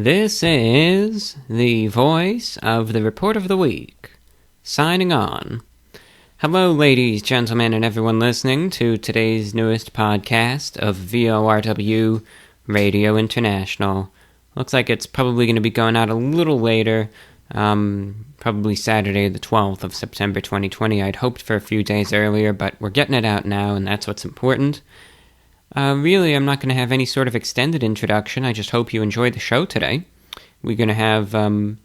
This is the voice of the Report of the Week, signing on. Hello, ladies, gentlemen, and everyone listening to today's newest podcast of VORW Radio International. Looks like it's probably going to be going out a little later, probably Saturday the 12th of September 2020. I'd hoped for a few days earlier, but we're getting it out now, and that's what's important. Really, I'm not going to have any sort of extended introduction. I just hope you enjoy the show today. We're going to have a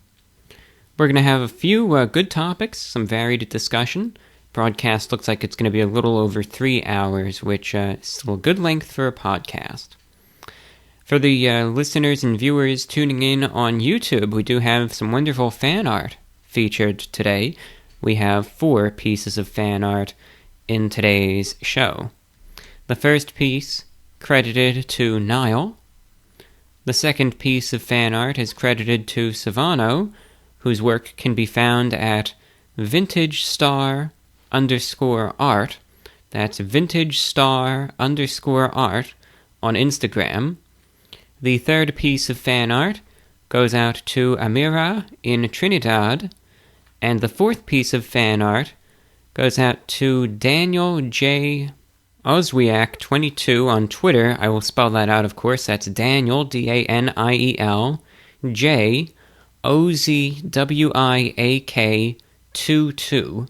few good topics, some varied discussion. Broadcast looks like it's going to be a little over 3 hours, which is still a good length for a podcast. For the listeners and viewers tuning in on YouTube, we do have some wonderful fan art featured today. We have 4 pieces of fan art in today's show. The first piece, credited to Niall. The second piece of fan art is credited to Savano, whose work can be found at VintageStar_art. That's VintageStar_art on Instagram. The third piece of fan art goes out to Ameerah in Trinidad. And the fourth piece of fan art goes out to Daniel J. Oswiak22 on Twitter. I will spell that out, of course. That's Daniel, Daniel, J, Ozwiak22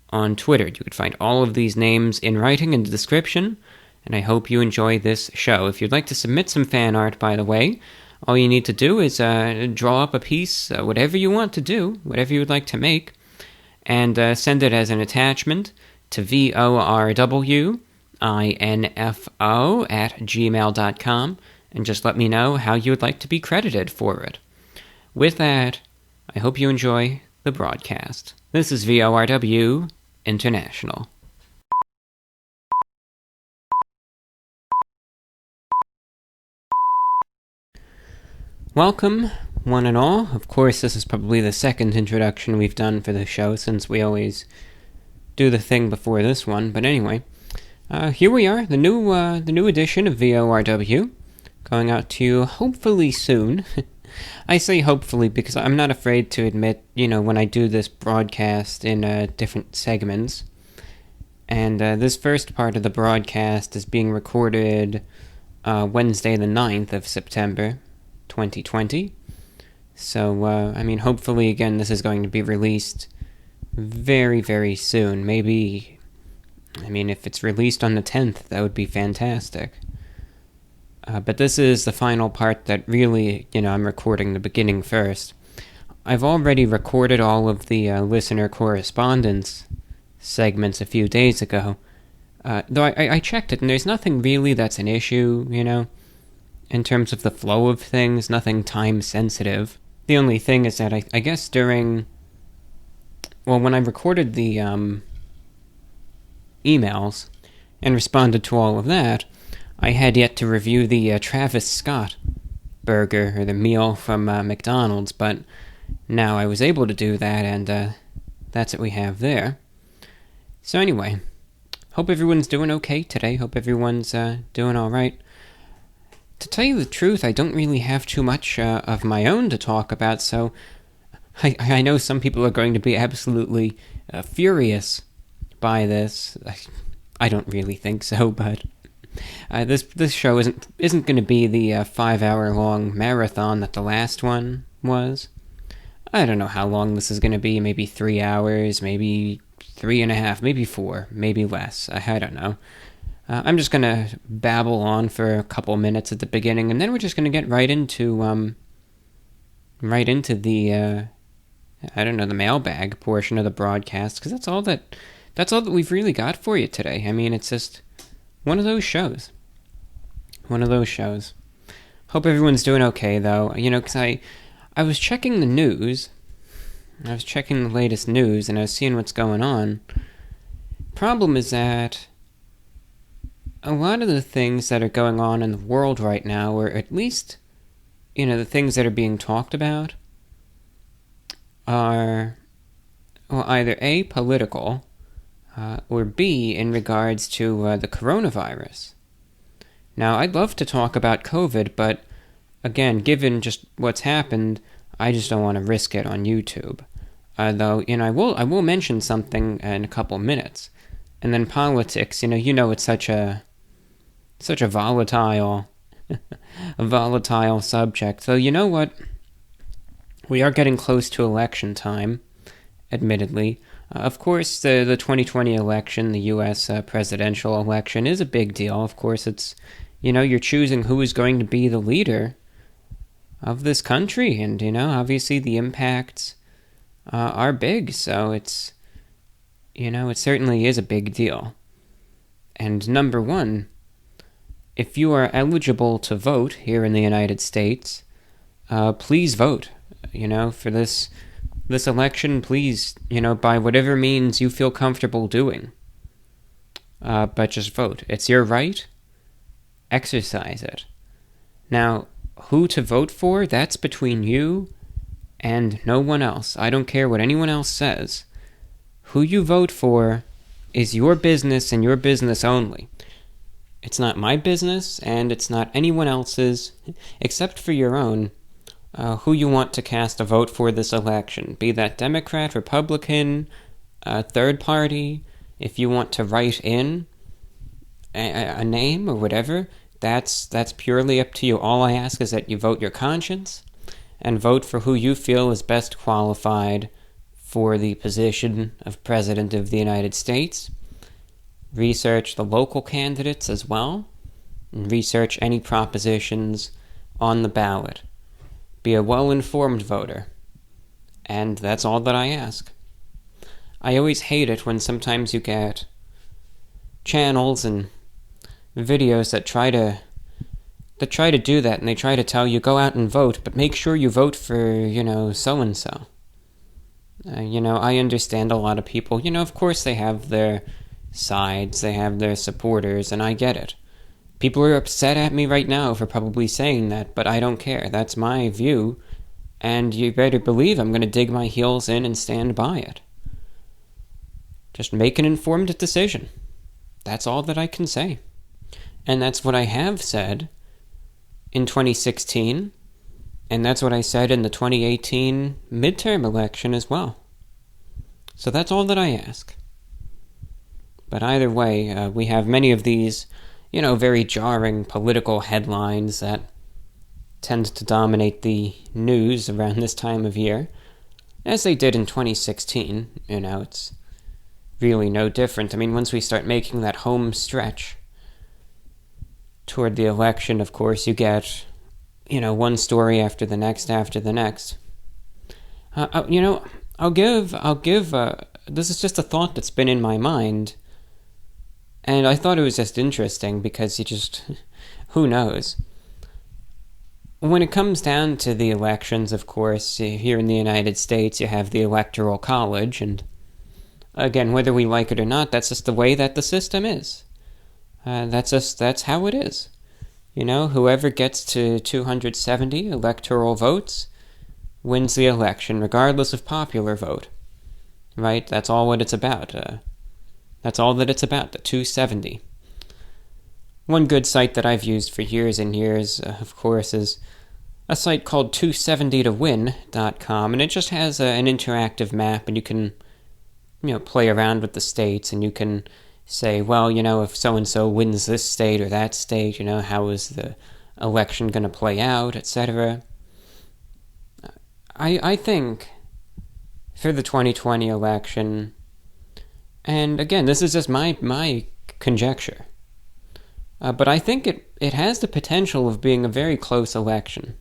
on Twitter. You could find all of these names in writing in the description, and I hope you enjoy this show. If you'd like to submit some fan art, by the way, all you need to do is draw up a piece, whatever you want to do, whatever you would like to make, and send it as an attachment to VORWINFO@gmail.com, and just let me know how you would like to be credited for it. With that, I hope you enjoy the broadcast. This is VORW International. Welcome, one and all. Of course, this is probably the second introduction we've done for the show, since we always do the thing before this one. But anyway, here we are, the new edition of VORW, going out to you hopefully soon. I say hopefully because I'm not afraid to admit, when I do this broadcast in different segments. And this first part of the broadcast is being recorded Wednesday the 9th of September, 2020. So, hopefully, again, this is going to be released very, very soon. Maybe, if it's released on the 10th, that would be fantastic. But this is the final part that really, I'm recording the beginning first. I've already recorded all of the listener correspondence segments a few days ago. Though I checked it, and there's nothing really that's an issue, in terms of the flow of things, nothing time-sensitive. The only thing is that I guess when I recorded the emails and responded to all of that, I had yet to review the Travis Scott burger, or the meal from McDonald's, but now I was able to do that, and that's what we have there. So anyway, hope everyone's doing okay today. Hope everyone's doing alright. To tell you the truth, I don't really have too much of my own to talk about, so I know some people are going to be absolutely furious by this. I don't really think so, but this show isn't going to be the 5-hour-long marathon that the last one was. I don't know how long this is going to be. Maybe 3 hours, maybe 3.5, maybe 4, maybe less. I don't know. I'm just going to babble on for a couple minutes at the beginning, and then we're just going to get right into the the mailbag portion of the broadcast, because that's all that we've really got for you today. It's just one of those shows. Hope everyone's doing okay, though. Because I was checking the news. I was checking the latest news, and I was seeing what's going on. Problem is that a lot of the things that are going on in the world right now, or at least, the things that are being talked about, are, either A, political, or B, in regards to the coronavirus. Now, I'd love to talk about COVID, but again, given just what's happened, I just don't want to risk it on YouTube. Though, I will mention something in a couple minutes. And then politics, it's such a volatile, a volatile subject. So you know what? We are getting close to election time, admittedly. Of course, the 2020 election, the U.S. Presidential election, is a big deal. Of course, it's, you're choosing who is going to be the leader of this country. And, obviously the impacts are big. So it's, it certainly is a big deal. And number one, if you are eligible to vote here in the United States, please vote, for this election. Please, by whatever means you feel comfortable doing. But just vote. It's your right. Exercise it. Now, who to vote for, that's between you and no one else. I don't care what anyone else says. Who you vote for is your business and your business only. It's not my business, and it's not anyone else's, except for your own, who you want to cast a vote for this election. Be that Democrat, Republican, third party. If you want to write in a name or whatever, that's purely up to you. All I ask is that you vote your conscience and vote for who you feel is best qualified for the position of President of the United States. Research the local candidates as well, and research any propositions on the ballot. Be a well-informed voter. And that's all that I ask. I always hate it when sometimes you get channels and videos that try to do that, and they try to tell you, go out and vote, but make sure you vote for, so-and-so. I understand a lot of people, of course they have their sides, they have their supporters, and I get it. People are upset at me right now for probably saying that, but I don't care. That's my view, and you better believe I'm going to dig my heels in and stand by it. Just make an informed decision. That's all that I can say. And that's what I have said in 2016, and that's what I said in the 2018 midterm election as well. So that's all that I ask. But either way, we have many of these, very jarring political headlines that tend to dominate the news around this time of year, as they did in 2016. It's really no different. I mean, once we start making that home stretch toward the election, of course, you get, one story after the next. I'll give, this is just a thought that's been in my mind, and I thought it was just interesting because who knows? When it comes down to the elections, of course, here in the United States, you have the Electoral College, and again, whether we like it or not, that's just the way that the system is. That's how it is. Whoever gets to 270 electoral votes wins the election, regardless of popular vote. Right? That's all what it's about. That's all that it's about, the 270. One good site that I've used for years and years, of course, is a site called 270towin.com, and it just has an interactive map, and you can, play around with the states, and you can say, well, if so-and-so wins this state or that state, how is the election going to play out, etc. I think for the 2020 election, and again, this is just my conjecture, but I think it has the potential of being a very close election.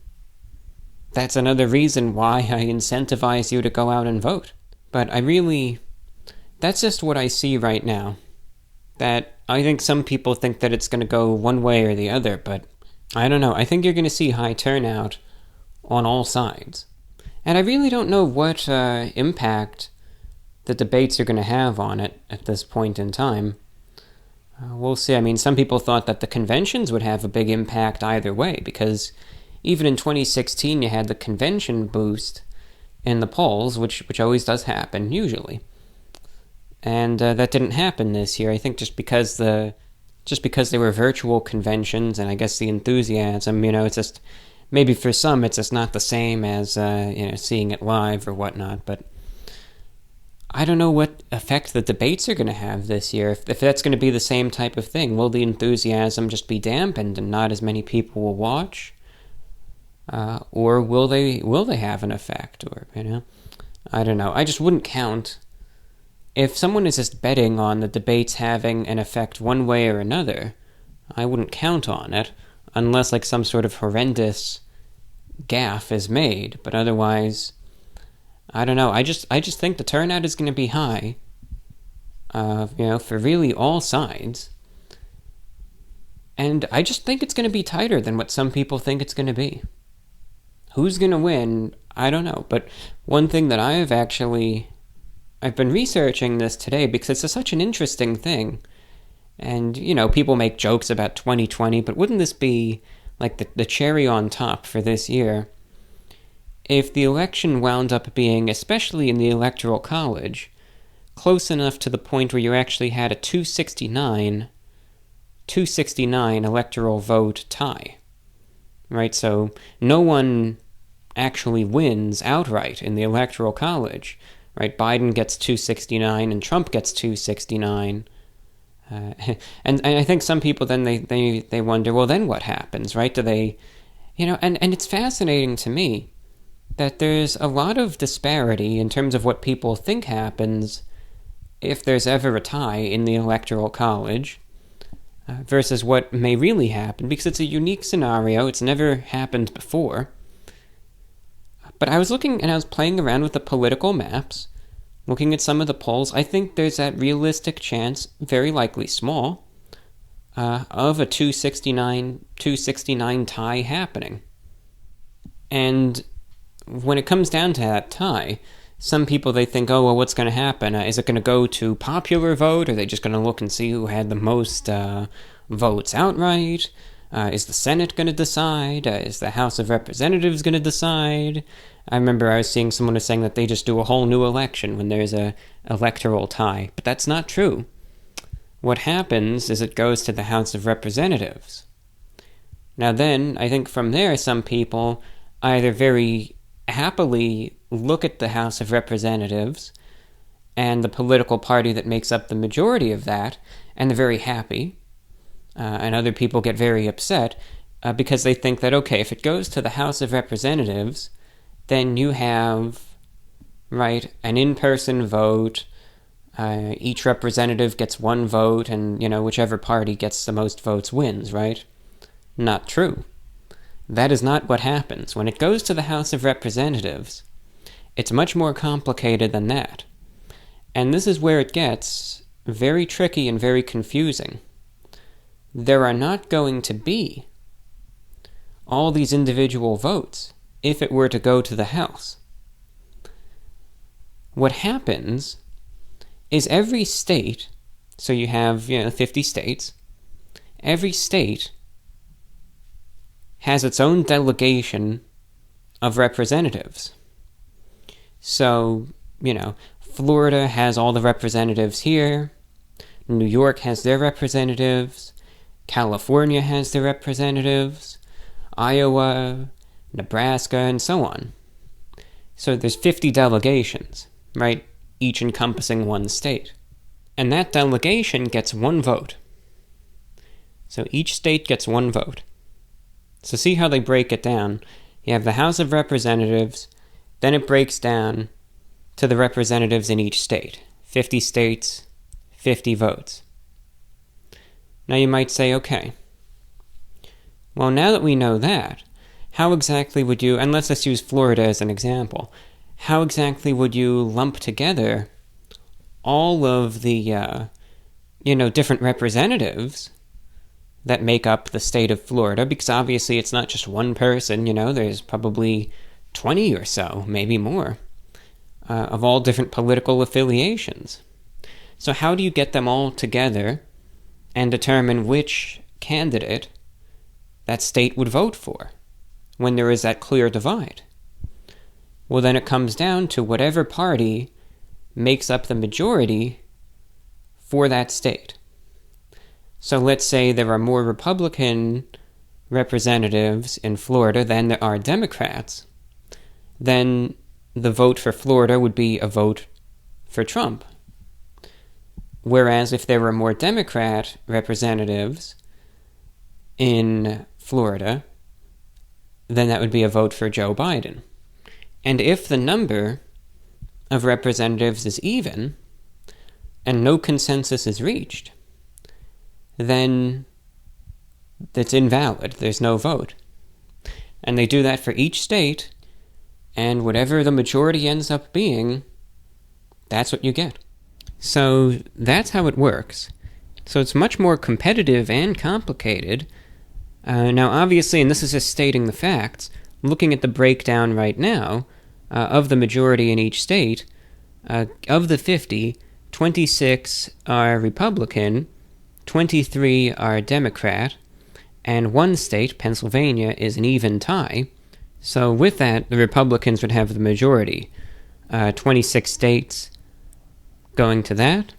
That's another reason why I incentivize you to go out and vote. But that's just what I see right now. That I think some people think that it's going to go one way or the other, but I don't know. I think you're going to see high turnout on all sides. And I really don't know what impact the debates are going to have on it at this point in time. We'll see. I mean, some people thought that the conventions would have a big impact either way, because even in 2016 you had the convention boost in the polls, which always does happen, usually. And that didn't happen this year, I think just because they were virtual conventions, and I guess the enthusiasm, it's just maybe for some it's just not the same as seeing it live or whatnot, but I don't know what effect the debates are going to have this year. If that's going to be the same type of thing, will the enthusiasm just be dampened and not as many people will watch? Or will they have an effect? Or, I don't know. I just wouldn't count. If someone is just betting on the debates having an effect one way or another, I wouldn't count on it, unless like some sort of horrendous gaffe is made. But otherwise, I don't know. I just think the turnout is going to be high, for really all sides. And I just think it's going to be tighter than what some people think it's going to be. Who's going to win? I don't know. But one thing that I've been researching this today because it's such an interesting thing. And, people make jokes about 2020, but wouldn't this be like the cherry on top for this year? If the election wound up being, especially in the Electoral College, close enough to the point where you actually had a 269 electoral vote tie, right? So no one actually wins outright in the Electoral College, right? Biden gets 269 and Trump gets 269. And I think some people then they wonder, well, then what happens, right? Do they, and it's fascinating to me that there's a lot of disparity in terms of what people think happens if there's ever a tie in the Electoral College versus what may really happen, because it's a unique scenario. It's never happened before. But I was looking and I was playing around with the political maps, looking at some of the polls. I think there's that realistic chance, very likely small, of a 269 tie happening. And when it comes down to that tie, some people, they think, oh, well, what's going to happen? Is it going to go to popular vote? Are they just going to look and see who had the most votes outright? Is the Senate going to decide? Is the House of Representatives going to decide? I remember I was seeing someone was saying that they just do a whole new election when there's a electoral tie. But that's not true. What happens is it goes to the House of Representatives. Now then, I think from there, some people either very happily look at the House of Representatives and the political party that makes up the majority of that, and they're very happy, and other people get very upset because they think that, okay, if it goes to the House of Representatives, then you have, right, an in-person vote, each representative gets one vote, and, whichever party gets the most votes wins, right? Not true. That is not what happens. When it goes to the House of Representatives, it's much more complicated than that. And this is where it gets very tricky and very confusing. There are not going to be all these individual votes if it were to go to the House. What happens is every state, so you have 50 states, every state has its own delegation of representatives. So, Florida has all the representatives here, New York has their representatives, California has their representatives, Iowa, Nebraska, and so on. So there's 50 delegations, right? Each encompassing one state. And that delegation gets one vote. So each state gets one vote. So see how they break it down. You have the House of Representatives, then it breaks down to the representatives in each state. 50 states, 50 votes. Now you might say, okay, well, now that we know that, how exactly would you, and let's just use Florida as an example, how exactly would you lump together all of the, different representatives that make up the state of Florida? Because obviously it's not just one person, there's probably 20 or so, maybe more, of all different political affiliations. So how do you get them all together and determine which candidate that state would vote for when there is that clear divide? Well, then it comes down to whatever party makes up the majority for that state. So let's say there are more Republican representatives in Florida than there are Democrats, then the vote for Florida would be a vote for Trump. Whereas if there were more Democrat representatives in Florida, then that would be a vote for Joe Biden. And if the number of representatives is even, and no consensus is reached, then it's invalid. There's no vote. And they do that for each state, and whatever the majority ends up being, that's what you get. So that's how it works. So it's much more competitive and complicated. Now, obviously, and this is just stating the facts, looking at the breakdown right now of the majority in each state, of the 50, 26 are Republican, 23 are Democrat, and one state, Pennsylvania, is an even tie. So with that, the Republicans would have the majority. 26 states going to that,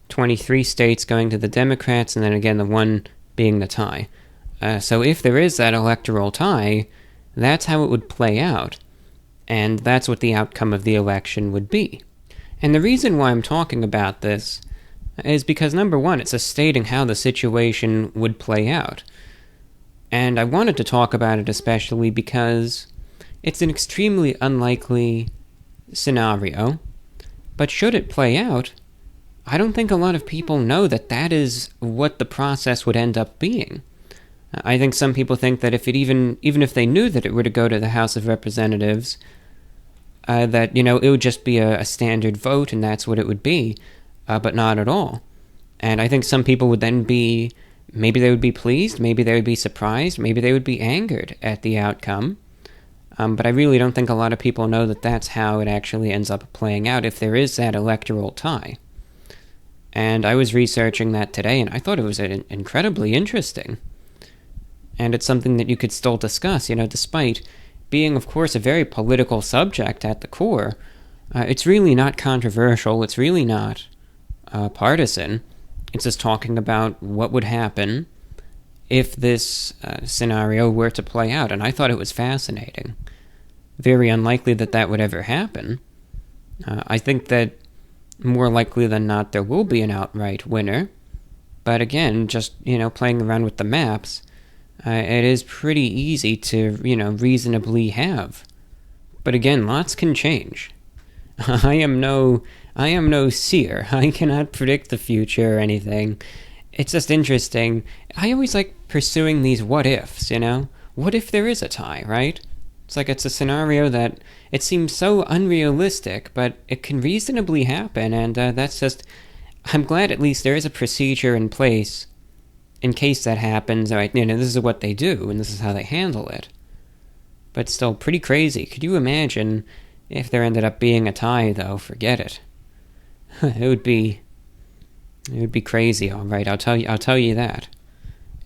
23 states going to the Democrats, and then again the one being the tie. So if there is that electoral tie, that's how it would play out, and that's what the outcome of the election would be. And the reason why I'm talking about this is because, number one, it's just stating how the situation would play out. And I wanted to talk about it especially because it's an extremely unlikely scenario, but should it play out, I don't think a lot of people know that that is what the process would end up being. I think some people think that if it even if they knew that it were to go to the House of Representatives, that, it would just be a standard vote and that's what it would be, but not at all. And I think some people would then maybe they would be pleased, maybe they would be surprised, maybe they would be angered at the outcome. But I really don't think a lot of people know that that's how it actually ends up playing out if there is that electoral tie. And I was researching that today, and I thought it was incredibly interesting. And it's something that you could still discuss, despite being, of course, a very political subject at the core. It's really not controversial, it's really not partisan. It's just talking about what would happen if this scenario were to play out, and I thought it was fascinating. Very unlikely that that would ever happen. I think that more likely than not there will be an outright winner, but again, just, playing around with the maps, it is pretty easy to, reasonably have. But again, lots can change. I am no seer. I cannot predict the future or anything. It's just interesting. I always like pursuing these what-ifs, What if there is a tie, right? It's a scenario that it seems so unrealistic, but it can reasonably happen, and that's just... I'm glad at least there is a procedure in place in case that happens. Right, this is what they do, and this is how they handle it. But still, pretty crazy. Could you imagine if there ended up being a tie, though? Forget it. It would be crazy, all right. I'll tell you that.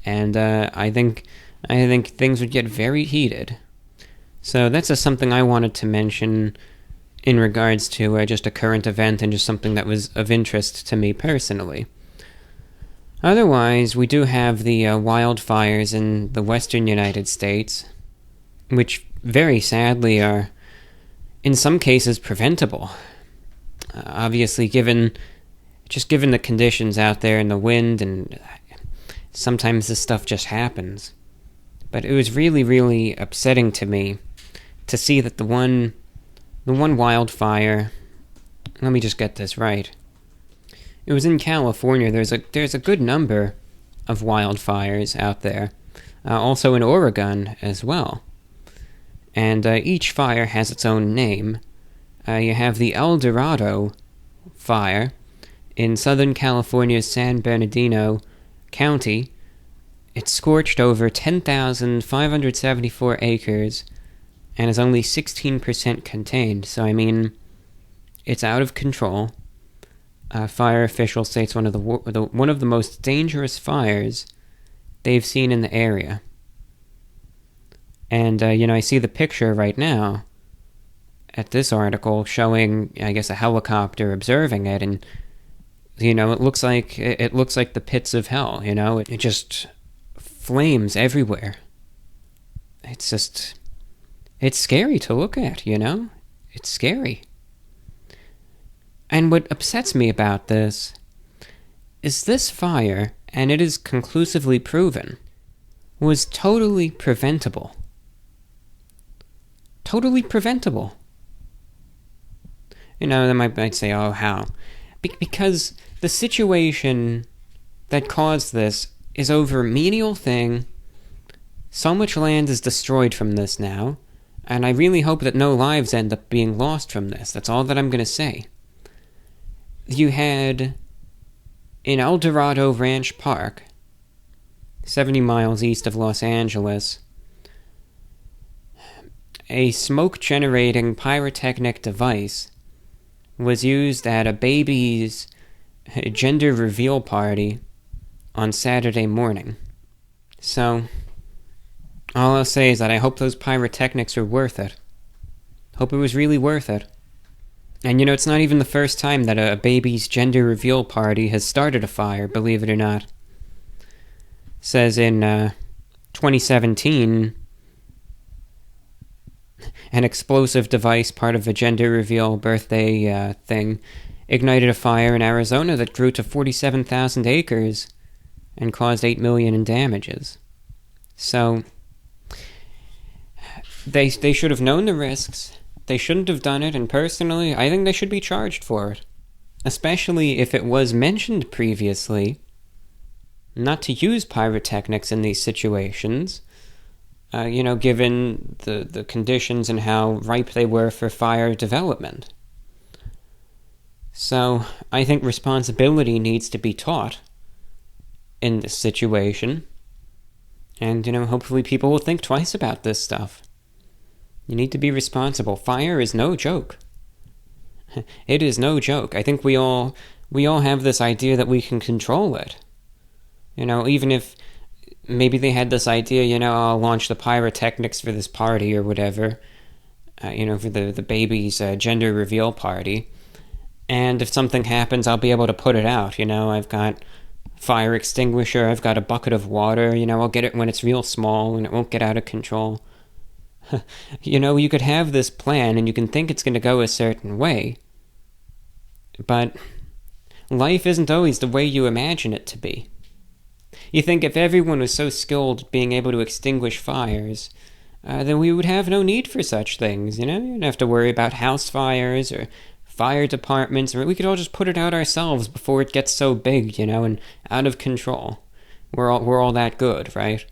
And I think things would get very heated. So that's just something I wanted to mention in regards to just a current event and just something that was of interest to me personally. Otherwise, we do have the wildfires in the western United States, which very sadly are, in some cases, preventable. Obviously, given the conditions out there and the wind, and sometimes this stuff just happens. But it was really, really upsetting to me to see that the one wildfire, let me just get this right. It was in California. There's a good number of wildfires out there, also in Oregon as well. And each fire has its own name. You have the Dorado Fire in Southern California's San Bernardino County. It scorched over 10,574 acres and is only 16% contained. So, it's out of control. Fire officials say it's one of the most dangerous fires they've seen in the area. And, I see the picture right now at this article showing, I guess, a helicopter observing it, and, it looks like the pits of hell, It just flames everywhere. it's scary to look at, you know? It's scary. And what upsets me about this is this fire, and it is conclusively proven, was totally preventable. Totally preventable. You know, they might say, oh, how? Because the situation that caused this is over a menial thing. So much land is destroyed from this now, and I really hope that no lives end up being lost from this. That's all that I'm going to say. You had, in El Dorado Ranch Park, 70 miles east of Los Angeles, a smoke-generating pyrotechnic device was used at a baby's gender reveal party on Saturday morning. So, all I'll say is that I hope those pyrotechnics are worth it. Hope it was really worth it. And you know, it's not even the first time that a baby's gender reveal party has started a fire, believe it or not. It says in 2017, an explosive device part of a gender reveal birthday thing ignited a fire in Arizona that grew to 47,000 acres and caused $8 million in damages. So, they should have known the risks. They shouldn't have done it, and personally, I think they should be charged for it. Especially if it was mentioned previously not to use pyrotechnics in these situations, you know, given the conditions and how ripe they were for fire development. So, I think responsibility needs to be taught in this situation. And, you know, hopefully people will think twice about this stuff. You need to be responsible. Fire is no joke. It is no joke. I think we all have this idea that we can control it. You know, even if maybe they had this idea, you know, I'll launch the pyrotechnics for this party or whatever, you know, for the baby's gender reveal party. And if something happens, I'll be able to put it out, you know. I've got fire extinguisher, I've got a bucket of water, you know, I'll get it when it's real small and it won't get out of control. You know, you could have this plan and you can think it's going to go a certain way, but life isn't always the way you imagine it to be. You think if everyone was so skilled at being able to extinguish fires, then we would have no need for such things, you know? You don't have to worry about house fires or fire departments, or we could all just put it out ourselves before it gets so big, you know, and out of control. We're all that good, right?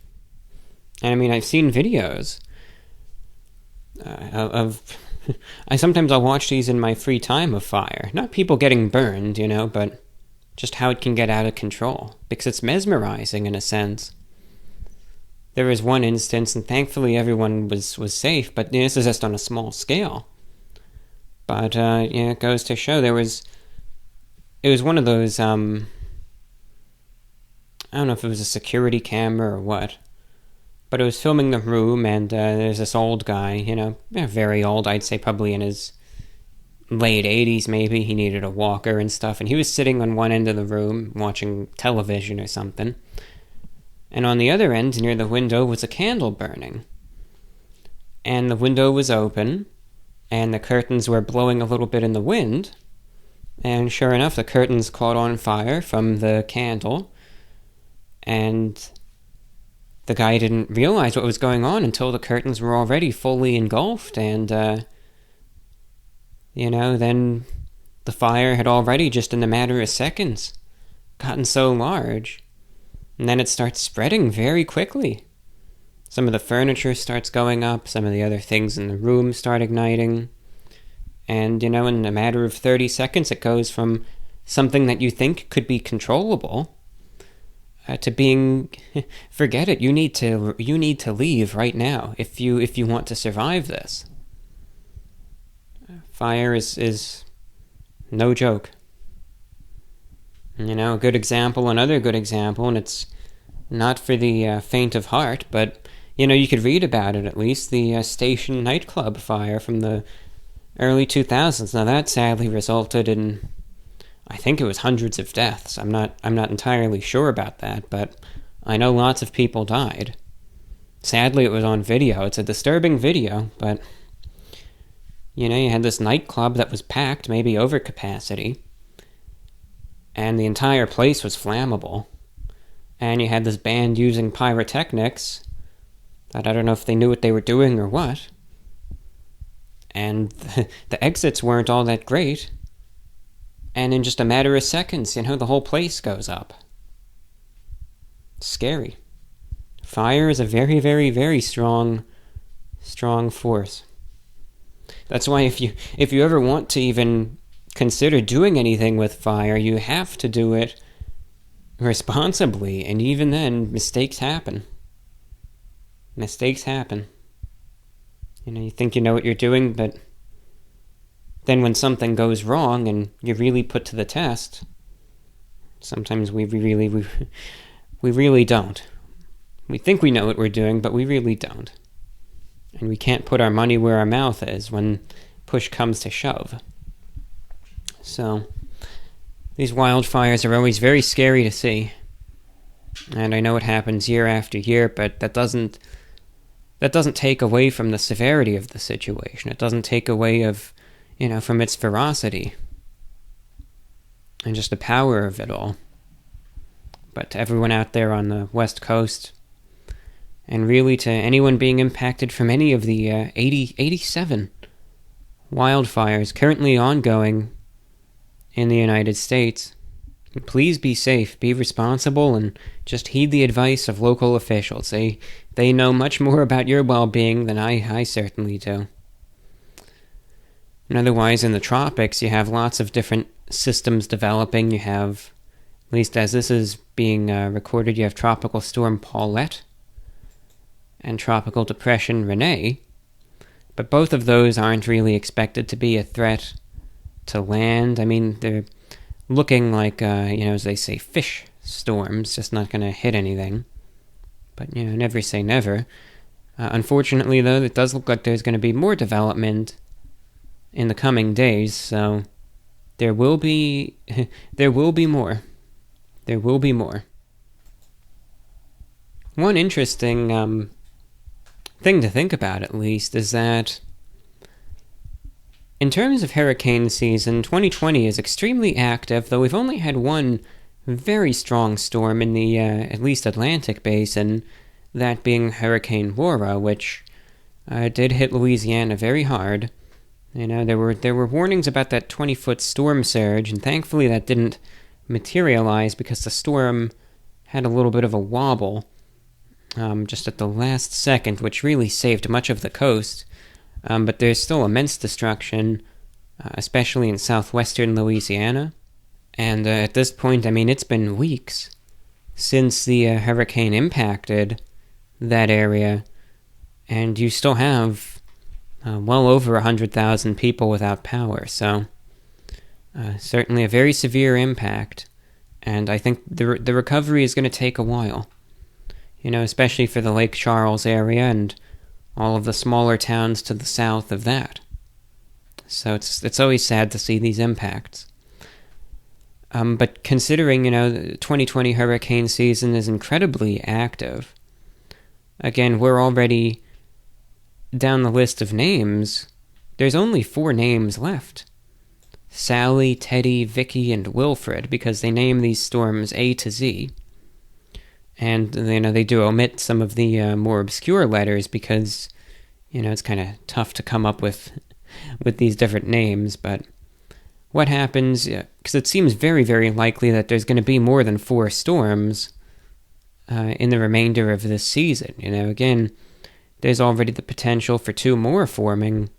And I mean, I've seen videos of I'll watch these in my free time of fire. Not people getting burned, you know, but just how it can get out of control. Because it's mesmerizing in a sense. There was one instance, and thankfully everyone was safe, but you know, this is just on a small scale. But, yeah, it goes to show it was one of those, I don't know if it was a security camera or what, but it was filming the room, and there's this old guy, you know, very old, I'd say probably in his late 80s maybe. He needed a walker and stuff, and he was sitting on one end of the room watching television or something, and on the other end, near the window, was a candle burning, and the window was open, and the curtains were blowing a little bit in the wind, and sure enough, the curtains caught on fire from the candle, and the guy didn't realize what was going on until the curtains were already fully engulfed, and, you know, then the fire had already, just in a matter of seconds, gotten so large, and then it starts spreading very quickly. Some of the furniture starts going up, some of the other things in the room start igniting, and, you know, in a matter of 30 seconds it goes from something that you think could be controllable to being, forget it, you need to leave right now if you want to survive this. Fire is no joke. You know, a good example, another good example, and it's not for the faint of heart, but, you know, you could read about it at least, the Station Nightclub fire from the early 2000s. Now that sadly resulted in, I think it was hundreds of deaths. I'm not entirely sure about that, but I know lots of people died. Sadly, it was on video. It's a disturbing video, but, you had this nightclub that was packed, maybe over capacity, and the entire place was flammable. And you had this band using pyrotechnics that I don't know if they knew what they were doing or what. And the exits weren't all that great. And in just a matter of seconds, the whole place goes up. It's scary. Fire is a very, very, very strong force. That's why if you ever want to even consider doing anything with fire, you have to do it responsibly, and even then, mistakes happen. Mistakes happen. You think you know what you're doing, but then when something goes wrong and you're really put to the test, sometimes we really don't. We think we know what we're doing, but we really don't. And we can't put our money where our mouth is when push comes to shove. So, these wildfires are always very scary to see. And I know it happens year after year, but that doesn't take away from the severity of the situation. It doesn't take away from its ferocity and just the power of it all. But to everyone out there on the West Coast, and really to anyone being impacted from any of the 87 wildfires currently ongoing in the United States, please be safe, be responsible, and just heed the advice of local officials. They know much more about your well-being than I certainly do. And otherwise, in the tropics, you have lots of different systems developing. You have, at least as this is being recorded, you have Tropical Storm Paulette and Tropical Depression Renee. But both of those aren't really expected to be a threat to land. I mean, they're looking like, as they say, fish storms, just not going to hit anything. But, never say never. Unfortunately, though, it does look like there's going to be more development in the coming days, so there will be more. There will be more. One interesting thing to think about, at least, is that in terms of hurricane season, 2020 is extremely active, though we've only had one very strong storm in the, at least Atlantic basin, that being Hurricane Laura, which did hit Louisiana very hard. There were warnings about that 20-foot storm surge, and thankfully that didn't materialize because the storm had a little bit of a wobble just at the last second, which really saved much of the coast. But there's still immense destruction, especially in southwestern Louisiana. And at this point, it's been weeks since the hurricane impacted that area, and you still have well over 100,000 people without power. So certainly a very severe impact, and I think the recovery is going to take a while. Especially for the Lake Charles area and all of the smaller towns to the south of that. So it's always sad to see these impacts. But considering, the 2020 hurricane season is incredibly active, again, we're already down the list of names. There's only 4 names left. Sally, Teddy, Vicky, and Wilfred, because they name these storms A to Z. And, they do omit some of the more obscure letters because, it's kind of tough to come up with these different names. But what happens, because it seems very, very likely that there's going to be more than 4 storms in the remainder of this season. Again, there's already the potential for 2 more forming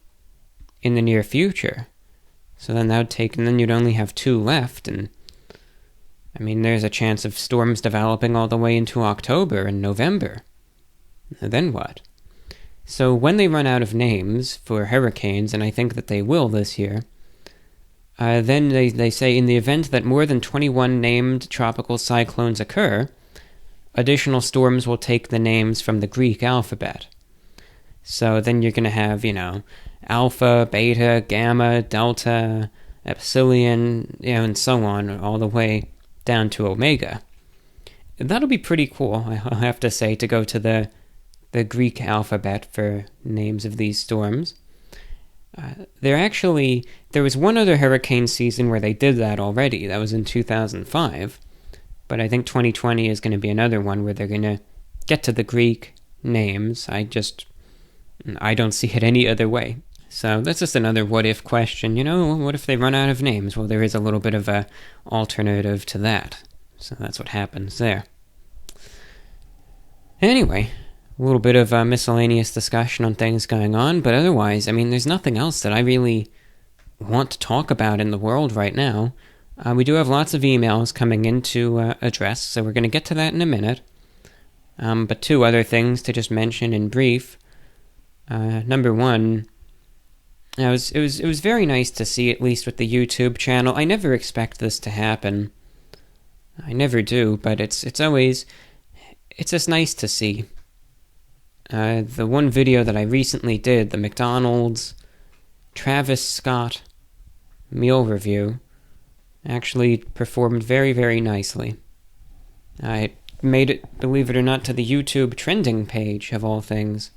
in the near future. So then that would take, and then you'd only have 2 left, and there's a chance of storms developing all the way into October and November. Then what? So when they run out of names for hurricanes, and I think that they will this year, then they say in the event that more than 21 named tropical cyclones occur, additional storms will take the names from the Greek alphabet. So then you're going to have, Alpha, Beta, Gamma, Delta, Epsilon, and so on, all the way down to Omega. That'll be pretty cool, I'll have to say, to go to the the Greek alphabet for names of these storms. There was one other hurricane season where they did that already. That was in 2005. But I think 2020 is going to be another one where they're going to get to the Greek names. I don't see it any other way. So that's just another what-if question. What if they run out of names? Well, there is a little bit of a alternative to that. So that's what happens there. Anyway, a little bit of miscellaneous discussion on things going on, but otherwise, there's nothing else that I really want to talk about in the world right now. We do have lots of emails coming in to address, so we're going to get to that in a minute. But two other things to just mention in brief. Number one, it was very nice to see, at least with the YouTube channel. I never expect this to happen. I never do, but it's just nice to see. The one video that I recently did, the McDonald's Travis Scott meal review, actually performed very, very nicely. I made it, believe it or not, to the YouTube trending page, of all things.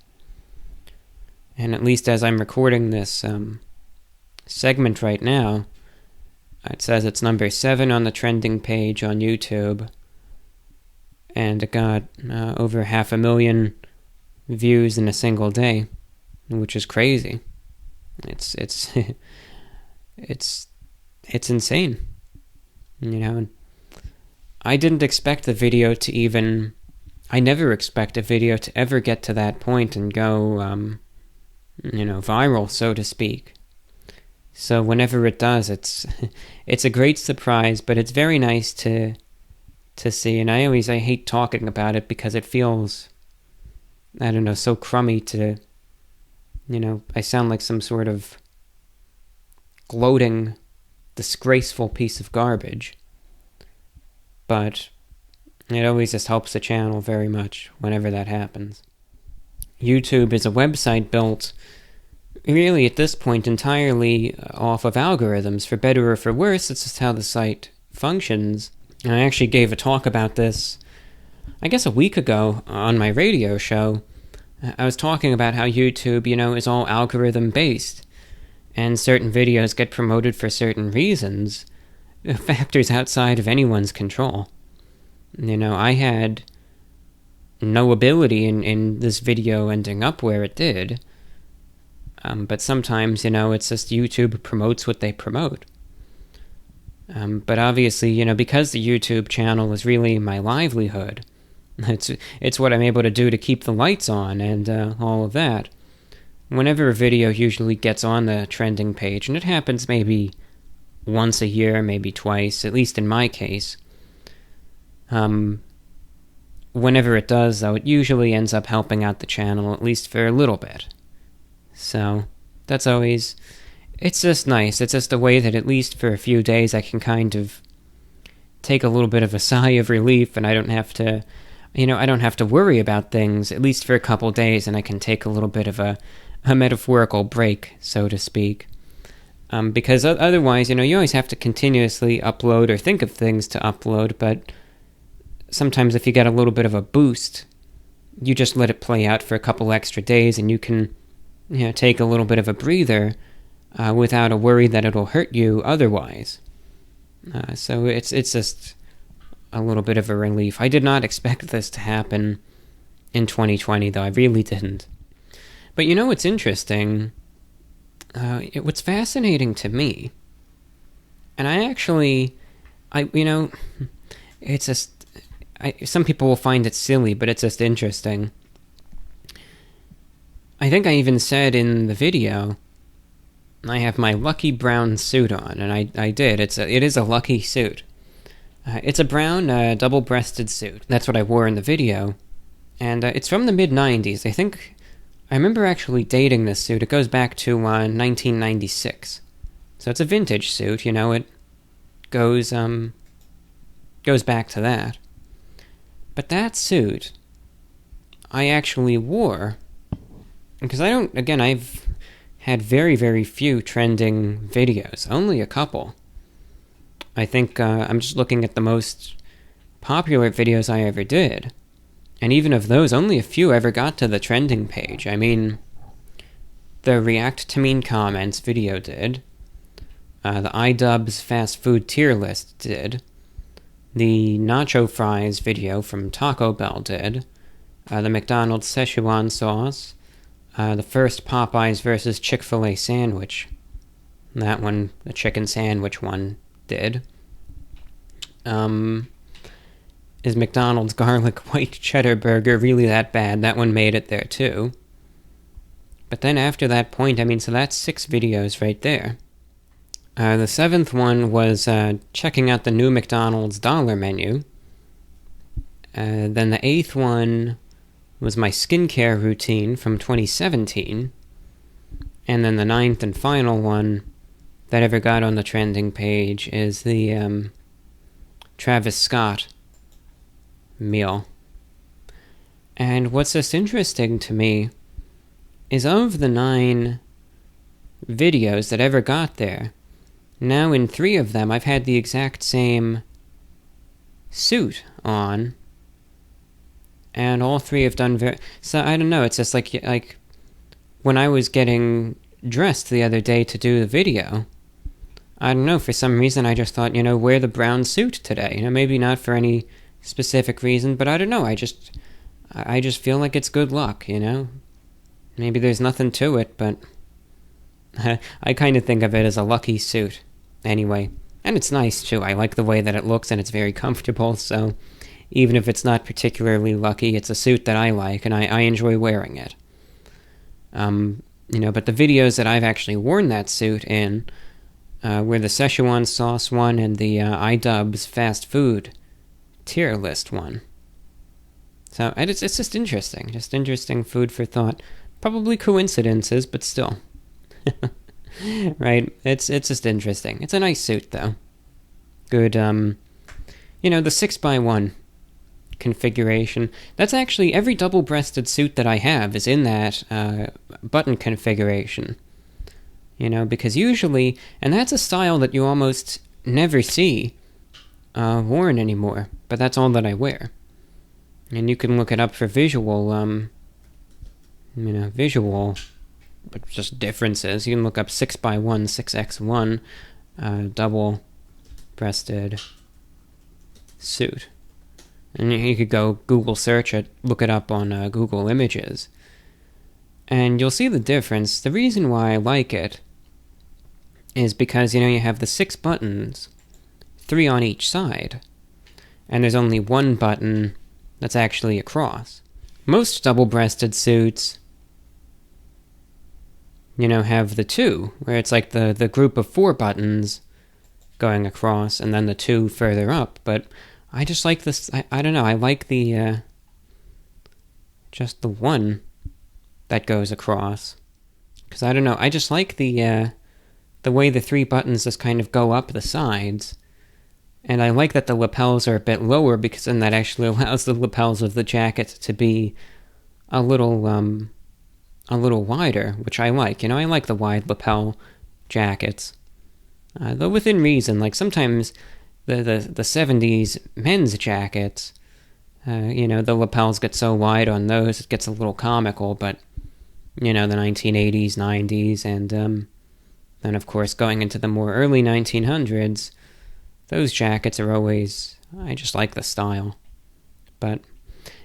And at least as I'm recording this segment right now, it says it's number 7 on the trending page on YouTube. And it got over 500,000 views in a single day, which is crazy. It's insane. And I didn't expect the video to even... I never expect a video to ever get to that point and go, viral, so to speak. So whenever it does, it's a great surprise, but it's very nice to see. And I hate talking about it because it feels, so crummy to, I sound like some sort of gloating, disgraceful piece of garbage. But it always just helps the channel very much whenever that happens. YouTube is a website built, really at this point, entirely off of algorithms. For better or for worse, it's just how the site functions. And I actually gave a talk about this, I guess a week ago, on my radio show. I was talking about how YouTube, is all algorithm-based, and certain videos get promoted for certain reasons, factors outside of anyone's control. I had no ability in this video ending up where it did, but sometimes, it's just YouTube promotes what they promote. But obviously, because the YouTube channel is really my livelihood, it's what I'm able to do to keep the lights on and all of that. Whenever a video usually gets on the trending page, and it happens maybe once a year, maybe twice, at least in my case, whenever it does, though, it usually ends up helping out the channel, at least for a little bit. So, that's always... It's just nice. It's just a way that at least for a few days I can kind of take a little bit of a sigh of relief, and I don't have to, I don't have to worry about things, at least for a couple days, and I can take a little bit of a metaphorical break, so to speak. Because otherwise, you always have to continuously upload or think of things to upload, but sometimes if you get a little bit of a boost, you just let it play out for a couple extra days, and you can, take a little bit of a breather, without a worry that it'll hurt you otherwise. So it's just a little bit of a relief. I did not expect this to happen in 2020, though. I really didn't. But what's interesting? What's fascinating to me, and it's just... some people will find it silly, but it's just interesting. I think I even said in the video... I have my lucky brown suit on, and I did. It is a lucky suit. It's a brown, double-breasted suit. That's what I wore in the video. And it's from the mid-90s. I remember actually dating this suit. It goes back to 1996. So it's a vintage suit, it goes back to that. But that suit, I actually wore, because I've had very, very few trending videos. Only a couple. I think I'm just looking at the most popular videos I ever did. And even of those, only a few ever got to the trending page. I mean, the React to Mean Comments video did. The iDubbbz fast food tier list did. The Nacho Fries video from Taco Bell did. The McDonald's Szechuan sauce. The first Popeyes versus Chick-fil-A sandwich. That one, the chicken sandwich one, did. Is McDonald's garlic white cheddar burger really that bad? That one made it there too. But then after that point, I mean, so that's 6 videos right there. The 7th one was checking out the new McDonald's dollar menu. Then the 8th one was my skincare routine from 2017. And then the 9th and final one that ever got on the trending page is the Travis Scott meal. And what's just interesting to me is of the 9 videos that ever got there, now in 3 of them I've had the exact same suit on, and all 3 have done so I don't know, it's just like when I was getting dressed the other day to do the video, I don't know, for some reason I just thought, wear the brown suit today. Maybe not for any specific reason, but I don't know, I just feel like it's good luck, Maybe there's nothing to it, but I kind of think of it as a lucky suit. Anyway, and it's nice too. I like the way that it looks, and it's very comfortable, so even if it's not particularly lucky, it's a suit that I like, and I enjoy wearing it. But the videos that I've actually worn that suit in were the Szechuan sauce one and the iDubbbz fast food tier list one. So it's just interesting food for thought. Probably coincidences, but still. Right? It's just interesting. It's a nice suit, though. Good, the 6x1 configuration. That's actually, every double-breasted suit that I have is in that button configuration. Because usually, and that's a style that you almost never see worn anymore, but that's all that I wear. And you can look it up for visual, but just differences. You can look up 6x1, 6x1, double-breasted suit. And you could go Google search it, look it up on Google Images. And you'll see the difference. The reason why I like it is because, you have the 6 buttons, 3 on each side, and there's only 1 button that's actually across. Most double-breasted suits, have the 2, where it's like the group of 4 buttons going across, and then the 2 further up, but I just like this, I don't know, I like the, just the 1 that goes across, because I don't know, I just like the way the 3 buttons just kind of go up the sides, and I like that the lapels are a bit lower, because then that actually allows the lapels of the jacket to be a little wider, which I like. I like the wide lapel jackets. Though within reason, like sometimes the 70s men's jackets, the lapels get so wide on those, it gets a little comical, but, the 1980s, 90s, and then of course going into the more early 1900s, those jackets are always, I just like the style. But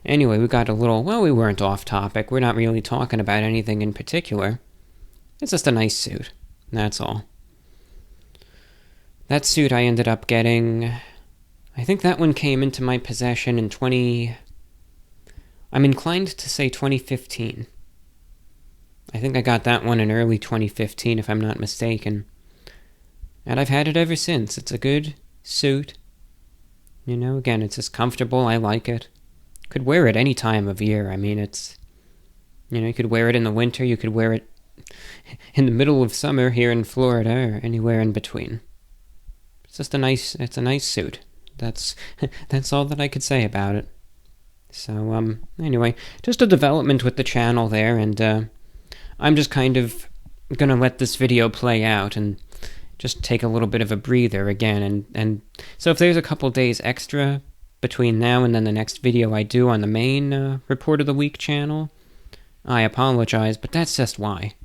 anyway, we got we weren't off topic. We're not really talking about anything in particular. It's just a nice suit. That's all. That suit I ended up getting, I think that one came into my possession in I'm inclined to say 2015. I think I got that one in early 2015, if I'm not mistaken. And I've had it ever since. It's a good suit. Again, it's just comfortable. I like it. Could wear it any time of year. I mean, it's, you could wear it in the winter. You could wear it in the middle of summer here in Florida or anywhere in between. It's just it's a nice suit. That's all that I could say about it. So, anyway, just a development with the channel there, and I'm just kind of gonna let this video play out and just take a little bit of a breather again, and so if there's a couple days extra between now and then the next video I do on the main Report of the Week channel, I apologize, but that's just why.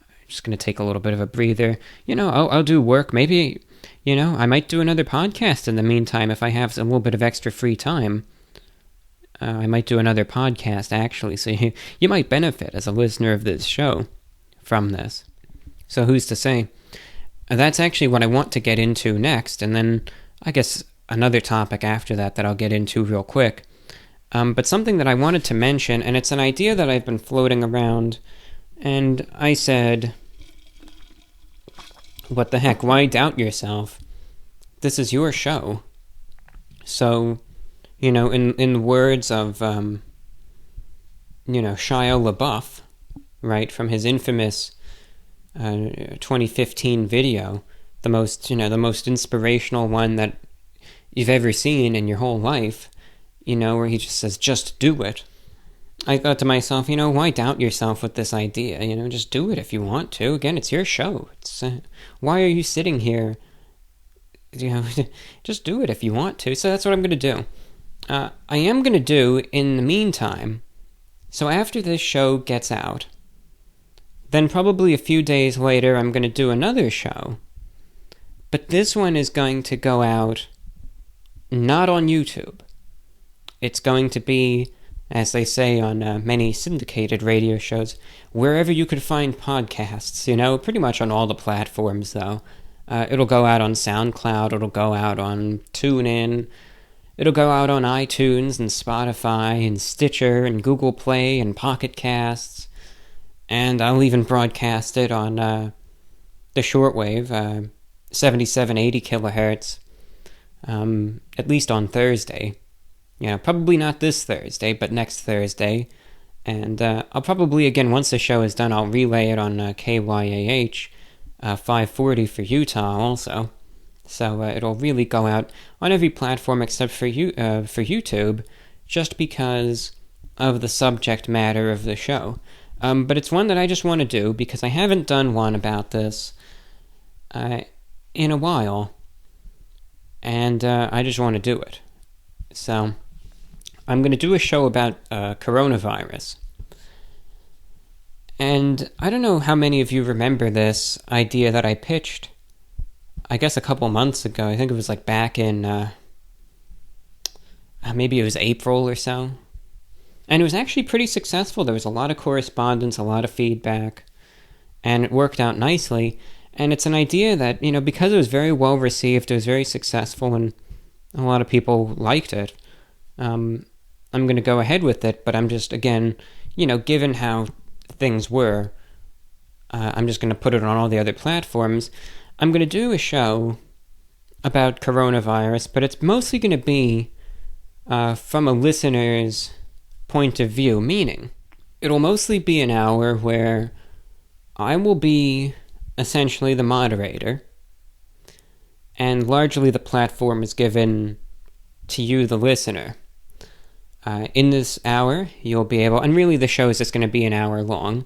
I'm just going to take a little bit of a breather. I'll do work. Maybe, I might do another podcast in the meantime if I have a little bit of extra free time. I might do another podcast, actually, so you might benefit as a listener of this show from this. So who's to say? That's actually what I want to get into next, and then I guess another topic after that I'll get into real quick. But something that I wanted to mention, and it's an idea that I've been floating around, and I said, what the heck, why doubt yourself? This is your show. So, in the words of, Shia LaBeouf, right, from his infamous 2015 video, the most inspirational one that you've ever seen in your whole life, where he just says, just do it. I thought to myself, why doubt yourself with this idea? Just do it if you want to. Again, it's your show. Why are you sitting here? Just do it if you want to. So that's what I'm going to do. I am going to do, in the meantime, so after this show gets out, then probably a few days later I'm going to do another show. But this one is going to go out not on YouTube. It's going to be, as they say on many syndicated radio shows, wherever you could find podcasts, pretty much on all the platforms, though. It'll go out on SoundCloud, it'll go out on TuneIn, it'll go out on iTunes and Spotify and Stitcher and Google Play and Pocket Casts, and I'll even broadcast it on the shortwave, 7780 kilohertz, at least on Thursday. Probably not this Thursday, but next Thursday. And I'll probably, again, once the show is done, I'll relay it on KYAH 540 for Utah also. So it'll really go out on every platform except for YouTube, just because of the subject matter of the show. But it's one that I just want to do, because I haven't done one about this in a while. And I just want to do it. So I'm going to do a show about coronavirus. And I don't know how many of you remember this idea that I pitched, I guess a couple months ago. I think it was like back in, maybe it was April or so. And it was actually pretty successful. There was a lot of correspondence, a lot of feedback, and it worked out nicely. And it's an idea that, because it was very well received, it was very successful, and a lot of people liked it. I'm going to go ahead with it, but I'm just, again, given how things were, I'm just going to put it on all the other platforms. I'm going to do a show about coronavirus, but it's mostly going to be from a listener's point of view, meaning it'll mostly be an hour where I will be essentially the moderator, and largely the platform is given to you, the listener. In this hour, you'll be able, and really the show is just going to be an hour long,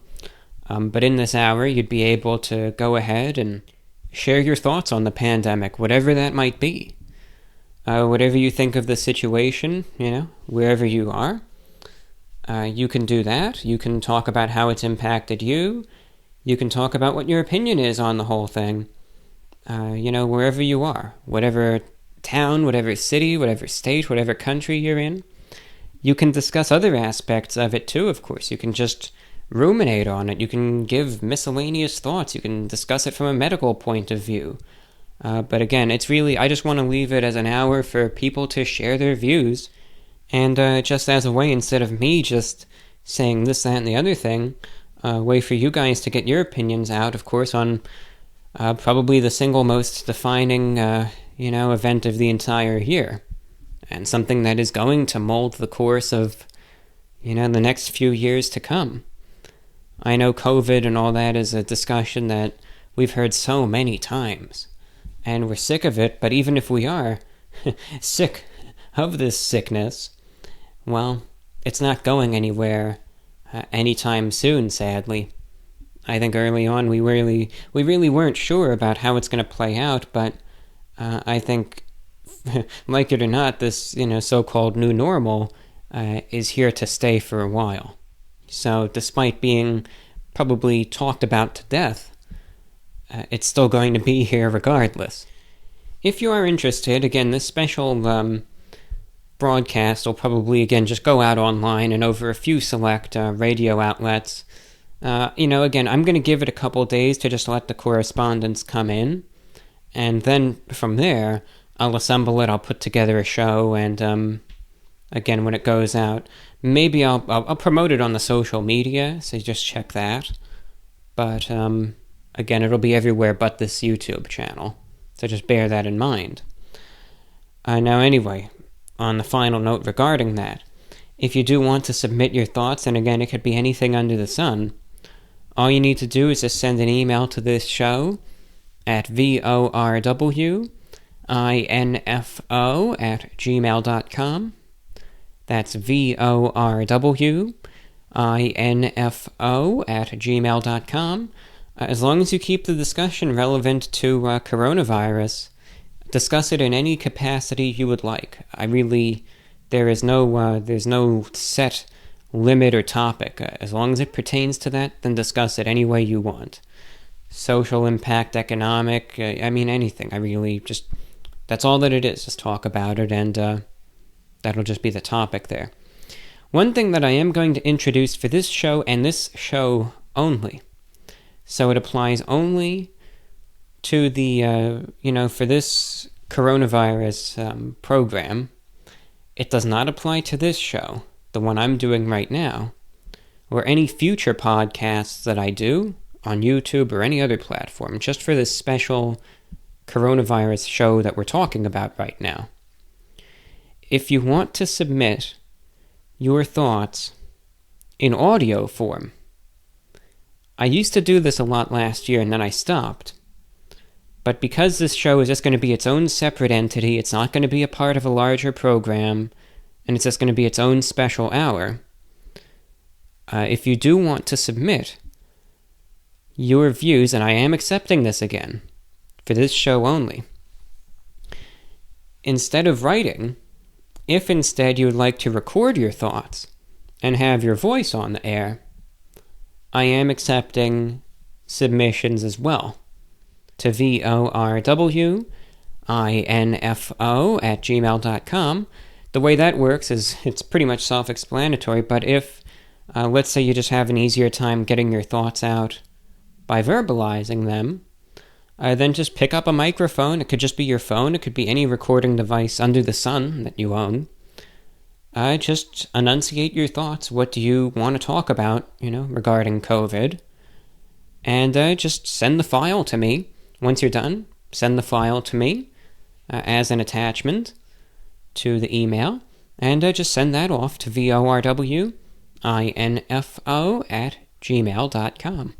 but in this hour, you'd be able to go ahead and share your thoughts on the pandemic, whatever that might be. Whatever you think of the situation, wherever you are, you can do that. You can talk about how it's impacted you. You can talk about what your opinion is on the whole thing. Wherever you are, whatever town, whatever city, whatever state, whatever country you're in. You can discuss other aspects of it too, of course. You can just ruminate on it. You can give miscellaneous thoughts. You can discuss it from a medical point of view. But again, it's really, I just want to leave it as an hour for people to share their views. And just as a way, instead of me just saying this, that, and the other thing, a way for you guys to get your opinions out, of course, on probably the single most defining, event of the entire year. And something that is going to mold the course of, the next few years to come. I know COVID and all that is a discussion that we've heard so many times. And we're sick of it, but even if we are sick of this sickness, well, it's not going anywhere anytime soon, sadly. I think early on we really weren't sure about how it's going to play out, but I think like it or not, this, so-called new normal is here to stay for a while. So despite being probably talked about to death, it's still going to be here regardless. If you are interested, again, this special broadcast will probably, again, just go out online and over a few select radio outlets. Again, I'm going to give it a couple days to just let the correspondence come in, and then from there, I'll assemble it, I'll put together a show, and again, when it goes out, maybe I'll promote it on the social media, so just check that. But, again, it'll be everywhere but this YouTube channel, so just bear that in mind. Now, anyway, on the final note regarding that, if you do want to submit your thoughts, and again, it could be anything under the sun, all you need to do is just send an email to this show at VORWinfo@gmail.com. That's VORWinfo@gmail.com. As long as you keep the discussion relevant to coronavirus, discuss it in any capacity you would like. There's no set limit or topic. As long as it pertains to that, then discuss it any way you want. Social impact, economic, anything. That's all that it is. Just talk about it, and that'll just be the topic there. One thing that I am going to introduce for this show, and this show only, so it applies only to the, for this coronavirus program, it does not apply to this show, the one I'm doing right now, or any future podcasts that I do on YouTube or any other platform, just for this special coronavirus show that we're talking about right now. If you want to submit your thoughts in audio form, I used to do this a lot last year and then I stopped. But because this show is just going to be its own separate entity, it's not going to be a part of a larger program, and it's just going to be its own special hour, if you do want to submit your views, and I am accepting this again, for this show only, instead of writing, if instead you would like to record your thoughts and have your voice on the air, I am accepting submissions as well to VORWinfo@gmail.com. The way that works is it's pretty much self-explanatory, but if, let's say you just have an easier time getting your thoughts out by verbalizing them, then just pick up a microphone. It could just be your phone. It could be any recording device under the sun that you own. Just enunciate your thoughts. What do you want to talk about, regarding COVID? And just send the file to me. Once you're done, send the file to me as an attachment to the email. And just send that off to VORWinfo@gmail.com.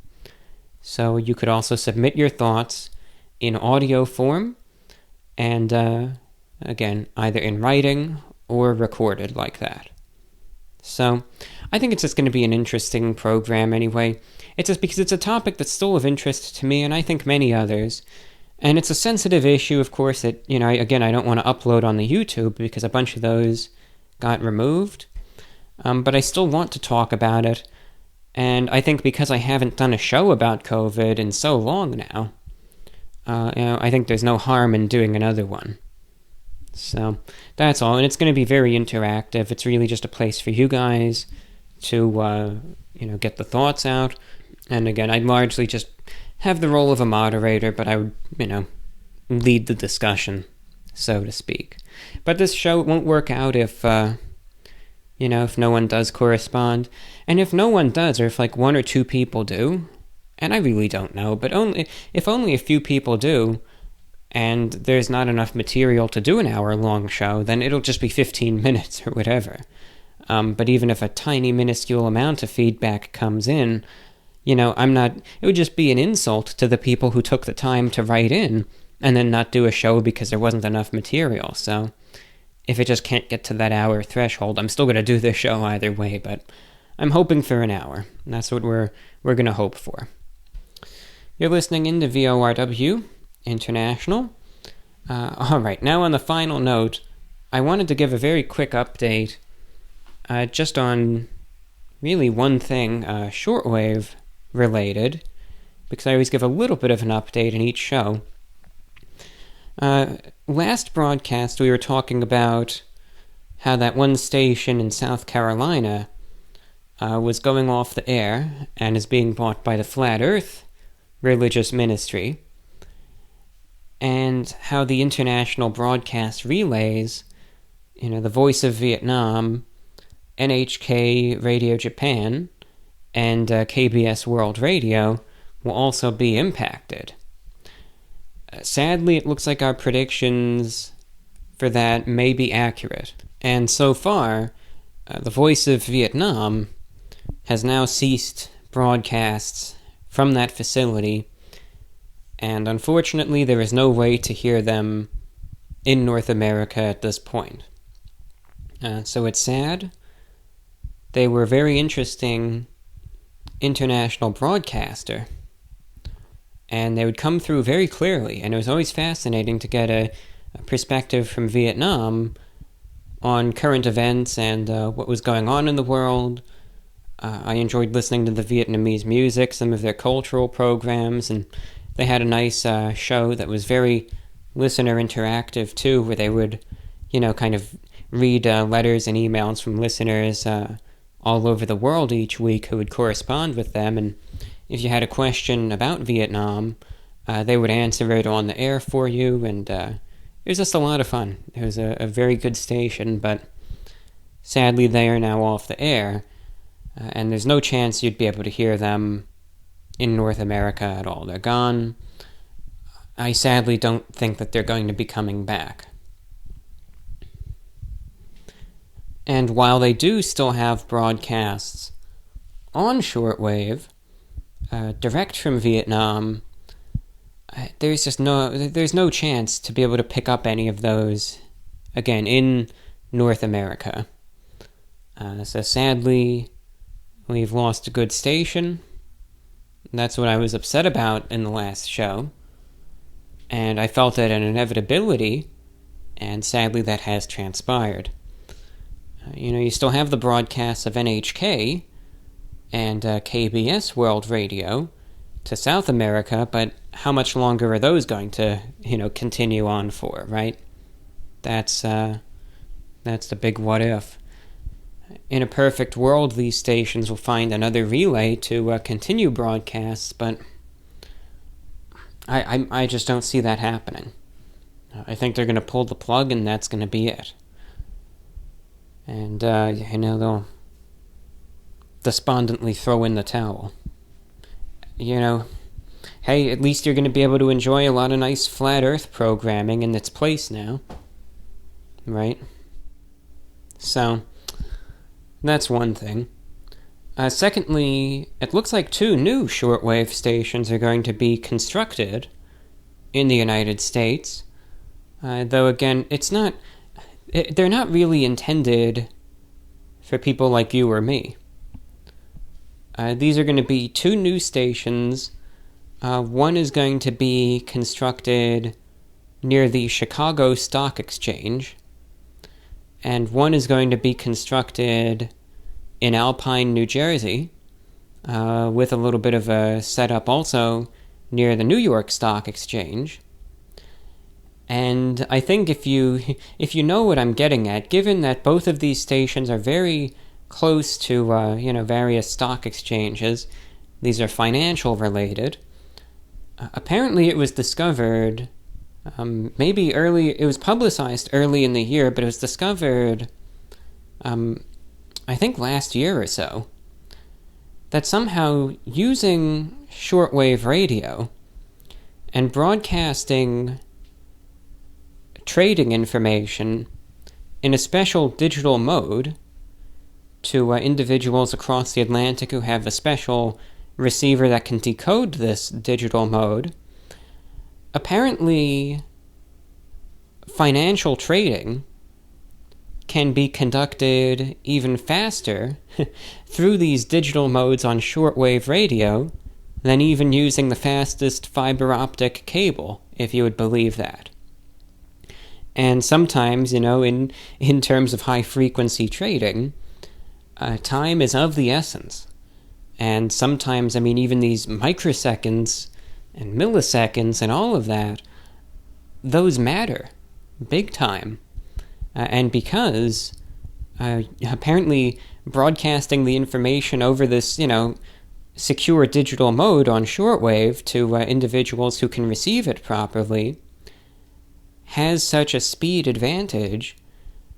So you could also submit your thoughts in audio form, and again, either in writing or recorded like that. So I think it's just going to be an interesting program anyway. It's just because it's a topic that's still of interest to me, and I think many others. And it's a sensitive issue, of course, that, I don't want to upload on the YouTube because a bunch of those got removed. But I still want to talk about it. And I think because I haven't done a show about COVID in so long now, I think there's no harm in doing another one. So that's all. And it's going to be very interactive. It's really just a place for you guys to, get the thoughts out. And again, I'd largely just have the role of a moderator, but I would, lead the discussion, so to speak. But this show won't work out if no one does correspond. And if no one does, or if one or two people do, and I really don't know, but if only a few people do, and there's not enough material to do an hour-long show, then it'll just be 15 minutes or whatever. But even if a tiny, minuscule amount of feedback comes in, it would just be an insult to the people who took the time to write in and then not do a show because there wasn't enough material. So if it just can't get to that hour threshold, I'm still going to do this show either way, but I'm hoping for an hour. That's what we're going to hope for. You're listening into VORW International. Alright, now on the final note, I wanted to give a very quick update just on really one thing, shortwave related, because I always give a little bit of an update in each show. Last broadcast we were talking about how that one station in South Carolina was going off the air and is being bought by the Flat Earth religious ministry, and how the international broadcast relays, the Voice of Vietnam, NHK Radio Japan, and KBS World Radio will also be impacted. Sadly, it looks like our predictions for that may be accurate. And so far, the Voice of Vietnam has now ceased broadcasts from that facility, and unfortunately there is no way to hear them in North America at this point. So it's sad. They were a very interesting international broadcaster, and they would come through very clearly, and it was always fascinating to get a perspective from Vietnam on current events and what was going on in the world. I enjoyed listening to the Vietnamese music, some of their cultural programs, and they had a nice show that was very listener interactive too, where they would, kind of read letters and emails from listeners all over the world each week who would correspond with them, and if you had a question about Vietnam, they would answer it on the air for you, and it was just a lot of fun. It was a very good station, but sadly they are now off the air, and there's no chance you'd be able to hear them in North America at all. They're gone. I sadly don't think that they're going to be coming back. And while they do still have broadcasts on shortwave, direct from Vietnam, there's no chance to be able to pick up any of those, again, in North America. So sadly, we've lost a good station. That's what I was upset about in the last show, and I felt it an inevitability, and sadly that has transpired. You still have the broadcasts of NHK and KBS World Radio to South America, but how much longer are those going to, continue on for, right? That's the big what if. In a perfect world, these stations will find another relay to continue broadcasts, but I just don't see that happening. I think they're going to pull the plug, and that's going to be it. And, they'll despondently throw in the towel. Hey, at least you're going to be able to enjoy a lot of nice Flat Earth programming in its place now. Right? So, that's one thing. Secondly, it looks like 2 new shortwave stations are going to be constructed in the United States. Though, again, they're not really intended for people like you or me. These are going to be 2 new stations. One is going to be constructed near the Chicago Stock Exchange, and one is going to be constructed in Alpine, New Jersey, with a little bit of a setup also near the New York Stock Exchange. And I think if you know what I'm getting at, given that both of these stations are very close to various stock exchanges, these are financial related. Apparently, it was discovered it was publicized early in the year, but it was discovered I think last year or so, that somehow using shortwave radio and broadcasting trading information in a special digital mode to individuals across the Atlantic who have a special receiver that can decode this digital mode, apparently financial trading can be conducted even faster through these digital modes on shortwave radio than even using the fastest fiber optic cable, if you would believe that. And sometimes, in terms of high-frequency trading, time is of the essence. And sometimes, even these microseconds and milliseconds and all of that, those matter big time. And because apparently broadcasting the information over this, secure digital mode on shortwave to individuals who can receive it properly has such a speed advantage,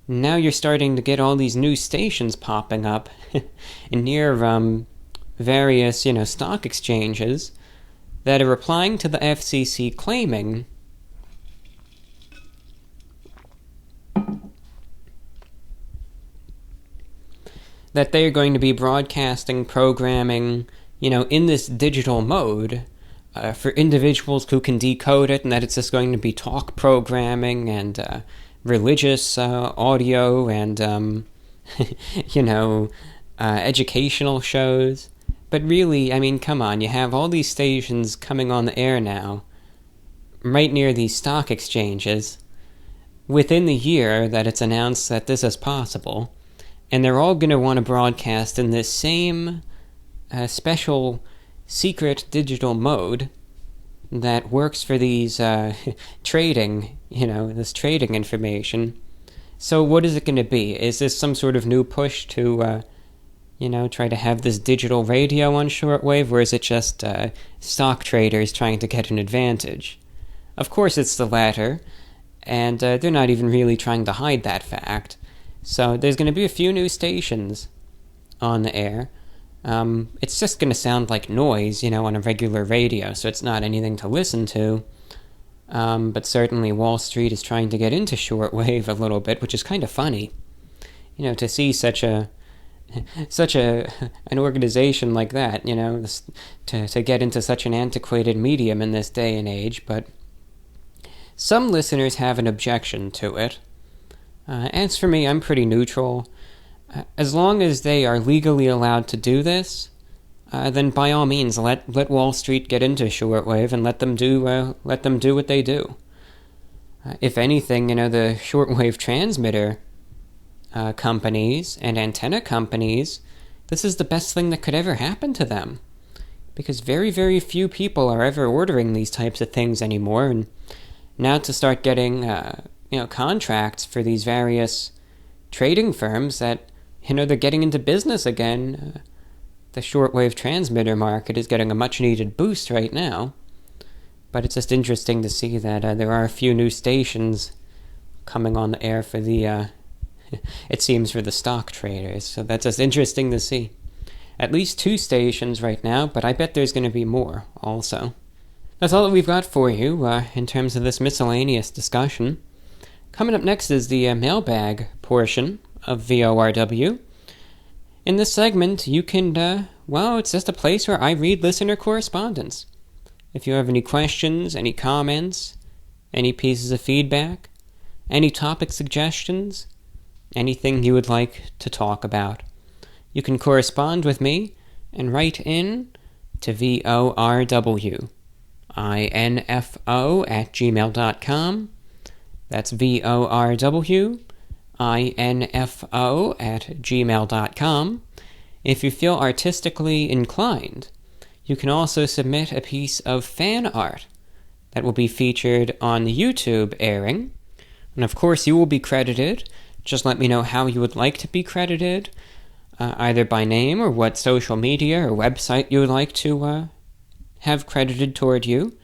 now you're starting to get all these new stations popping up near various, stock exchanges that are replying to the FCC claiming that they're going to be broadcasting programming, in this digital mode for individuals who can decode it, and that it's just going to be talk programming and religious audio and, educational shows. But really, come on, you have all these stations coming on the air now, right near these stock exchanges, within the year that it's announced that this is possible, and they're all going to want to broadcast in this same special secret digital mode that works for these trading, this trading information. So what is it going to be? Is this some sort of new push to, try to have this digital radio on shortwave, or is it just stock traders trying to get an advantage? Of course it's the latter, and they're not even really trying to hide that fact. So there's going to be a few new stations on the air. It's just going to sound like noise, on a regular radio, so it's not anything to listen to. But certainly Wall Street is trying to get into shortwave a little bit, which is kind of funny. To see such an organization like that, to get into such an antiquated medium in this day and age. But some listeners have an objection to it. As for me, I'm pretty neutral. As long as they are legally allowed to do this, then by all means let Wall Street get into shortwave and let them do what they do. If anything, the shortwave transmitter companies and antenna companies, this is the best thing that could ever happen to them, because very, very few people are ever ordering these types of things anymore, and now to start getting contracts for these various trading firms that they're getting into business again. The shortwave transmitter market is getting a much-needed boost right now. But it's just interesting to see that there are a few new stations coming on the air for the, it seems, for the stock traders. So that's just interesting to see. At least 2 stations right now, but I bet there's going to be more also. That's all that we've got for you in terms of this miscellaneous discussion. Coming up next is the mailbag portion of VORW. In this segment, you can, it's just a place where I read listener correspondence. If you have any questions, any comments, any pieces of feedback, any topic suggestions, anything you would like to talk about, you can correspond with me and write in to VORWINFO@gmail.com. That's VORWINFO@gmail.com. If you feel artistically inclined, you can also submit a piece of fan art that will be featured on the YouTube airing. And of course, you will be credited. Just let me know how you would like to be credited, either by name or what social media or website you would like to have credited toward you,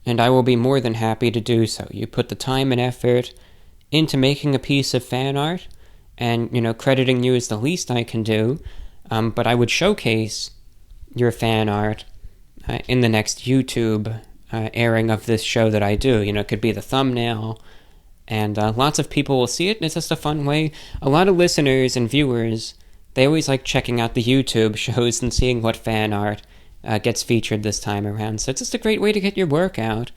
and I will be more than happy to do so. You put the time and effort into making a piece of fan art, and, crediting you is the least I can do, but I would showcase your fan art in the next YouTube airing of this show that I do. It could be the thumbnail, and lots of people will see it, and it's just a fun way. A lot of listeners and viewers, they always like checking out the YouTube shows and seeing what fan art gets featured this time around. So it's just a great way to get your work out,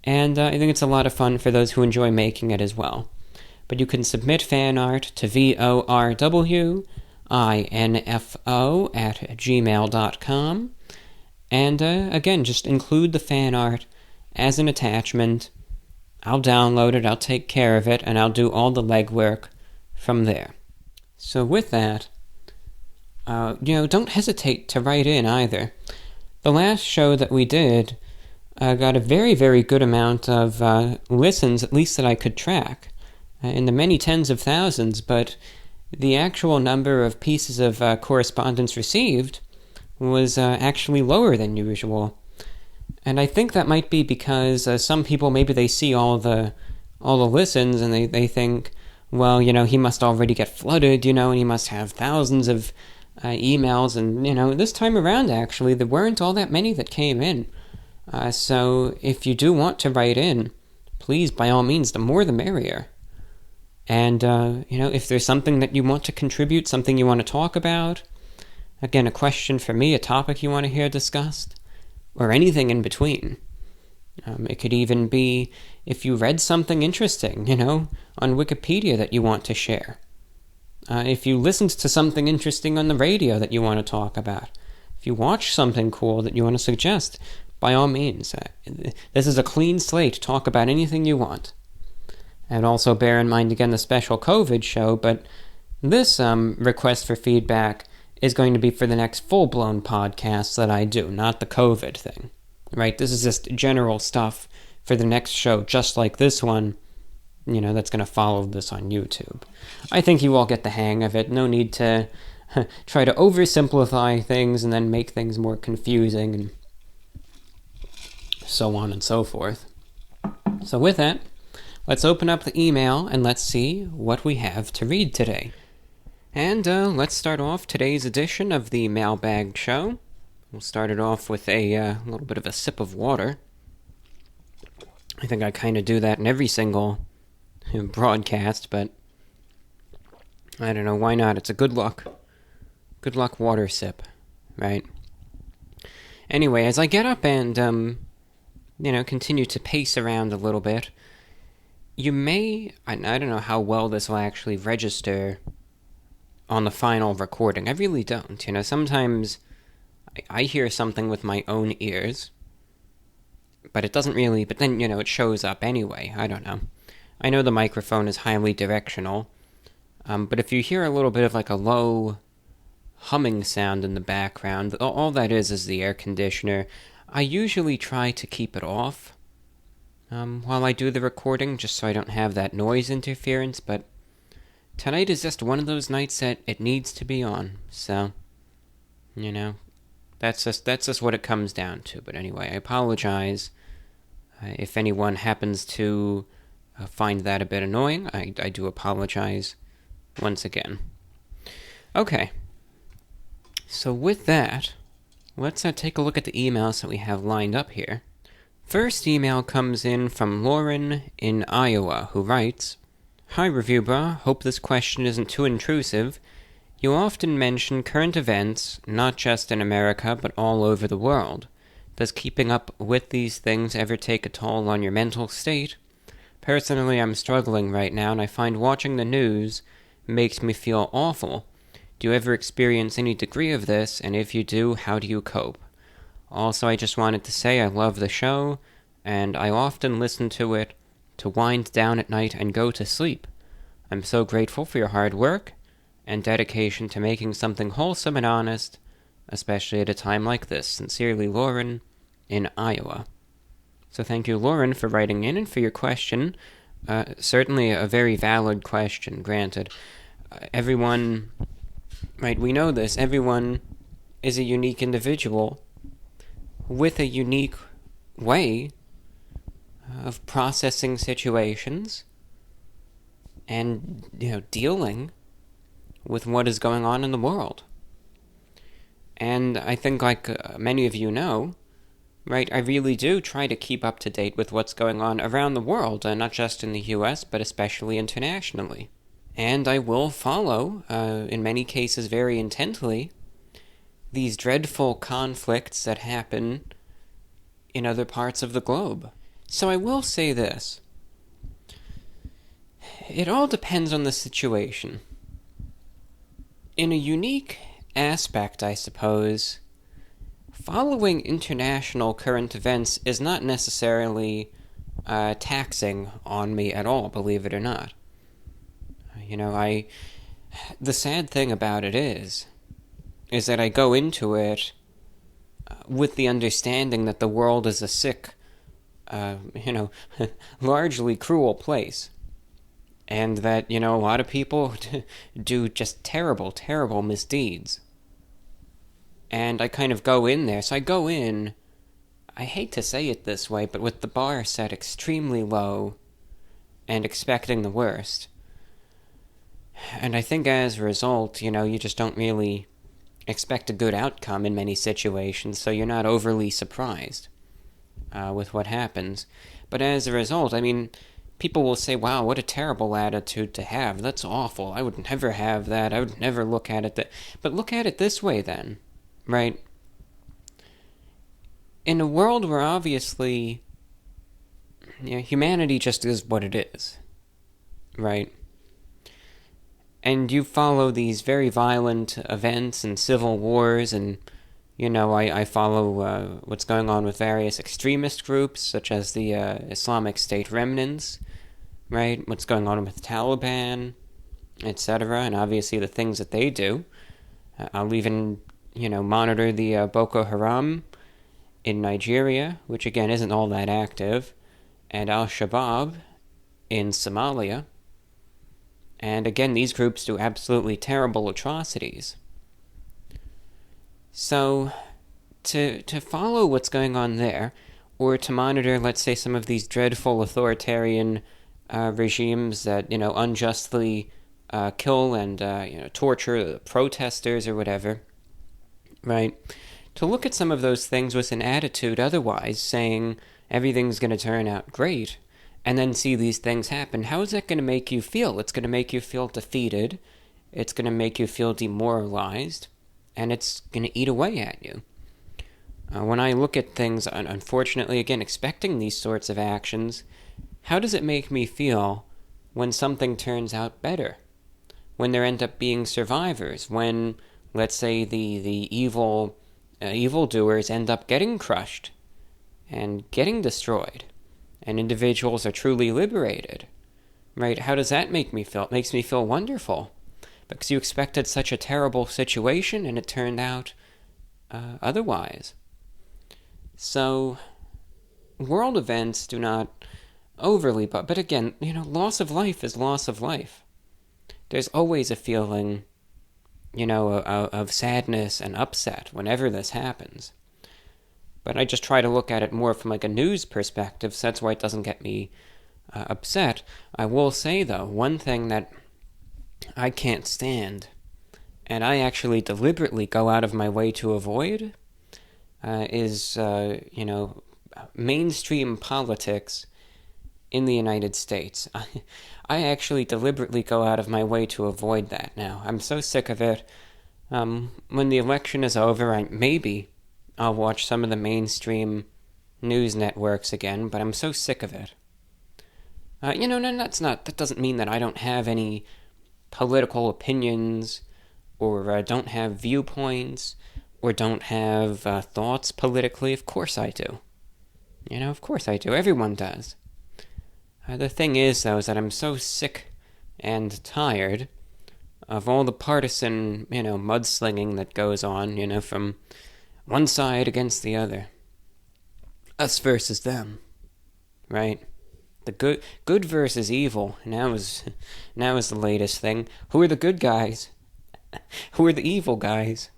and I think it's a lot of fun for those who enjoy making it as well. But you can submit fan art to VORWINFO@gmail.com, and again, just include the fan art as an attachment I'll download it, I'll take care of it, and I'll do all the legwork from there. So with that, don't hesitate to write in either. The last show that we did got a very, very good amount of listens, at least that I could track, in the many tens of thousands, but the actual number of pieces of correspondence received was actually lower than usual. And I think that might be because some people, maybe they see all the listens and they think, well, he must already get flooded, and he must have thousands of emails. And, this time around, actually, there weren't all that many that came in. So if you do want to write in, please, by all means, the more the merrier. And, if there's something that you want to contribute, something you want to talk about, again, a question for me, a topic you want to hear discussed, or anything in between. It could even be if you read something interesting, on Wikipedia that you want to share. If you listened to something interesting on the radio that you want to talk about. If you watch something cool that you want to suggest, by all means. This is a clean slate. Talk about anything you want. And also bear in mind, again, the special COVID show, but this request for feedback is going to be for the next full-blown podcast that I do, not the COVID thing, right? This is just general stuff for the next show, just like this one, that's going to follow this on YouTube. I think you all get the hang of it. No need to try to oversimplify things and then make things more confusing and so on and so forth. So with that, let's open up the email and let's see what we have to read today. And let's start off today's edition of the Mailbag Show. We'll start it off with a little bit of a sip of water. I think I kind of do that in every single broadcast, but I don't know, why not? It's a good luck water sip, right? Anyway, as I get up and, continue to pace around a little bit, you may, I don't know how well this will actually register on the final recording. I really don't. Sometimes I hear something with my own ears, but it doesn't really, but then, it shows up anyway. I don't know. I know the microphone is highly directional, but if you hear a little bit of like a low humming sound in the background, all that is the air conditioner. I usually try to keep it off while I do the recording, just so I don't have that noise interference, but tonight is just one of those nights that it needs to be on, so, that's just what it comes down to. But anyway, I apologize if anyone happens to find that a bit annoying. I do apologize once again. Okay, so with that, let's take a look at the emails that we have lined up here. First email comes in from Lauren in Iowa, who writes, "Hi Reviewbrah, hope this question isn't too intrusive. You often mention current events, not just in America, but all over the world. Does keeping up with these things ever take a toll on your mental state? Personally, I'm struggling right now, and I find watching the news makes me feel awful. Do you ever experience any degree of this, and if you do, how do you cope? Also, I just wanted to say I love the show, and I often listen to it to wind down at night and go to sleep. I'm so grateful for your hard work and dedication to making something wholesome and honest, especially at a time like this. Sincerely, Lauren in Iowa." So thank you, Lauren, for writing in and for your question. Certainly a very valid question, granted. Everyone, right, we know this, everyone is a unique individual with a unique way of processing situations and, dealing with what is going on in the world. And I think, like many of you know, right, I really do try to keep up to date with what's going on around the world, not just in the US, but especially internationally. And I will follow, in many cases very intently, these dreadful conflicts that happen in other parts of the globe. So I will say this. It all depends on the situation. In a unique aspect, I suppose, following international current events is not necessarily taxing on me at all, believe it or not. The sad thing about it is that I go into it with the understanding that the world is a sick, largely cruel place. And that, a lot of people do just terrible, terrible misdeeds. And I kind of go in there. So I go in, I hate to say it this way, but with the bar set extremely low and expecting the worst. And I think as a result, you just don't really expect a good outcome in many situations, so you're not overly surprised with what happens. But as a result, people will say, wow, what a terrible attitude to have. That's awful. I would never have that. I would never look at it that. But look at it this way then, right? In a world where obviously humanity just is what it is, right? And you follow these very violent events and civil wars, and, I follow what's going on with various extremist groups, such as the Islamic State remnants, right? What's going on with Taliban, etc., and obviously the things that they do. I'll even, monitor the Boko Haram in Nigeria, which again isn't all that active, and Al-Shabaab in Somalia. And again, these groups do absolutely terrible atrocities. So, to follow what's going on there, or to monitor, let's say, some of these dreadful authoritarian regimes that, unjustly kill and, torture the protesters or whatever, right? To look at some of those things with an attitude otherwise, saying everything's going to turn out great, and then see these things happen, how is that going to make you feel? It's going to make you feel defeated, it's going to make you feel demoralized, and it's going to eat away at you. When I look at things, unfortunately, again, expecting these sorts of actions, how does it make me feel when something turns out better? When there end up being survivors? When, let's say, the evildoers end up getting crushed and getting destroyed, and individuals are truly liberated, right? How does that make me feel? It makes me feel wonderful, because you expected such a terrible situation, and it turned out otherwise. So, world events do not overly, but again, loss of life is loss of life. There's always a feeling, of sadness and upset whenever this happens. But I just try to look at it more from a news perspective, so that's why it doesn't get me upset. I will say, though, one thing that I can't stand, and I actually deliberately go out of my way to avoid, is, mainstream politics in the United States. I actually deliberately go out of my way to avoid that now. I'm so sick of it. When the election is over, maybe I'll watch some of the mainstream news networks again, but I'm so sick of it. That doesn't mean that I don't have any political opinions, or don't have viewpoints, or don't have thoughts politically. Of course I do. Of course I do. Everyone does. The thing is, though, is that I'm so sick and tired of all the partisan, mudslinging that goes on, from one side against the other. Us versus them, right? The good versus evil. Now is the latest thing. Who are the good guys? Who are the evil guys?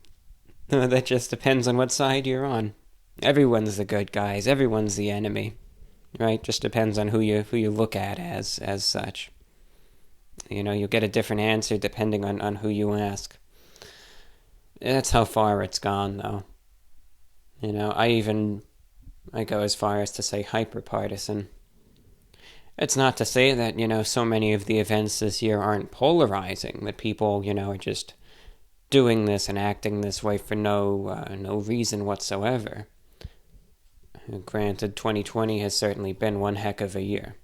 That just depends on what side you're on. Everyone's the good guys. Everyone's the enemy, right? Just depends on who you look at as such. You'll get a different answer depending on who you ask. That's how far it's gone, though. I go as far as to say hyper-partisan. It's not to say that, so many of the events this year aren't polarizing, that people, are just doing this and acting this way for no reason whatsoever. Granted, 2020 has certainly been one heck of a year.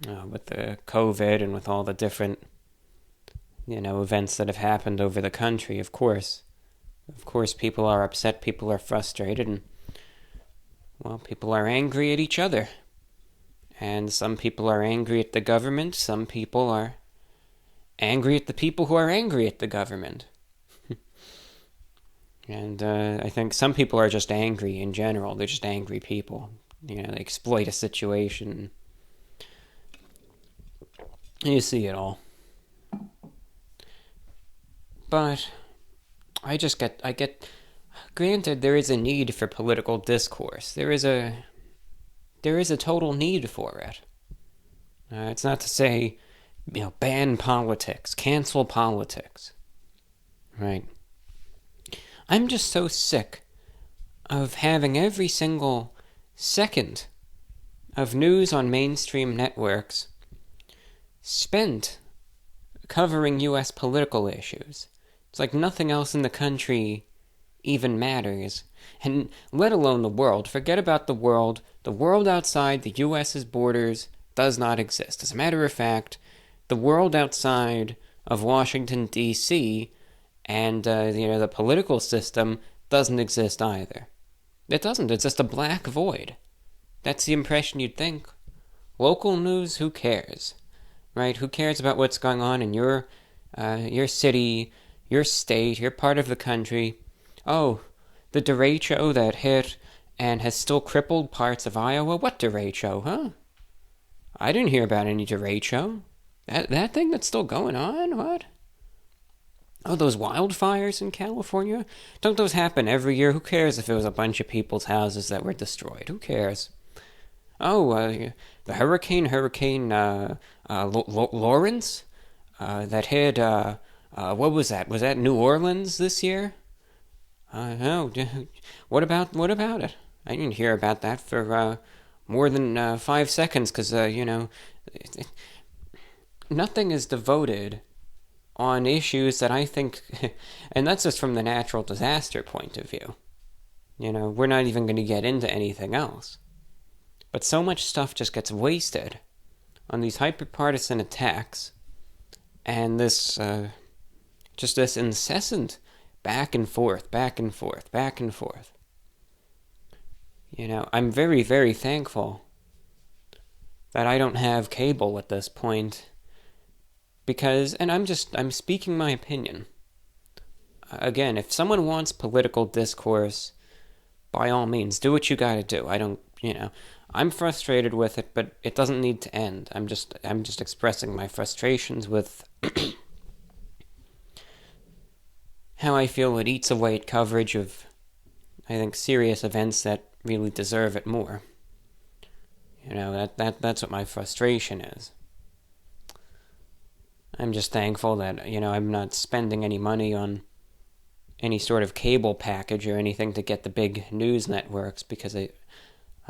With the COVID and with all the different, events that have happened over the country, of course. Of course, people are upset, people are frustrated, and, people are angry at each other. And some people are angry at the government. Some people are angry at the people who are angry at the government. And I think some people are just angry in general. They're just angry people. They exploit a situation. You see it all. But granted, there is a need for political discourse. There is a total need for it. It's not to say, ban politics, cancel politics, right? I'm just so sick of having every single second of news on mainstream networks spent covering U.S. political issues. It's like nothing else in the country even matters. And let alone the world. Forget about the world. The world outside the U.S.'s borders does not exist. As a matter of fact, the world outside of Washington, D.C., and, the political system doesn't exist either. It doesn't. It's just a black void. That's the impression you'd think. Local news, who cares? Right? Who cares about what's going on in your city, your state, your part of the country? Oh, the derecho that hit and has still crippled parts of Iowa? What derecho, huh? I didn't hear about any derecho. That thing that's still going on? What? Oh, those wildfires in California? Don't those happen every year? Who cares if it was a bunch of people's houses that were destroyed? Who cares? Oh, the hurricane Lawrence that hit, what was that? Was that New Orleans this year? No. What about it? I didn't hear about that for more than 5 seconds because, nothing is devoted on issues that I think, and that's just from the natural disaster point of view. We're not even going to get into anything else. But so much stuff just gets wasted on these hyper-partisan attacks and this incessant back and forth. I'm very, very thankful that I don't have cable at this point. Because, and I'm speaking my opinion. Again, if someone wants political discourse, by all means, do what you gotta do. I'm frustrated with it, but it doesn't need to end. I'm just expressing my frustrations with how I feel it eats away at coverage of, I think, serious events that really deserve it more. That's what my frustration is. I'm just thankful that, I'm not spending any money on any sort of cable package or anything to get the big news networks because I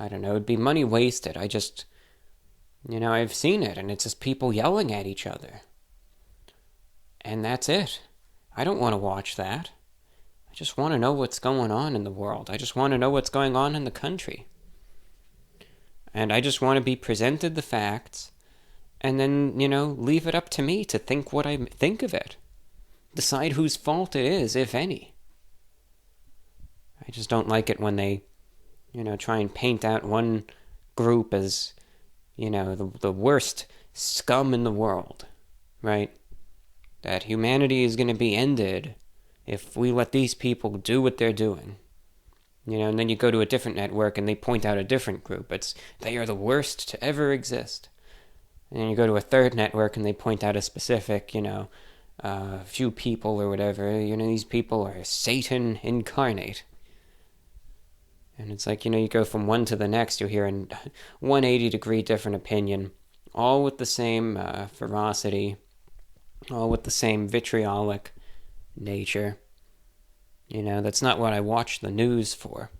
don't know, it'd be money wasted. I just, I've seen it and it's just people yelling at each other. And that's it. I don't want to watch that. I just want to know what's going on in the world. I just want to know what's going on in the country. And I just want to be presented the facts and then, leave it up to me to think what I think of it. Decide whose fault it is, if any. I just don't like it when they, try and paint out one group as, the worst scum in the world, right? That humanity is going to be ended if we let these people do what they're doing. And then you go to a different network and they point out a different group. They are the worst to ever exist. And then you go to a third network and they point out a specific, few people or whatever. These people are Satan incarnate. And it's like, you go from one to the next, you're hearing 180-degree different opinion, all with the same ferocity, all with the same vitriolic nature. That's not what I watch the news for.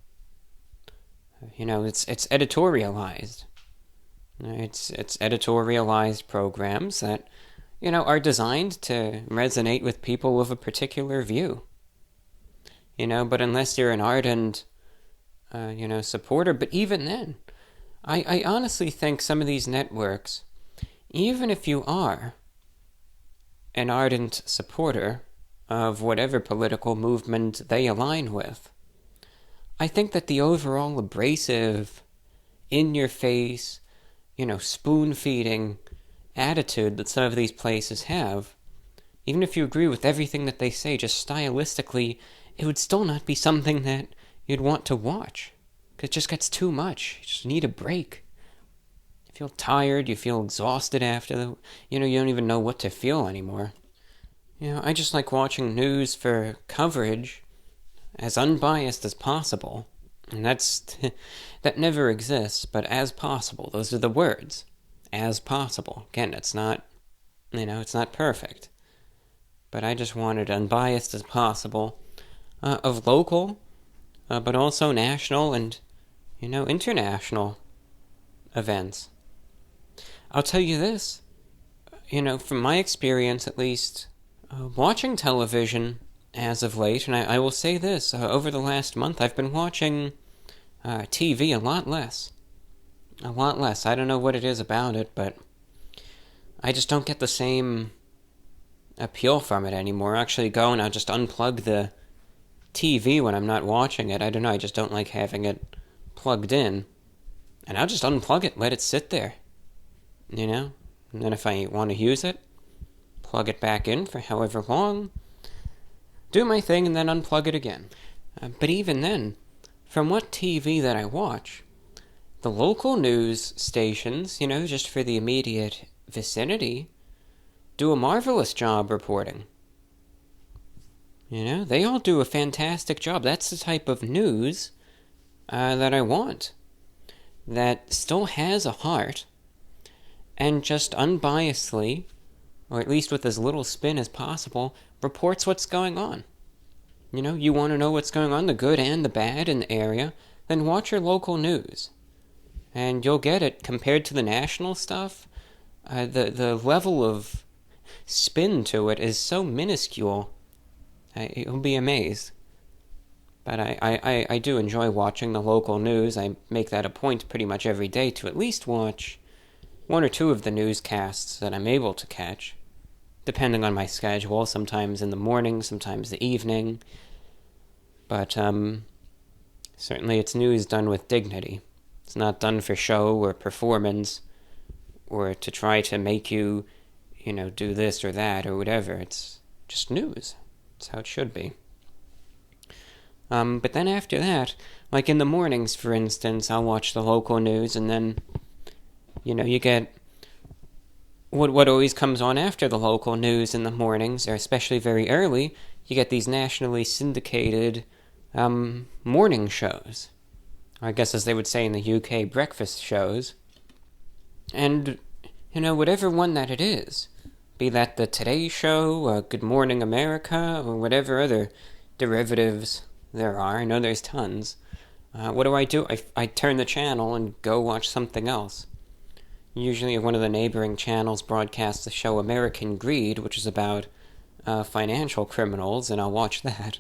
It's editorialized. It's editorialized programs that, are designed to resonate with people of a particular view. But unless you're an ardent, supporter, but even then, I honestly think some of these networks, even if you are an ardent supporter of whatever political movement they align with, I think that the overall abrasive, in-your-face, spoon-feeding attitude that some of these places have, even if you agree with everything that they say, just stylistically, it would still not be something that you'd want to watch. Because it just gets too much. You just need a break. You feel tired, you feel exhausted after you don't even know what to feel anymore. I just like watching news for coverage as unbiased as possible. And that never exists, but as possible. Those are the words. As possible. Again, it's not, it's not perfect. But I just want it unbiased as possible. Of local, but also national and, international events. I'll tell you this. From my experience at least, watching television as of late, and I will say this, over the last month I've been watching TV a lot less. A lot less. I don't know what it is about it, but I just don't get the same appeal from it anymore. I actually go and I'll just unplug the TV when I'm not watching it. I don't know, I just don't like having it plugged in. And I'll just unplug it, let it sit there. And then if I want to use it, plug it back in for however long, do my thing, and then unplug it again. But even then, from what TV that I watch, the local news stations, just for the immediate vicinity, do a marvelous job reporting. They all do a fantastic job. That's the type of news that I want. That still has a heart, and just unbiasedly, or at least with as little spin as possible, reports what's going on. You want to know what's going on, the good and the bad in the area, then watch your local news. And you'll get it. Compared to the national stuff, the level of spin to it is so minuscule. You'll be amazed. But I do enjoy watching the local news. I make that a point pretty much every day to at least watch one or two of the newscasts that I'm able to catch, depending on my schedule, sometimes in the morning, sometimes the evening. But certainly it's news done with dignity. It's not done for show or performance, or to try to make you, do this or that or whatever. It's just news. It's how it should be. But then after that, like in the mornings, for instance, I'll watch the local news, and then, you get what always comes on after the local news in the mornings, or especially very early, you get these nationally syndicated morning shows. I guess as they would say in the UK, breakfast shows. And, whatever one that it is, be that the Today Show, Good Morning America, or whatever other derivatives there are. I know there's tons. What do? I turn the channel and go watch something else. Usually one of the neighboring channels broadcasts the show American Greed, which is about financial criminals, and I'll watch that.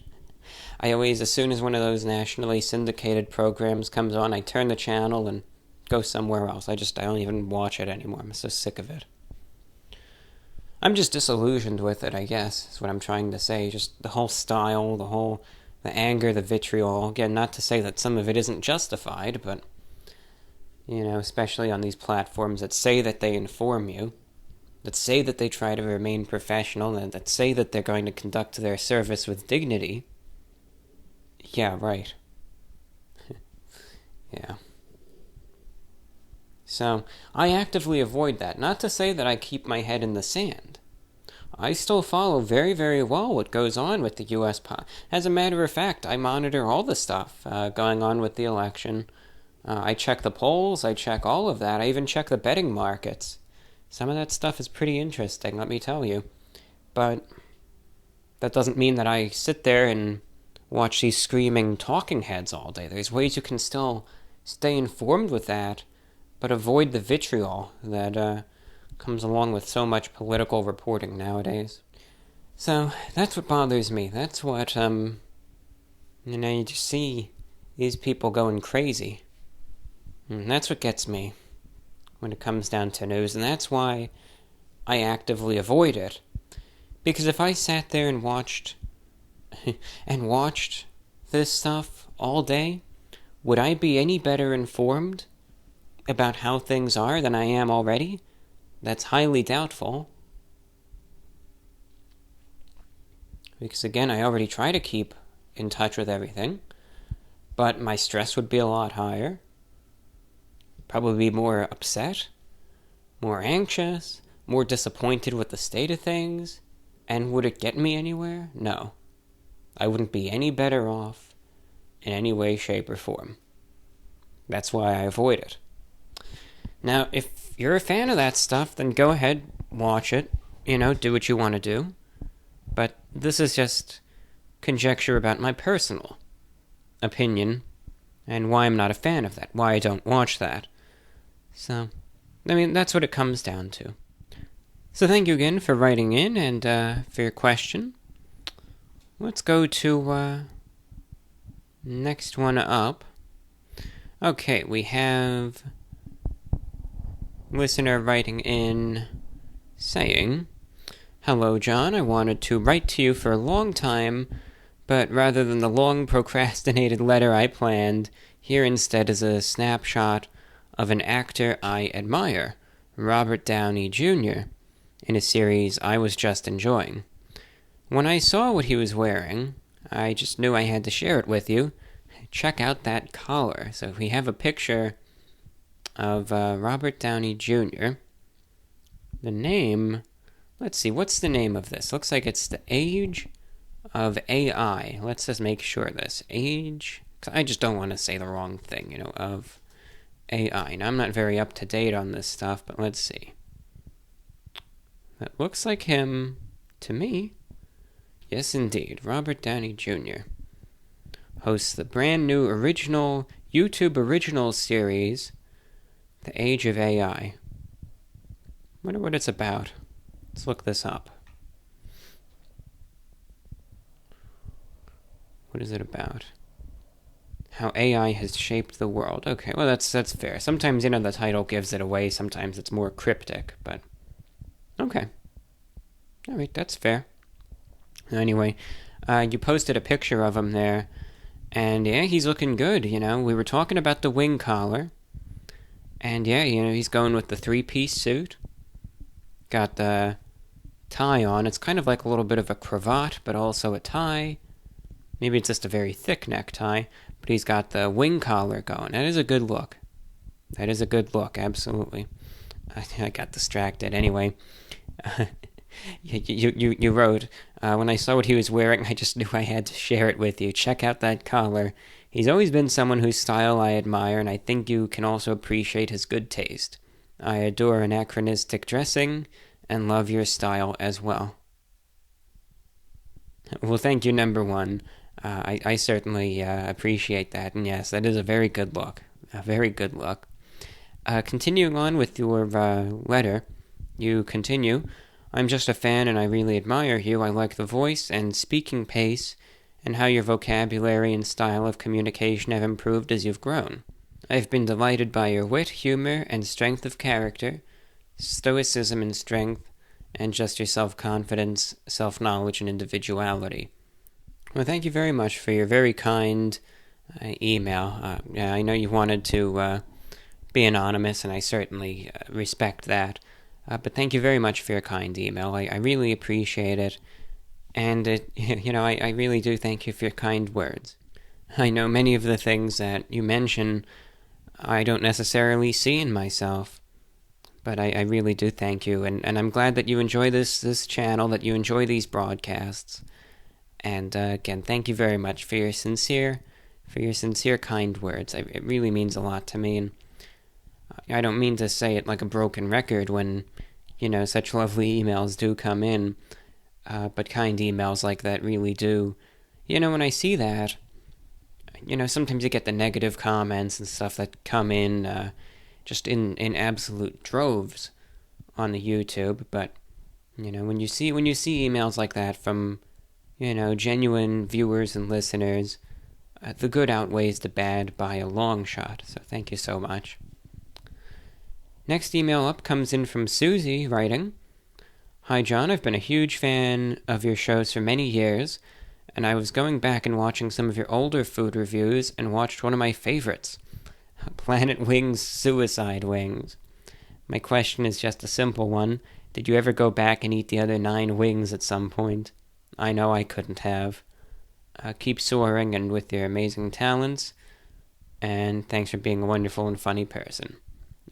I always, as soon as one of those nationally syndicated programs comes on, I turn the channel and go somewhere else. I don't even watch it anymore. I'm so sick of it. I'm just disillusioned with it, I guess, is what I'm trying to say. Just the whole style, the anger, the vitriol. Again, not to say that some of it isn't justified, but, especially on these platforms that say that they inform you, that say that they try to remain professional, and that say that they're going to conduct their service with dignity. Yeah, right. Yeah. So, I actively avoid that. Not to say that I keep my head in the sand. I still follow very, very well what goes on with the U.S. As a matter of fact, I monitor all the stuff going on with the election. I check the polls, I check all of that. I even check the betting markets. Some of that stuff is pretty interesting, let me tell you. But that doesn't mean that I sit there and watch these screaming talking heads all day. There's ways you can still stay informed with that, but avoid the vitriol that comes along with so much political reporting nowadays. So, that's what bothers me. That's what, you just see these people going crazy. And that's what gets me when it comes down to news, and that's why I actively avoid it. Because if I sat there and watched this stuff all day, would I be any better informed about how things are than I am already? That's highly doubtful. Because again, I already try to keep in touch with everything, but my stress would be a lot higher. Probably be more upset, more anxious, more disappointed with the state of things. And would it get me anywhere? No. I wouldn't be any better off in any way, shape, or form. That's why I avoid it. Now, if you're a fan of that stuff, then go ahead, watch it, do what you want to do. But this is just conjecture about my personal opinion and why I'm not a fan of that, why I don't watch that. So, that's what it comes down to. So thank you again for writing in and for your question. Let's go to next one up. Okay, we have listener writing in saying, "Hello, John. I wanted to write to you for a long time, but rather than the long procrastinated letter I planned, here instead is a snapshot of an actor I admire, Robert Downey Jr., in a series I was just enjoying. When I saw what he was wearing, I just knew I had to share it with you. Check out that collar." So we have a picture of Robert Downey Jr. The name, let's see, what's the name of this? Looks like it's The Age of AI. Let's just make sure this. Age, I just don't want to say the wrong thing, of AI. Now, I'm not very up to date on this stuff, but let's see. That looks like him to me. Yes, indeed. Robert Downey Jr. hosts the brand new YouTube original series, The Age of AI. Wonder what it's about. Let's look this up. What is it about? How AI has shaped the world. Okay, well that's fair. Sometimes, the title gives it away. Sometimes it's more cryptic, but okay. All right, that's fair. Anyway, you posted a picture of him there, and yeah, he's looking good, We were talking about the wing collar, and yeah, he's going with the three-piece suit. Got the tie on. It's kind of like a little bit of a cravat, but also a tie. Maybe it's just a very thick necktie, but he's got the wing collar going. That is a good look. That is a good look, absolutely. I got distracted. Anyway, you wrote, when I saw what he was wearing, I just knew I had to share it with you. Check out that collar. He's always been someone whose style I admire, and I think you can also appreciate his good taste. I adore anachronistic dressing and love your style as well. Well, thank you, number one. I certainly appreciate that, and yes, that is a very good look. A very good look. Continuing on with your letter, you continue, "I'm just a fan and I really admire you. I like the voice and speaking pace and how your vocabulary and style of communication have improved as you've grown. I've been delighted by your wit, humor, and strength of character, stoicism and strength, and just your self-confidence, self-knowledge, and individuality." Well, thank you very much for your very kind email. I know you wanted to be anonymous, and I certainly respect that. But thank you very much for your kind email. I really appreciate it. And, I really do thank you for your kind words. I know many of the things that you mention I don't necessarily see in myself. But I really do thank you. And I'm glad that you enjoy this channel, that you enjoy these broadcasts. And again, thank you very much for your sincere kind words. It really means a lot to me. And I don't mean to say it like a broken record when, such lovely emails do come in. But kind emails like that really do. When I see that, sometimes you get the negative comments and stuff that come in just in absolute droves on the YouTube. But, when you see emails like that from, genuine viewers and listeners, the good outweighs the bad by a long shot. So thank you so much. Next email up comes in from Susie, writing, "Hi John, I've been a huge fan of your shows for many years, and I was going back and watching some of your older food reviews and watched one of my favorites. Planet Wings Suicide Wings. My question is just a simple one. Did you ever go back and eat the other 9 wings at some point? I know I couldn't have. Keep soaring and with your amazing talents. And thanks for being a wonderful and funny person.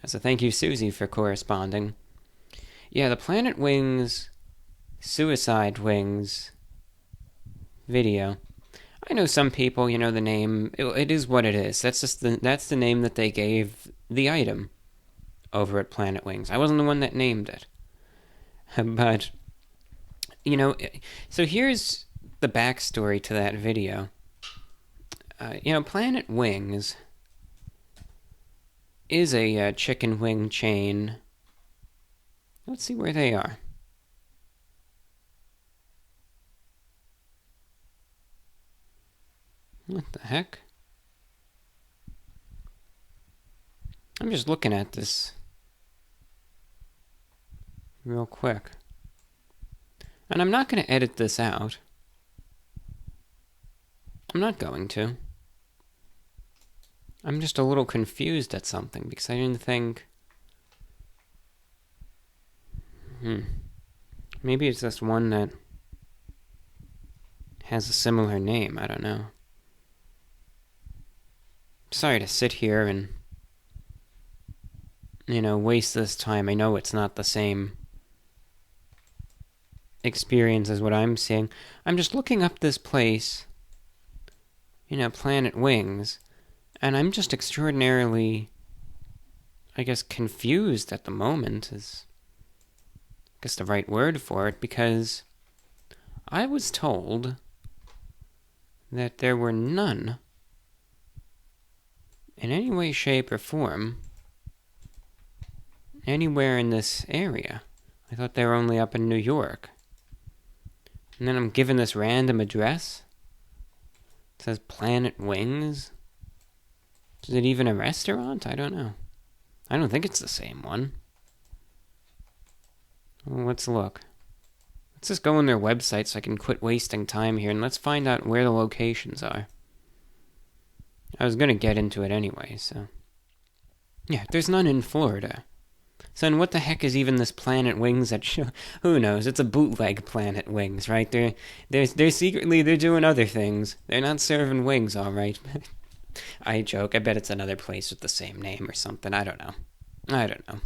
So thank you, Susie, for corresponding. Yeah, the Planet Wings Suicide Wings video. I know some people, the name. It is what it is. That's the name that they gave the item over at Planet Wings. I wasn't the one that named it. But, so here's the backstory to that video. Planet Wings is a chicken wing chain. Let's see where they are. What the heck? I'm just looking at this real quick. And I'm not going to edit this out. I'm not going to. I'm just a little confused at something because I didn't think... Maybe it's just one that has a similar name. I don't know. Sorry to sit here and, waste this time. I know it's not the same experience as what I'm seeing. I'm just looking up this place, Planet Wings, and I'm just extraordinarily, confused at the moment is, the right word for it, because I was told that there were none in any way, shape, or form anywhere in this area. I thought they were only up in New York. And then I'm given this random address. It says Planet Wings. Is it even a restaurant? I don't know. I don't think it's the same one. Well, let's look. Let's just go on their website so I can quit wasting time here, and let's find out where the locations are. I was going to get into it anyway, so... Yeah, there's none in Florida. So then what the heck is even this Planet Wings that show? Who knows? It's a bootleg Planet Wings, right? They're secretly, they're doing other things. They're not serving wings, all right. I joke. I bet it's another place with the same name or something. I don't know.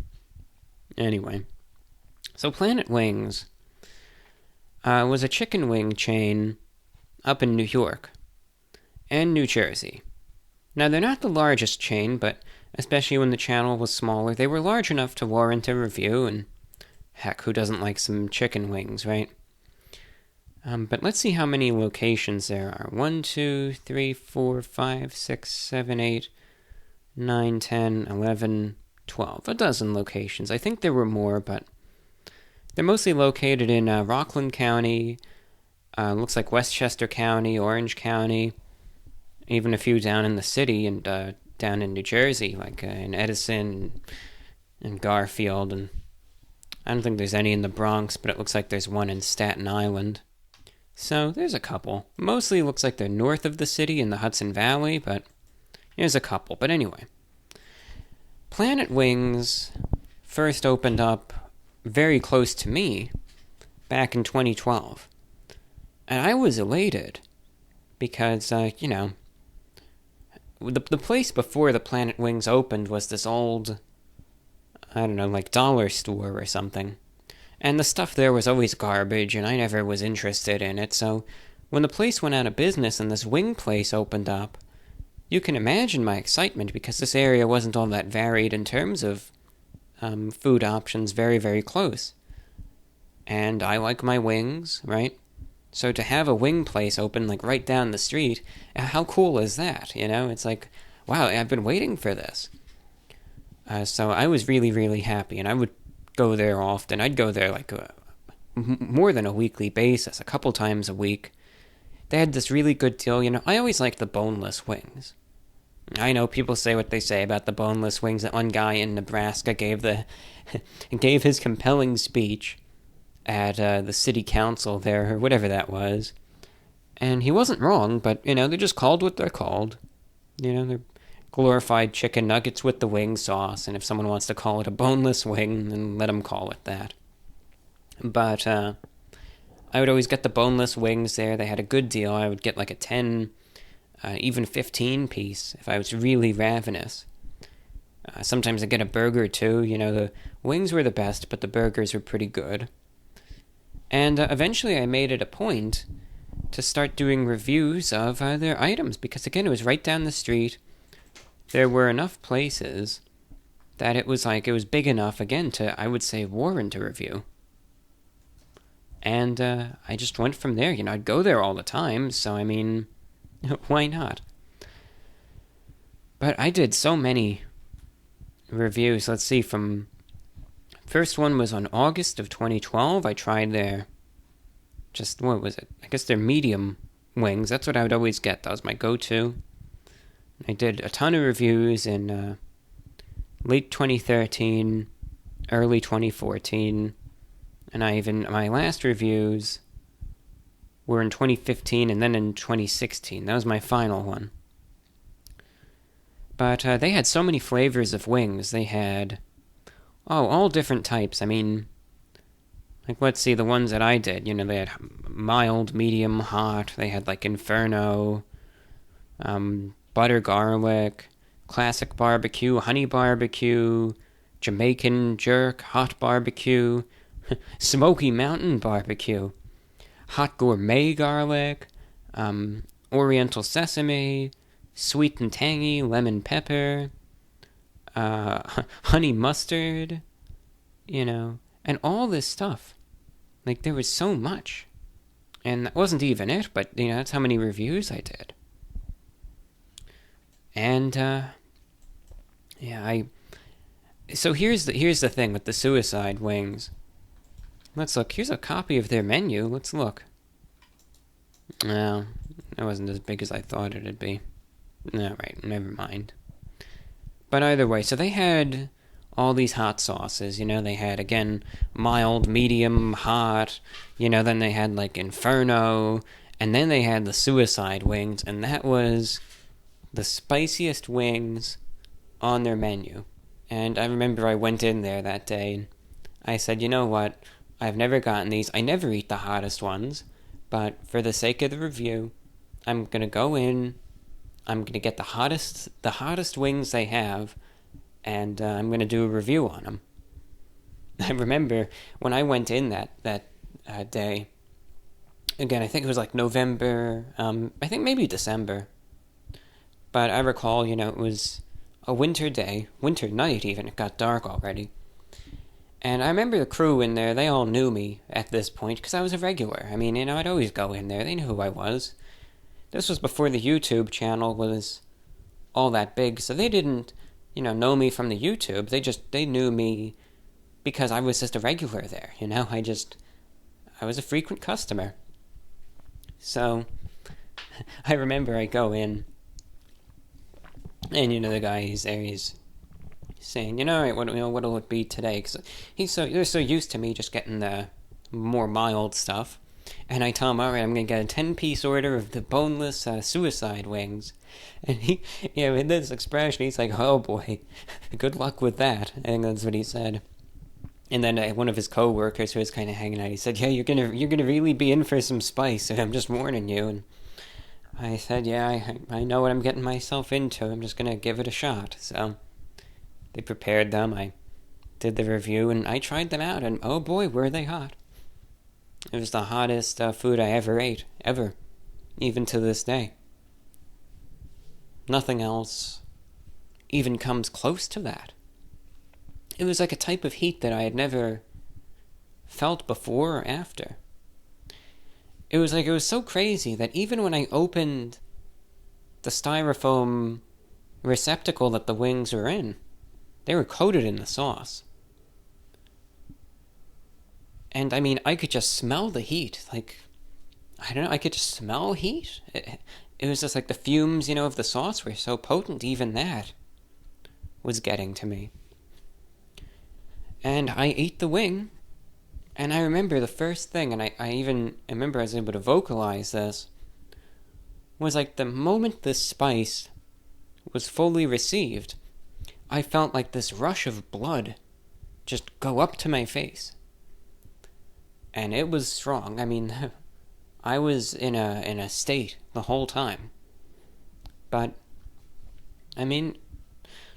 Anyway. So Planet Wings was a chicken wing chain up in New York and New Jersey. Now, they're not the largest chain, but especially when the channel was smaller, they were large enough to warrant a review, and heck, who doesn't like some chicken wings, right? But let's see how many locations there are. 1, 2, 3, 4, 5, 6, 7, 8, 9, 10, 11, 12. A dozen locations. I think there were more, but they're mostly located in Rockland County, looks like Westchester County, Orange County, even a few down in the city and down in New Jersey, like in Edison and Garfield, and I don't think there's any in the Bronx, but it looks like there's one in Staten Island. So there's a couple. Mostly looks like they're north of the city in the Hudson Valley, but there's a couple. But anyway, Planet Wings first opened up very close to me back in 2012. And I was elated because, the place before the Planet Wings opened was this old, like dollar store or something. And the stuff there was always garbage, and I never was interested in it, so when the place went out of business and this wing place opened up, you can imagine my excitement, because this area wasn't all that varied in terms of food options, very, very close. And I like my wings, right? So to have a wing place open, like, right down the street, how cool is that, It's like, wow, I've been waiting for this. So I was really, really happy, and I would go there often. I'd go there, like, more than a weekly basis, a couple times a week. They had this really good deal, I always liked the boneless wings. I know people say what they say about the boneless wings. That one guy in Nebraska gave his compelling speech at the city council there, or whatever that was. And he wasn't wrong, but, they're just called what they're called. They're glorified chicken nuggets with the wing sauce, and if someone wants to call it a boneless wing, then let them call it that. But I would always get the boneless wings there. They had a good deal. I would get like a 10, even 15 piece if I was really ravenous. Sometimes I'd get a burger too. The wings were the best, but the burgers were pretty good. And eventually I made it a point to start doing reviews of their items, because again, it was right down the street. There were enough places that it was big enough, again, to, I would say, warrant a review. And I just went from there. I'd go there all the time, so I mean, why not? But I did so many reviews. Let's see, first one was on August of 2012. I tried their, what was it? I guess their medium wings. That's what I would always get. That was my go-to. I did a ton of reviews in late 2013, early 2014, and my last reviews were in 2015 and then in 2016. That was my final one. But they had so many flavors of wings. They had, all different types. I mean, let's see, the ones that I did, they had mild, medium, hot. They had Inferno, butter garlic, classic barbecue, honey barbecue, Jamaican jerk, hot barbecue, Smoky Mountain barbecue, hot gourmet garlic, oriental sesame, sweet and tangy lemon pepper, honey mustard, and all this stuff. There was so much. And that wasn't even it, but, that's how many reviews I did. And, so here's the thing with the suicide wings. Let's look. Here's a copy of their menu. Let's look. No, it wasn't as big as I thought it'd be. Alright, never mind. But either way, so they had all these hot sauces, they had, again, mild, medium, hot, then they had, Inferno, and then they had the suicide wings, and that was the spiciest wings on their menu. And I remember I went in there that day, and I said, you know what, I've never gotten these, I never eat the hottest ones, but for the sake of the review, I'm gonna go in, I'm gonna get the hottest wings they have, and I'm gonna do a review on them. I remember when I went in that day, again, I think it was November, I think maybe December, but I recall, it was a winter day, winter night even, it got dark already, and I remember the crew in there, they all knew me at this point, because I was a regular. I mean, I'd always go in there, they knew who I was. This was before the YouTube channel was all that big, so they didn't, know me from the YouTube. They knew me because I was just a regular there, I was a frequent customer. So, I remember I go in, and, the guy, he's there, he's saying, all right, what'll it be today? Because they're so used to me just getting the more mild stuff. And I tell him, all right, I'm going to get a 10-piece order of the boneless suicide wings. And he, with this expression, he's like, oh boy, good luck with that. I think that's what he said. And then one of his co-workers who was kind of hanging out, he said, yeah, you're gonna really be in for some spice, and I'm just warning you. And I said, yeah, I know what I'm getting myself into. I'm just going to give it a shot. So they prepared them. I did the review, and I tried them out, and oh boy, were they hot. It was the hottest food I ever ate, ever, even to this day. Nothing else even comes close to that. It was like a type of heat that I had never felt before or after. It was so crazy that even when I opened the styrofoam receptacle that the wings were in, they were coated in the sauce. And I mean, I could just smell the heat. I don't know, I could just smell heat. It was just the fumes, of the sauce were so potent, even that was getting to me. And I ate the wing, and I remember the first thing, and I remember I was able to vocalize this, was the moment the spice was fully received, I felt like this rush of blood just go up to my face. And it was strong. I mean, I was in a state the whole time. But, I mean,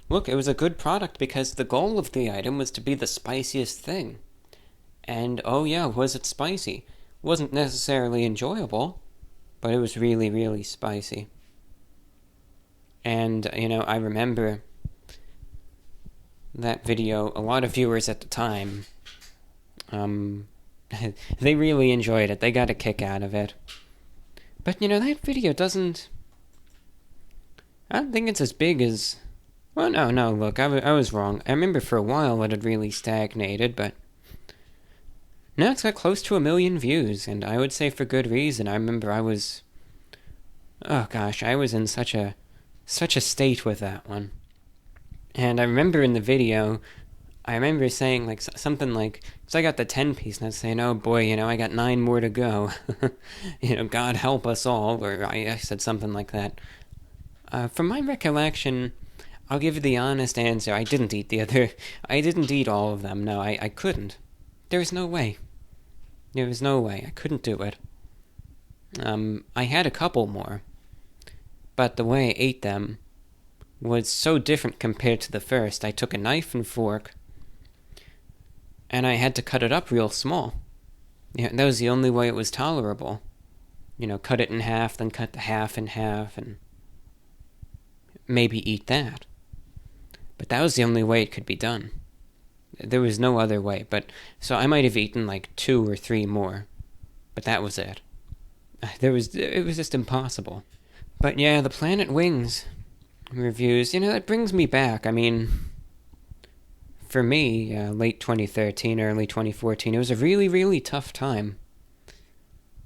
look, it was a good product because the goal of the item was to be the spiciest thing. And, oh yeah, was it spicy? Wasn't necessarily enjoyable, but it was really, really spicy. And, I remember that video, a lot of viewers at the time, they really enjoyed it. They got a kick out of it. But, that video doesn't... I don't think it's as big as... Well, no, look, I was wrong. I remember for a while it had really stagnated, but... Now it's got close to 1 million views, and I would say for good reason. I remember I was... Oh gosh, I was in such a state with that one. And I remember in the video, I remember saying like something like, because I got the 10-piece, and I was saying, oh boy, I got 9 more to go. God help us all, or I said something like that. From my recollection, I'll give you the honest answer. I didn't eat all of them. No, I couldn't. There was no way. There was no way. I couldn't do it. I had a couple more, but the way I ate them was so different compared to the first. I took a knife and fork, and I had to cut it up real small. Yeah, that was the only way it was tolerable. Cut it in half, then cut the half in half, and maybe eat that. But that was the only way it could be done. There was no other way, so I might have eaten like 2 or 3 more, but that was it. It was just impossible. But yeah, the Planet Wings reviews, that brings me back. I mean, for me, late 2013, early 2014, it was a really, really tough time.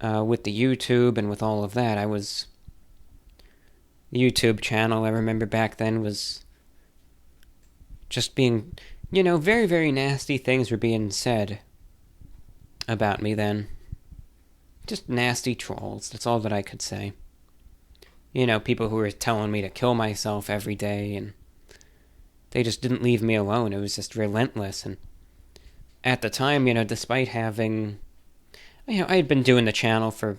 With the YouTube and with all of that, the YouTube channel, I remember back then, was just being... very, very nasty things were being said about me then. Just nasty trolls, that's all that I could say. People who were telling me to kill myself every day, and they just didn't leave me alone. It was just relentless, and at the time, despite having... I had been doing the channel for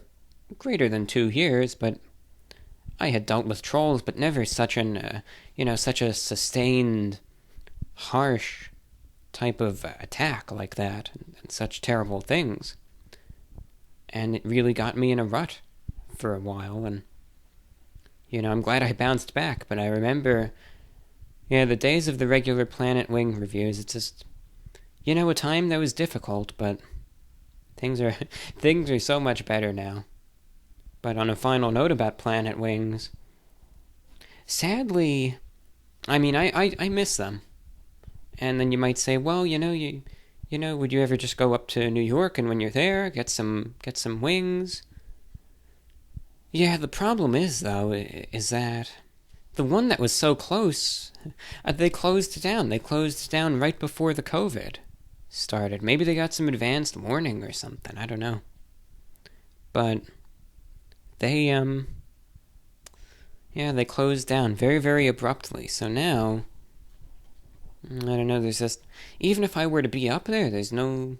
greater than 2 years, but I had dealt with trolls, but never such such a sustained... harsh type of attack like that, and such terrible things. And it really got me in a rut for a while, and I'm glad I bounced back. But I remember the days of the regular Planet Wing reviews, it's just a time that was difficult, but things are so much better now. But on a final note about Planet Wings, sadly, I mean, I miss them. And then you might say, well, would you ever just go up to New York and when you're there, get some wings? Yeah, the problem is, though, is that the one that was so close, they closed down. They closed down right before the COVID started. Maybe they got some advanced warning or something. I don't know. But they closed down very, very abruptly. So now... I don't know, there's just... Even if I were to be up there, there's not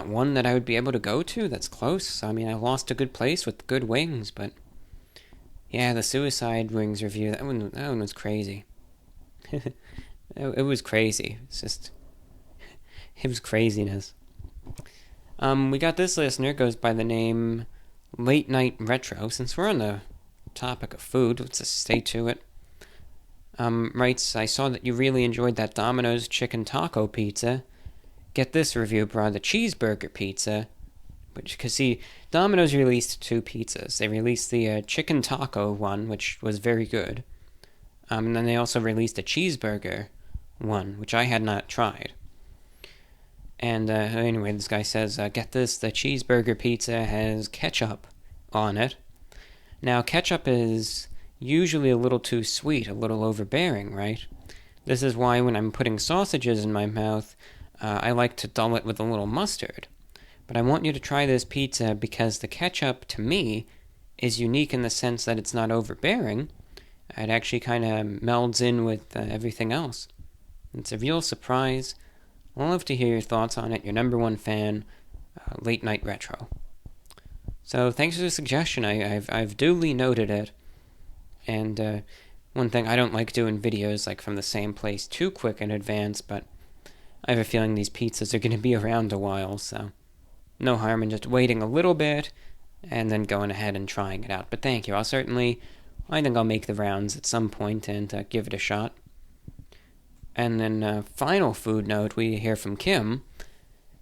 one that I would be able to go to that's close. I mean, I lost a good place with good wings, but... Yeah, the Suicide Wings review, that one was crazy. It was crazy. It's just... It was craziness. We got this listener, goes by the name Late Night Retro. Since we're on the topic of food, let's just stay to it. Writes, I saw that you really enjoyed that Domino's chicken taco pizza. Get this, Reviewbrah, the cheeseburger pizza. Because, see, Domino's released 2 pizzas. They released the chicken taco one, which was very good. And then they also released a cheeseburger one, which I had not tried. And anyway, this guy says, get this, the cheeseburger pizza has ketchup on it. Now, ketchup is... usually a little too sweet, a little overbearing, right? This is why when I'm putting sausages in my mouth, I like to dull it with a little mustard. But I want you to try this pizza because the ketchup, to me, is unique in the sense that it's not overbearing, It actually kind of melds in with everything else. It's a real surprise. I'd love to hear your thoughts on it. Your number one fan, Late Night Retro. So thanks for the suggestion. I've duly noted it. And one thing, I don't like doing videos like from the same place too quick in advance, but I have a feeling these pizzas are going to be around a while, so no harm in just waiting a little bit and then going ahead and trying it out. But thank you. I think I'll make the rounds at some point and give it a shot. And then final food note we hear from Kim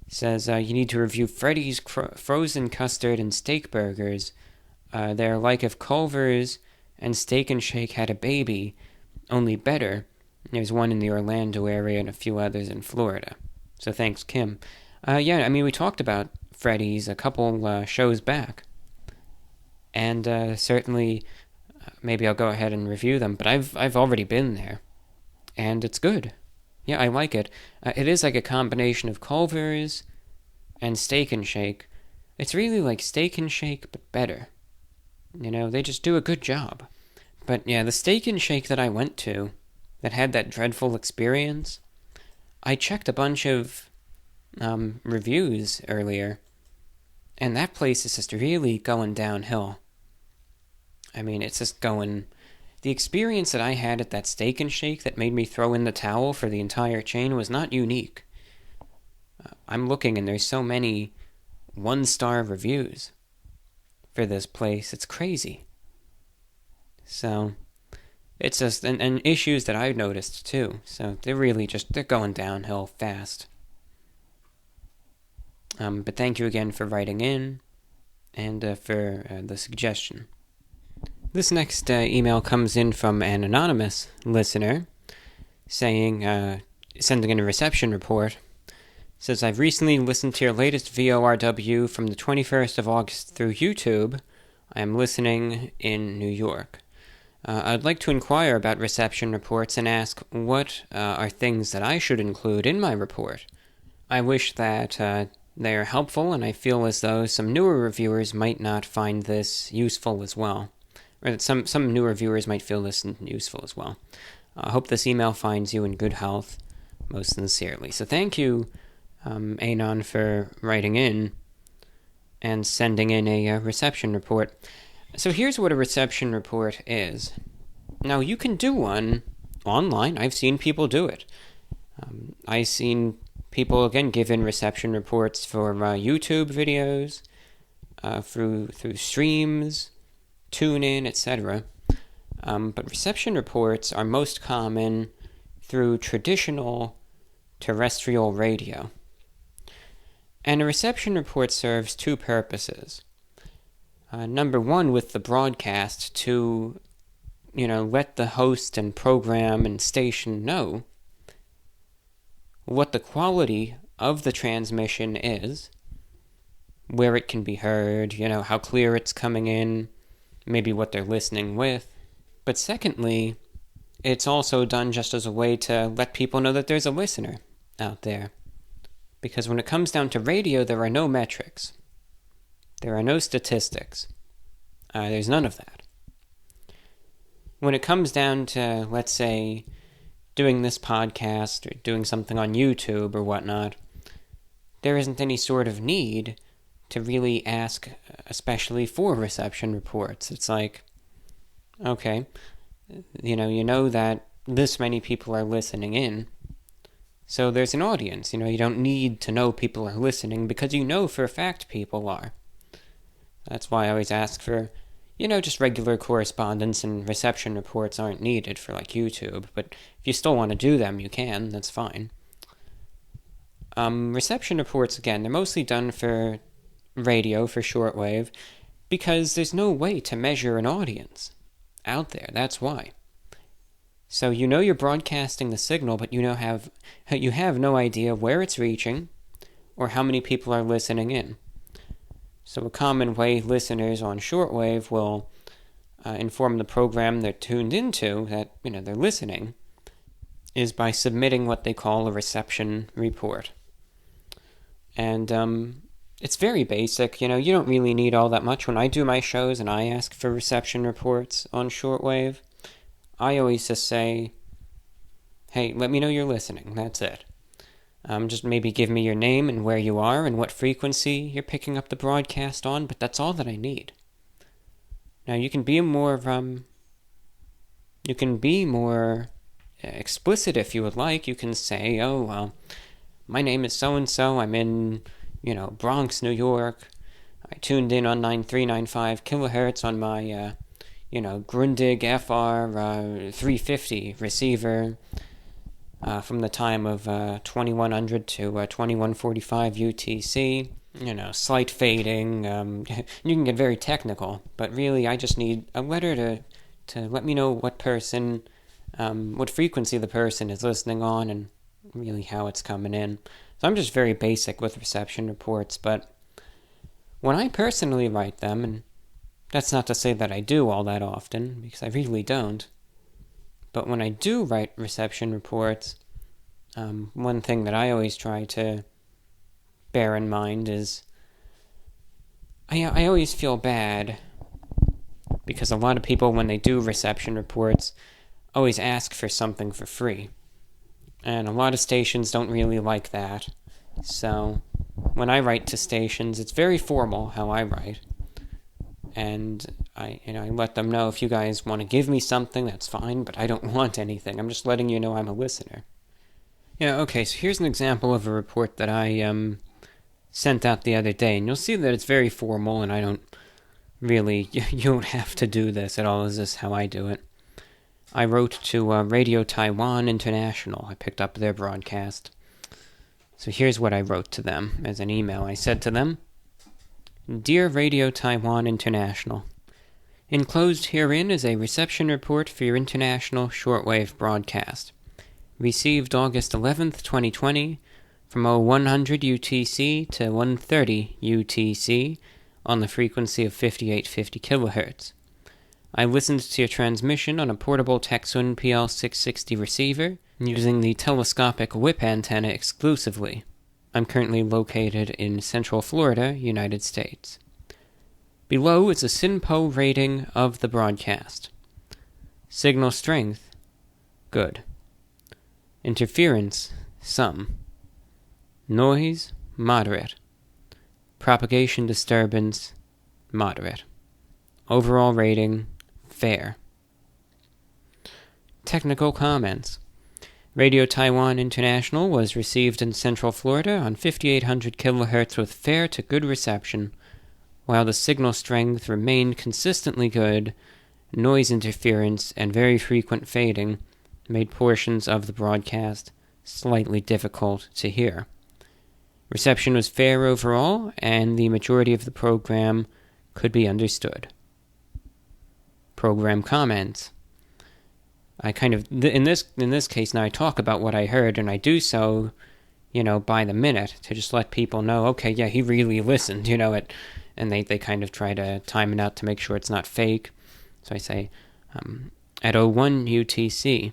says you need to review Freddy's frozen custard and steak burgers. They're like if Culver's and Steak and Shake had a baby, only better. There's one in the Orlando area and a few others in Florida. So thanks, Kim. We talked about Freddy's a couple shows back. And certainly, maybe I'll go ahead and review them. But I've already been there. And it's good. Yeah, I like it. It is like a combination of Culver's and Steak and Shake. It's really like Steak and Shake, but better. They just do a good job. But yeah, the Steak and Shake that I went to, that had that dreadful experience, I checked a bunch of reviews earlier, and that place is just really going downhill. I mean, it's just going... The experience that I had at that Steak and Shake that made me throw in the towel for the entire chain was not unique. I'm looking, and there's so many one-star reviews for this place. It's crazy. So, it's just... And issues that I've noticed, too. So, they're going downhill fast. But thank you again for writing in, and for the suggestion. This next email comes in from an anonymous listener, sending in a reception report. It says, I've recently listened to your latest VORW from the 21st of August through YouTube. I am listening in New York. I'd like to inquire about reception reports and ask what are things that I should include in my report. I wish that they are helpful, and I feel as though some newer reviewers might not find this useful as well. Or that some newer viewers might feel this useful as well. I hope this email finds you in good health, most sincerely. So thank you, Anon, for writing in and sending in a reception report. So here's what a reception report is. Now, you can do one online. I've seen people do it. I've seen people, again, give in reception reports for YouTube videos, through streams, TuneIn, etc. But reception reports are most common through traditional terrestrial radio. And a reception report serves two purposes. Number one, with the broadcast, to, let the host and program and station know what the quality of the transmission is, where it can be heard, how clear it's coming in, maybe what they're listening with. But secondly, it's also done just as a way to let people know that there's a listener out there. Because when it comes down to radio, there are no metrics. There are no statistics. There's none of that. When it comes down to, let's say, doing this podcast or doing something on YouTube or whatnot, there isn't any sort of need to really ask, especially for reception reports. It's like, okay, you know that this many people are listening in, so there's an audience. You don't need to know people are listening because you know for a fact people are. That's why I always ask for, just regular correspondence, and reception reports aren't needed for, like, YouTube. But if you still want to do them, you can. That's fine. Reception reports, again, they're mostly done for radio, for shortwave, because there's no way to measure an audience out there. That's why. So you're broadcasting the signal, but you have no idea where it's reaching or how many people are listening in. So a common way listeners on shortwave will inform the program they're tuned into that they're listening is by submitting what they call a reception report. And it's very basic. You don't really need all that much. When I do my shows and I ask for reception reports on shortwave, I always just say, hey, let me know you're listening. That's it. Just maybe give me your name and where you are and what frequency you're picking up the broadcast on, but that's all that I need. Now, you can be more explicit if you would like. You can say, oh, well, my name is so-and-so. I'm in, Bronx, New York. I tuned in on 9395 kilohertz on my, Grundig FR 350 receiver from the time of 2100 to 2145 UTC. Slight fading. You can get very technical, but really I just need a letter to let me know what frequency the person is listening on and really how it's coming in. So I'm just very basic with reception reports, but when I personally write them, and that's not to say that I do all that often, because I really don't, but when I do write reception reports, one thing that I always try to bear in mind is I always feel bad because a lot of people, when they do reception reports, always ask for something for free. And a lot of stations don't really like that. So when I write to stations, it's very formal how I write. And I let them know, if you guys want to give me something, that's fine, but I don't want anything. I'm just letting you know I'm a listener. Yeah, okay, so here's an example of a report that I sent out the other day, and you'll see that it's very formal, and I don't really, you don't have to do this at all. This is how I do it. I wrote to Radio Taiwan International. I picked up their broadcast. So here's what I wrote to them as an email. I said to them, Dear Radio Taiwan International, enclosed herein is a reception report for your international shortwave broadcast. Received August 11th, 2020, from 0100 UTC to 130 UTC on the frequency of 5850 kilohertz. I listened to your transmission on a portable Texun PL660 receiver using the telescopic whip antenna exclusively. I'm currently located in Central Florida, United States. Below is a SINPO rating of the broadcast. Signal strength, good. Interference, some. Noise, moderate. Propagation disturbance, moderate. Overall rating, fair. Technical comments. Radio Taiwan International was received in Central Florida on 5800 kilohertz with fair to good reception, while the signal strength remained consistently good. Noise interference and very frequent fading made portions of the broadcast slightly difficult to hear. Reception was fair overall, and the majority of the program could be understood. Program comments. I kind of, in this case now, I talk about what I heard, and I do so, by the minute, to just let people know, okay, yeah, he really listened, and they kind of try to time it out to make sure it's not fake. So I say, at 01 UTC,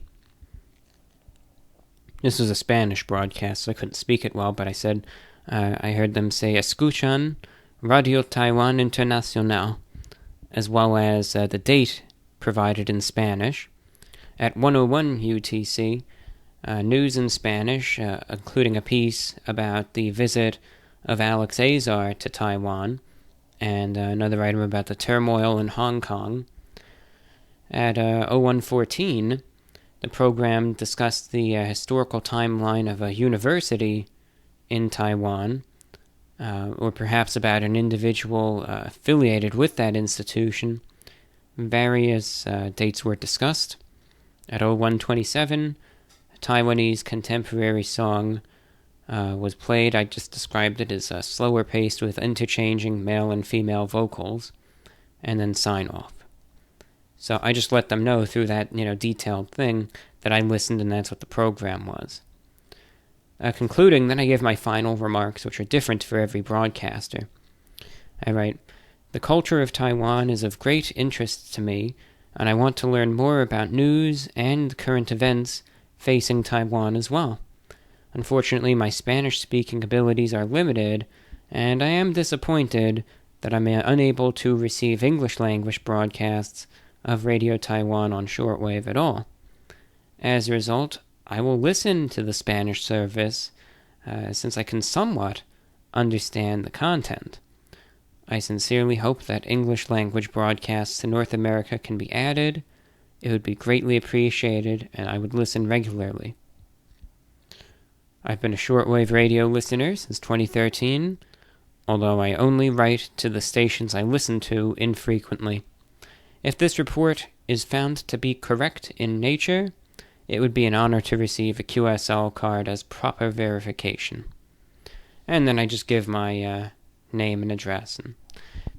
this was a Spanish broadcast, so I couldn't speak it well, but I said, I heard them say, Escuchan Radio Taiwan Internacional, as well as the date provided in Spanish. At 101 UTC, news in Spanish, including a piece about the visit of Alex Azar to Taiwan, and another item about the turmoil in Hong Kong. At 0114, the program discussed the historical timeline of a university in Taiwan, or perhaps about an individual affiliated with that institution. Various dates were discussed. At 0127, a Taiwanese contemporary song was played. I just described it as slower paced with interchanging male and female vocals, and then sign off. So I just let them know through that, detailed thing that I listened, and that's what the program was. Concluding, then I give my final remarks, which are different for every broadcaster. I write, the culture of Taiwan is of great interest to me, and I want to learn more about news and current events facing Taiwan as well. Unfortunately, my Spanish-speaking abilities are limited, and I am disappointed that I'm unable to receive English-language broadcasts of Radio Taiwan on shortwave at all. As a result, I will listen to the Spanish service since I can somewhat understand the content. I sincerely hope that English language broadcasts to North America can be added. It would be greatly appreciated, and I would listen regularly. I've been a shortwave radio listener since 2013, although I only write to the stations I listen to infrequently. If this report is found to be correct in nature, it would be an honor to receive a QSL card as proper verification. And then I just give my name and address, and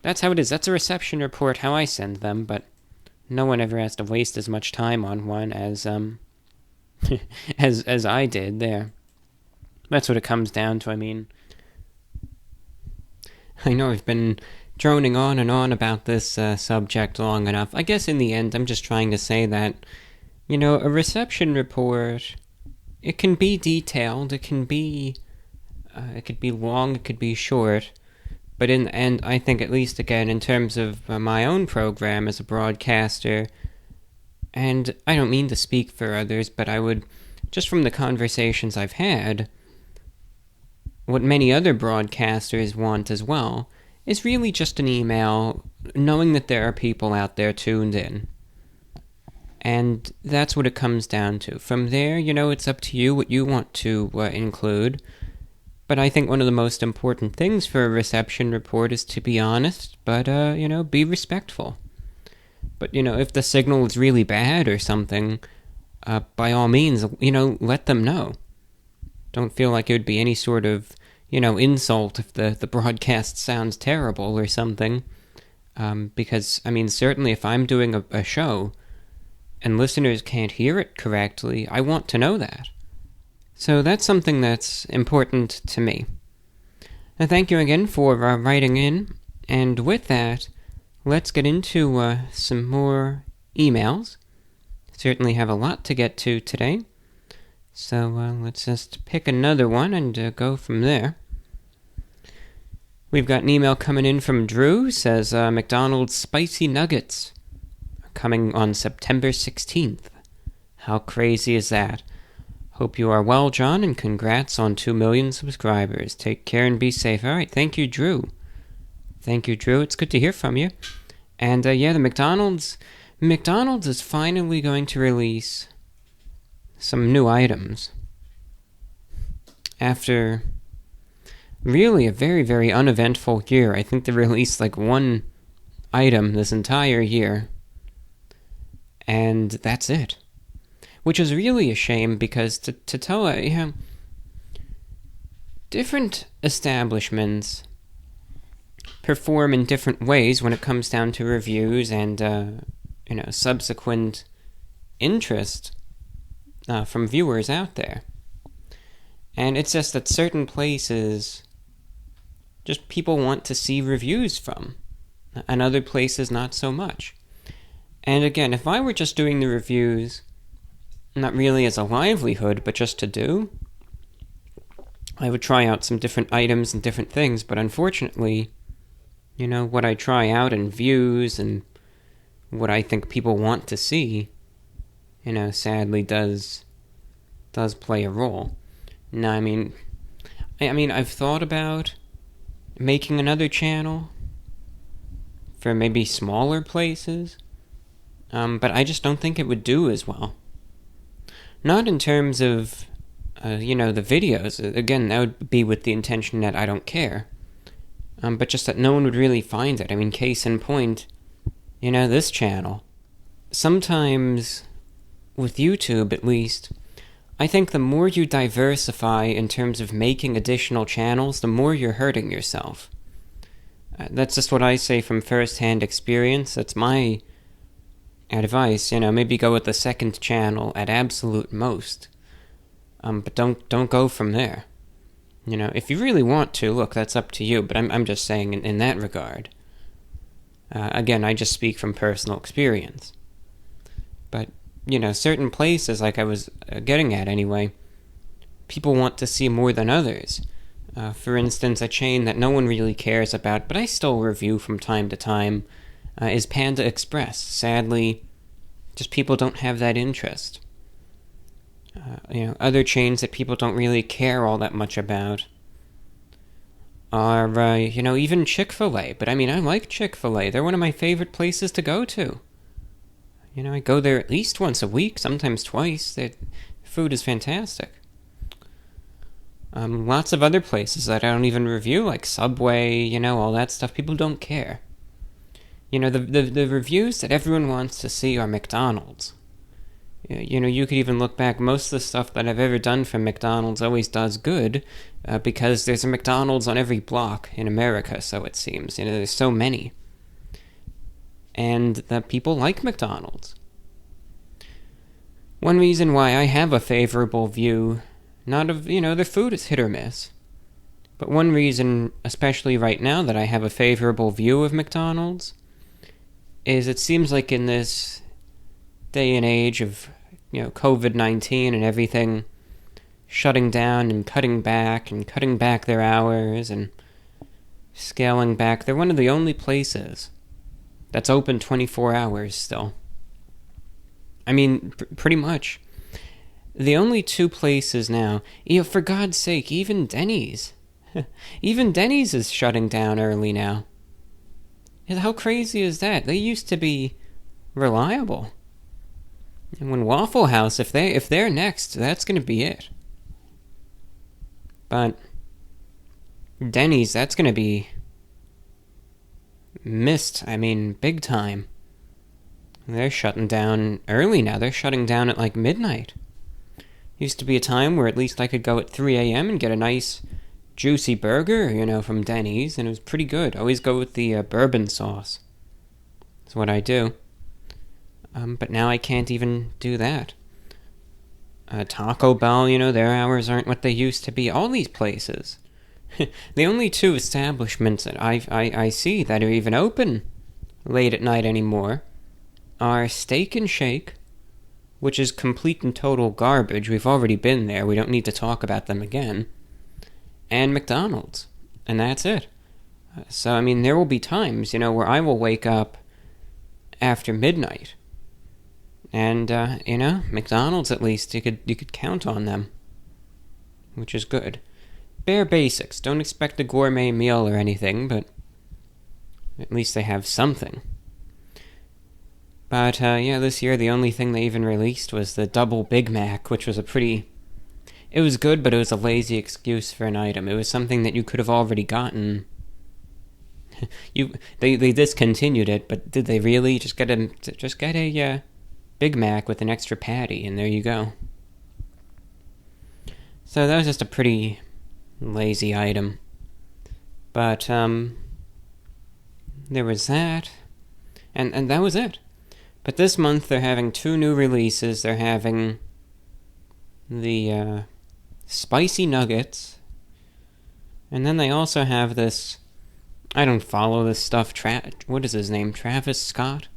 that's how it is. That's a reception report, how I send them, but no one ever has to waste as much time on one as as I did there. That's what it comes down to. I mean, I know I've been droning on and on about this subject long enough. I guess in the end, I'm just trying to say that, you know, a reception report, it can be detailed, it could be long, it could be short, but in the end, I think, at least again, in terms of my own program as a broadcaster, and I don't mean to speak for others, but I would, just from the conversations I've had, what many other broadcasters want as well is really just an email, knowing that there are people out there tuned in. And that's what it comes down to. From there, you know, it's up to you what you want to include. But I think one of the most important things for a reception report is to be honest, but, you know, be respectful. But, you know, if the signal is really bad or something, by all means, you know, let them know. Don't feel like it would be any sort of, you know, insult if the broadcast sounds terrible or something. Because, I mean, certainly if I'm doing a show and listeners can't hear it correctly, I want to know that. So that's something that's important to me. And thank you again for writing in. And with that, let's get into some more emails. Certainly have a lot to get to today. So let's just pick another one and go from there. We've got an email coming in from Drew. Says McDonald's Spicy Nuggets are coming on September 16th. How crazy is that? Hope you are well, John, and congrats on 2 million subscribers. Take care and be safe. All right, thank you, Drew. Thank you, Drew. It's good to hear from you. And yeah, the McDonald's is finally going to release some new items. After really a very, very uneventful year, I think they released like one item this entire year. And that's it. Which is really a shame because to tell you know, different establishments perform in different ways when it comes down to reviews and you know, subsequent interest from viewers out there. And it's just that certain places just people want to see reviews from, and other places not so much. And again, if I were just doing the reviews, not really as a livelihood, but just to do, I would try out some different items and different things, but unfortunately, you know, what I try out in views and what I think people want to see, you know, sadly does play a role. Now, I mean, I've thought about making another channel for maybe smaller places, but I just don't think it would do as well. Not in terms of, you know, the videos. Again, that would be with the intention that I don't care. But just that no one would really find it. I mean, case in point, you know, this channel. Sometimes, with YouTube at least, I think the more you diversify in terms of making additional channels, the more you're hurting yourself. That's just what I say from first-hand experience. That's my advice. You know, maybe go with the second channel at absolute most. But don't go from there. You know, if you really want to, look, that's up to you. But I'm just saying in that regard. Again, I just speak from personal experience. But, you know, certain places, like I was getting at anyway, people want to see more than others. For instance, a chain that no one really cares about, but I still review from time to time, is Panda Express. Sadly, just people don't have that interest. Other chains that people don't really care all that much about are, even Chick-fil-A. But I like Chick-fil-A. They're one of my favorite places to go to. I go there at least once a week, sometimes twice. Their food is fantastic. Lots of other places that I don't even review, like Subway, all that stuff. People don't care. The reviews that everyone wants to see are McDonald's. You could even look back. Most of the stuff that I've ever done from McDonald's always does good, because there's a McDonald's on every block in America, so it seems. There's so many. And that people like McDonald's. One reason why I have a favorable view, not of, the food is hit or miss, but one reason, especially right now, that I have a favorable view of McDonald's is it seems like in this day and age of, COVID-19 and everything shutting down and cutting back their hours and scaling back, they're one of the only places that's open 24 hours still. Pretty much. The only two places now, for God's sake, even Denny's. Even Denny's is shutting down early now. How crazy is that? They used to be reliable. And when Waffle House, if they're next, that's going to be it. But Denny's, that's going to be missed. Big time. They're shutting down early now. They're shutting down at like midnight. Used to be a time where at least I could go at 3 a.m. and get a nice juicy burger, from Denny's, and it was pretty good. I always go with the bourbon sauce. That's what I do. But now I can't even do that. Taco Bell, their hours aren't what they used to be. All these places. The only two establishments that I see that are even open late at night anymore are Steak and Shake, which is complete and total garbage. We've already been there. We don't need to talk about them again. And McDonald's. And that's it. So, there will be times, where I will wake up after midnight. And, McDonald's at least, you could count on them. Which is good. Bare basics. Don't expect a gourmet meal or anything, but at least they have something. But, this year the only thing they even released was the double Big Mac, which was it was good, but it was a lazy excuse for an item. It was something that you could have already gotten. They discontinued it, but did they really? Just get a Big Mac with an extra patty, and there you go. So that was just a pretty lazy item. But, there was that, and that was it. But this month they're having 2 new releases. They're having the spicy nuggets, and then they also have this, I don't follow this stuff, what is his name, Travis Scott?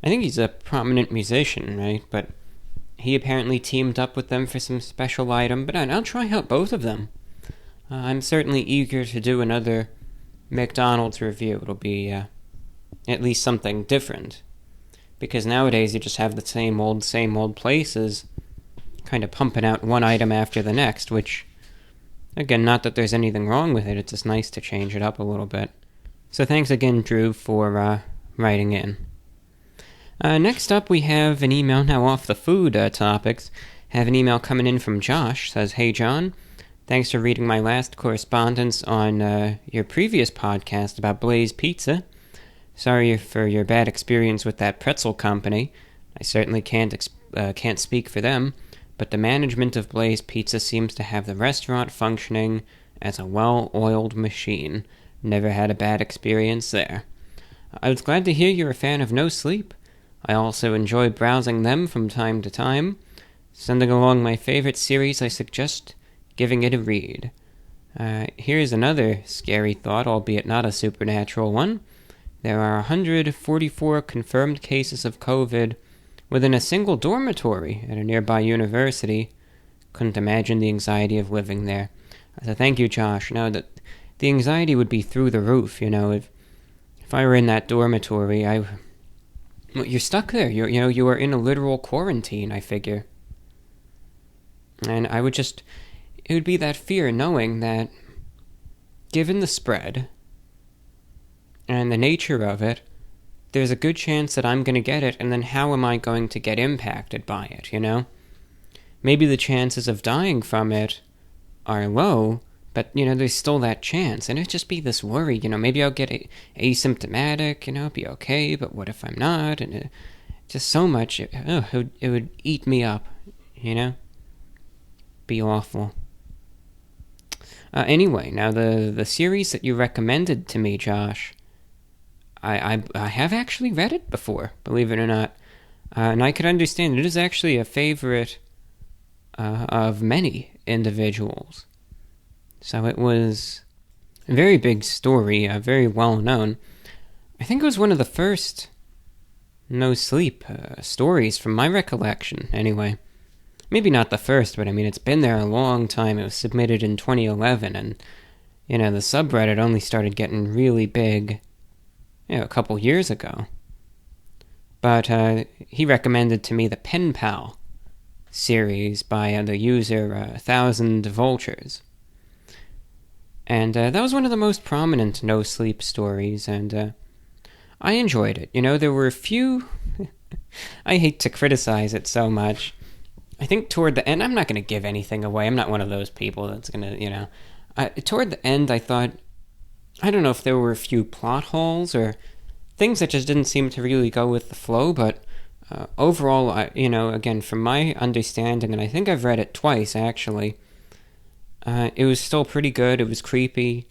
I think he's a prominent musician, right? But he apparently teamed up with them for some special item, but I'll try out both of them. I'm certainly eager to do another McDonald's review. It'll be at least something different. Because nowadays you just have the same old places kind of pumping out one item after the next, which, again, not that there's anything wrong with it, it's just nice to change it up a little bit. So thanks again, Drew, for writing in. Next up, we have an email now off the food topics. Have an email coming in from Josh. Says, "Hey, John, thanks for reading my last correspondence on your previous podcast about Blaze Pizza. Sorry for your bad experience with that pretzel company. I certainly can't speak for them, but the management of Blaze Pizza seems to have the restaurant functioning as a well-oiled machine. Never had a bad experience there. I was glad to hear you're a fan of No Sleep. I also enjoy browsing them from time to time. Sending along my favorite series, I suggest giving it a read. Here's another scary thought, albeit not a supernatural one. There are 144 confirmed cases of COVID within a single dormitory at a nearby university. Couldn't imagine the anxiety of living there." So thank you, Josh. No, the anxiety would be through the roof, if if I were in that dormitory, well, you're stuck there. You are in a literal quarantine, I figure. And it would be that fear knowing that, given the spread and the nature of it, there's a good chance that I'm going to get it, and then how am I going to get impacted by it, Maybe the chances of dying from it are low, but, there's still that chance, and it'd just be this worry, maybe I'll get asymptomatic, be okay, but what if I'm not, and just so much, it would eat me up, Be awful. Anyway, now the series that you recommended to me, Josh, I have actually read it before, believe it or not, and I could understand it is actually a favorite of many individuals. So it was a very big story, very well known. I think it was one of the first No Sleep stories from my recollection, anyway. Maybe not the first, but it's been there a long time. It was submitted in 2011, and, the subreddit only started getting really big, a couple years ago. But he recommended to me the Pen Pal series by the user 1000 Vultures. And that was one of the most prominent No Sleep stories, and I enjoyed it. There were a few... I hate to criticize it so much. I think toward the end, I'm not going to give anything away. I'm not one of those people that's going to, toward the end, I thought... I don't know if there were a few plot holes or things that just didn't seem to really go with the flow, but overall, again, from my understanding, and I think I've read it twice, actually, it was still pretty good. It was creepy,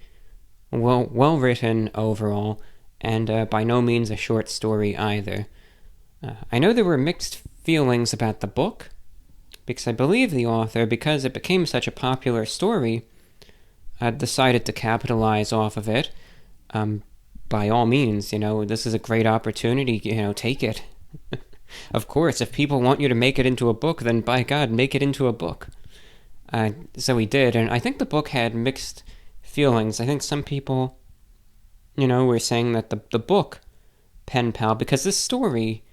well written overall, and by no means a short story either. I know there were mixed feelings about the book, because I believe the author, because it became such a popular story, decided to capitalize off of it. By all means, this is a great opportunity, take it. Of course, if people want you to make it into a book, then by God, make it into a book. So he did, and I think the book had mixed feelings. I think some people, were saying that the book, Pen Pal, because this story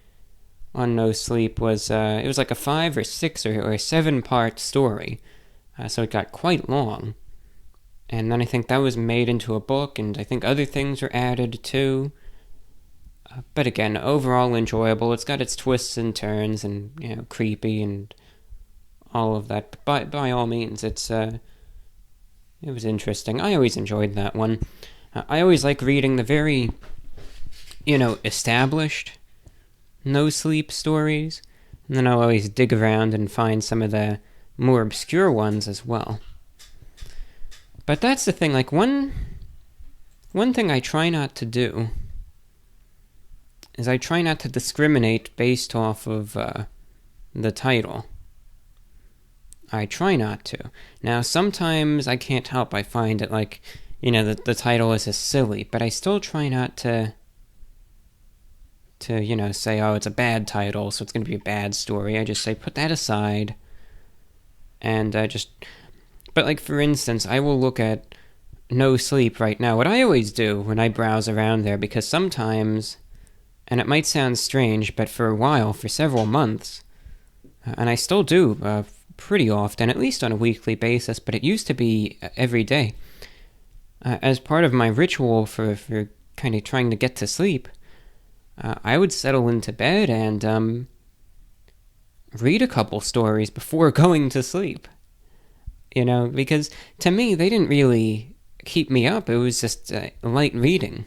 on No Sleep was, it was like a 5 or 6 or 7 part story, so it got quite long. And then I think that was made into a book, and I think other things were added too. But again, overall enjoyable. It's got its twists and turns, and creepy and all of that. But by all means, it was interesting. I always enjoyed that one. I always like reading the very, established No Sleep stories, and then I'll always dig around and find some of the more obscure ones as well. But that's the thing, like, one thing I try not to do is I try not to discriminate based off of the title. I try not to. Now, sometimes I can't help, I find it like, the title is silly, but I still try not to say, oh, it's a bad title, so it's going to be a bad story. I just say, put that aside, and But, like, for instance, I will look at No Sleep right now. What I always do when I browse around there, because sometimes, and it might sound strange, but for a while, for several months, and I still do pretty often, at least on a weekly basis, but it used to be every day. As part of my ritual for kind of trying to get to sleep, I would settle into bed and read a couple stories before going to sleep. Because to me, they didn't really keep me up. It was just light reading,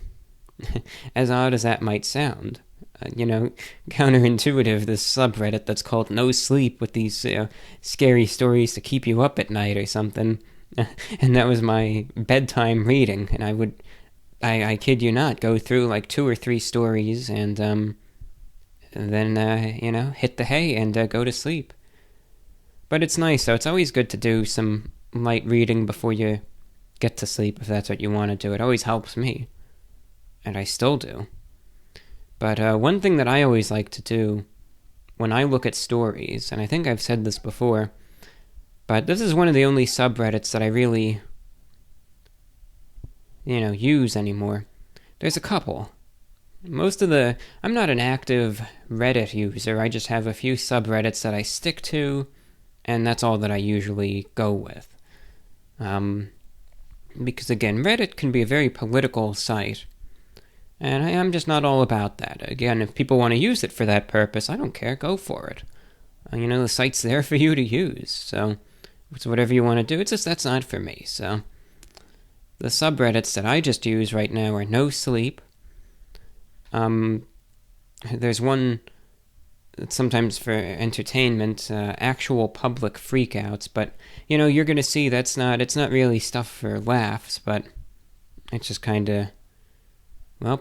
as odd as that might sound. Counterintuitive, this subreddit that's called No Sleep with these scary stories to keep you up at night or something. And that was my bedtime reading. And I kid you not, go through like 2 or 3 stories and then, hit the hay and go to sleep. But it's nice, though. It's always good to do some light reading before you get to sleep, if that's what you want to do. It always helps me. And I still do. But one thing that I always like to do when I look at stories, and I think I've said this before, but this is one of the only subreddits that I really, use anymore. There's a couple, I'm not an active Reddit user. I just have a few subreddits that I stick to, and that's all that I usually go with. Because again, Reddit can be a very political site, and I'm just not all about that. Again, if people want to use it for that purpose, I don't care, go for it. The site's there for you to use, so it's whatever you want to do. It's just that's not for me, so the subreddits that I just use right now are No Sleep. There's one that's sometimes for entertainment, actual public freakouts, but, you're gonna see it's not really stuff for laughs, but it's just kinda,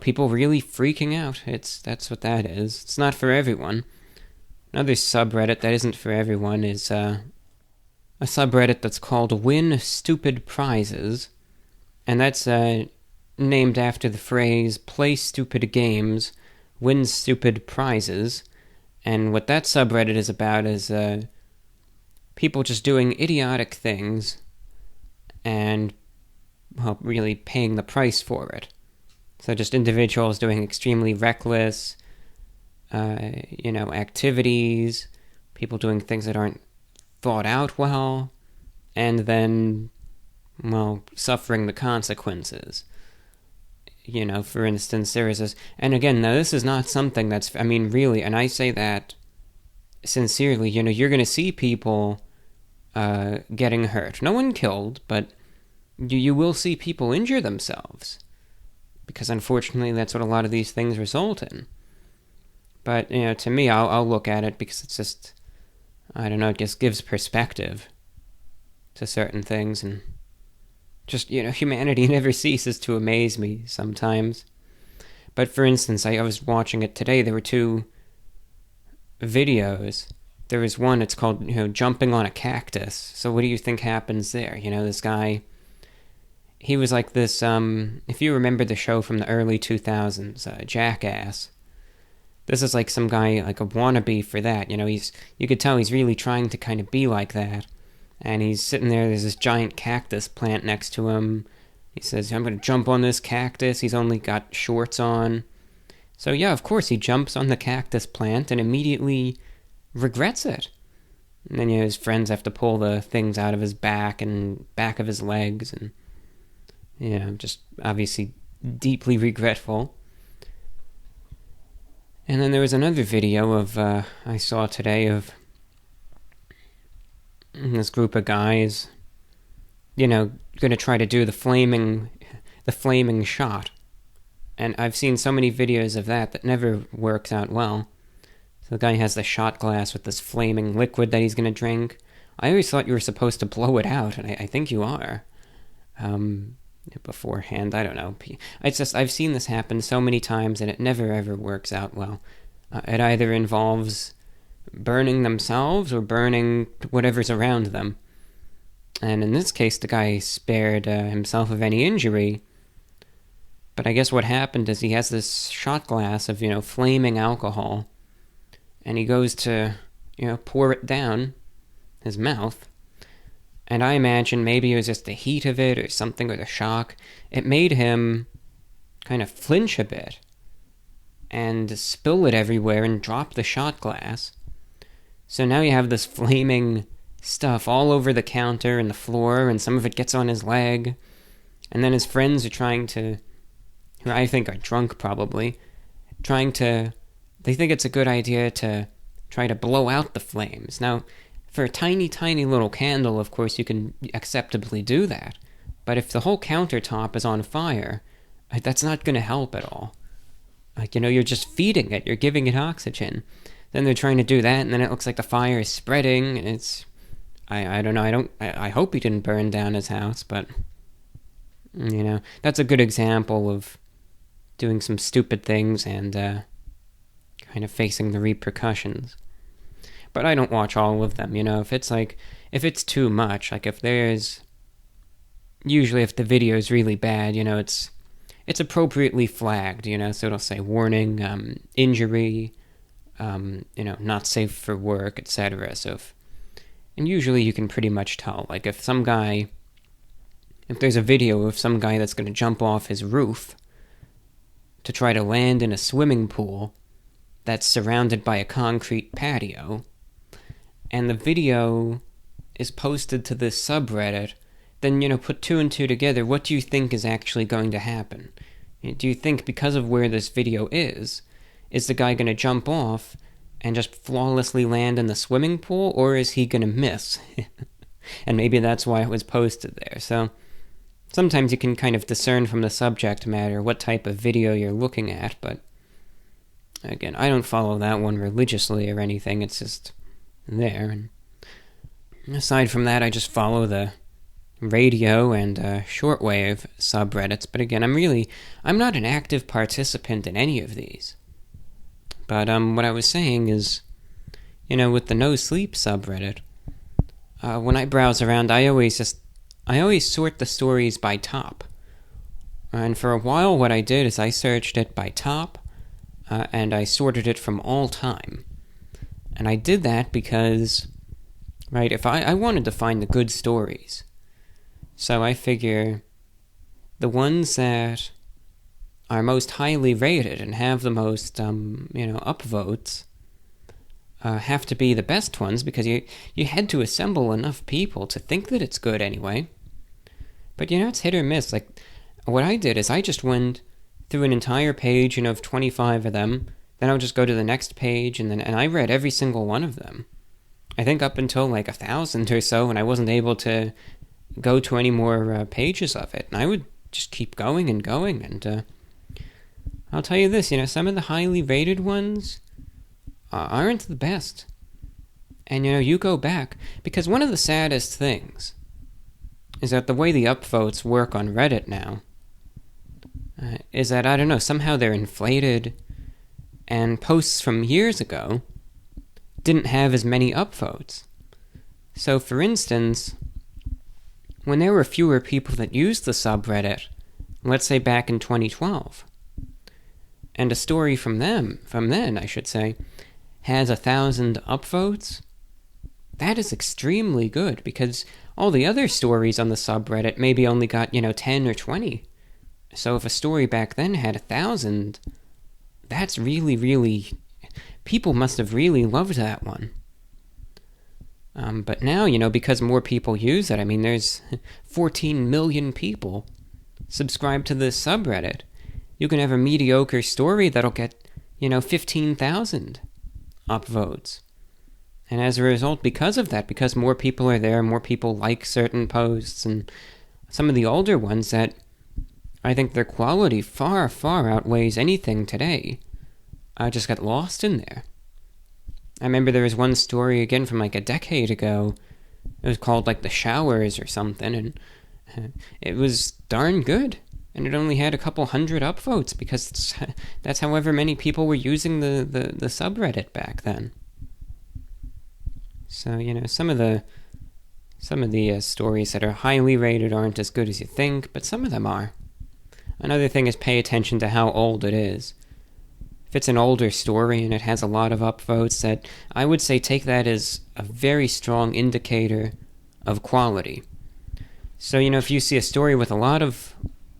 people really freaking out. That's what that is. It's not for everyone. Another subreddit that isn't for everyone is, a subreddit that's called Win Stupid Prizes, and that's, named after the phrase, play stupid games, win stupid prizes. And what that subreddit is about is people just doing idiotic things and, really paying the price for it. So just individuals doing extremely reckless, activities, people doing things that aren't thought out well, and then, suffering the consequences. For instance, there is this, and again, now this is not something that's, really, and I say that sincerely, you're going to see people getting hurt. No one killed, but you will see people injure themselves, because unfortunately that's what a lot of these things result in. But, to me, I'll look at it because it's just, I don't know, it just gives perspective to certain things, and just, humanity never ceases to amaze me sometimes. But for instance, I was watching it today, there were two videos. There was one, it's called, jumping on a cactus. So what do you think happens there? This guy, he was like this, if you remember the show from the early 2000s, Jackass. This is like some guy, like a wannabe for that, you could tell he's really trying to kind of be like that. And he's sitting there's this giant cactus plant next to him. He says, I'm going to jump on this cactus. He's only got shorts on. So yeah, of course, he jumps on the cactus plant and immediately regrets it. And then, his friends have to pull the things out of his back and back of his legs. And, just obviously deeply regretful. And then there was another video of, I saw today of this group of guys, going to try to do the flaming shot. And I've seen so many videos of that never works out well. So the guy has the shot glass with this flaming liquid that he's going to drink. I always thought you were supposed to blow it out, and I think you are. Beforehand, I don't know. It's just, I've seen this happen so many times, and it never ever works out well. It either involves burning themselves or burning whatever's around them. And in this case, the guy spared himself of any injury. But I guess what happened is he has this shot glass of, flaming alcohol. And he goes to, pour it down his mouth. And I imagine maybe it was just the heat of it or something, or the shock. It made him kind of flinch a bit and spill it everywhere and drop the shot glass. So now you have this flaming stuff all over the counter and the floor, and some of it gets on his leg. And then his friends are trying to, who I think are drunk probably, they think it's a good idea to try to blow out the flames. Now, for a tiny, tiny little candle, of course, you can acceptably do that. But if the whole countertop is on fire, that's not going to help at all. You're just feeding it, you're giving it oxygen. Then they're trying to do that, and then it looks like the fire is spreading, and it's, I don't know, I hope he didn't burn down his house, but, that's a good example of doing some stupid things and, kind of facing the repercussions. But I don't watch all of them, if it's too much, like usually if the video is really bad, it's appropriately flagged, so it'll say warning, injury, not safe for work, etc. And usually you can pretty much tell, like if there's a video of some guy that's going to jump off his roof, to try to land in a swimming pool that's surrounded by a concrete patio, and the video is posted to this subreddit, then, put two and two together, what do you think is actually going to happen? Do you think because of where this video is the guy going to jump off and just flawlessly land in the swimming pool, or is he going to miss? And maybe that's why it was posted there. So sometimes you can kind of discern from the subject matter what type of video you're looking at, but again, I don't follow that one religiously or anything. It's just there. And aside from that, I just follow the radio and shortwave subreddits. But again, I'm not an active participant in any of these. But what I was saying is, with the no sleep subreddit, when I browse around, I always sort the stories by top. And for a while, what I did is I searched it by top, and I sorted it from all time. And I did that because, right, if I wanted to find the good stories. So I figure the ones that are most highly rated and have the most, upvotes, have to be the best ones, because you had to assemble enough people to think that it's good anyway. But it's hit or miss. Like, what I did is I just went through an entire page, of 25 of them, then I would just go to the next page, and I read every single one of them. I think up until like 1,000 or so, and I wasn't able to go to any more pages of it. And I would just keep going and going, and I'll tell you this, some of the highly rated ones aren't the best. And, you go back, because one of the saddest things is that the way the upvotes work on Reddit now is that, I don't know, somehow they're inflated, and posts from years ago didn't have as many upvotes. So, for instance, when there were fewer people that used the subreddit, let's say back in 2012, and a story from then, I should say, has 1,000 upvotes, that is extremely good, because all the other stories on the subreddit maybe only got, 10 or 20. So if a story back then had 1,000, that's really, really... people must have really loved that one. But now, because more people use it, there's 14 million people subscribed to this subreddit. You can have a mediocre story that'll get, 15,000 upvotes. And as a result, because of that, because more people are there, more people like certain posts, and some of the older ones that I think their quality far, far outweighs anything today, just got lost in there. I remember there was one story, again, from like a decade ago. It was called like The Showers or something, and it was darn good. And it only had a couple hundred upvotes, because that's however many people were using the subreddit back then. So, some of the stories that are highly rated aren't as good as you think, but some of them are. Another thing is pay attention to how old it is. If it's an older story and it has a lot of upvotes, that I would say take that as a very strong indicator of quality. So, if you see a story with a lot of,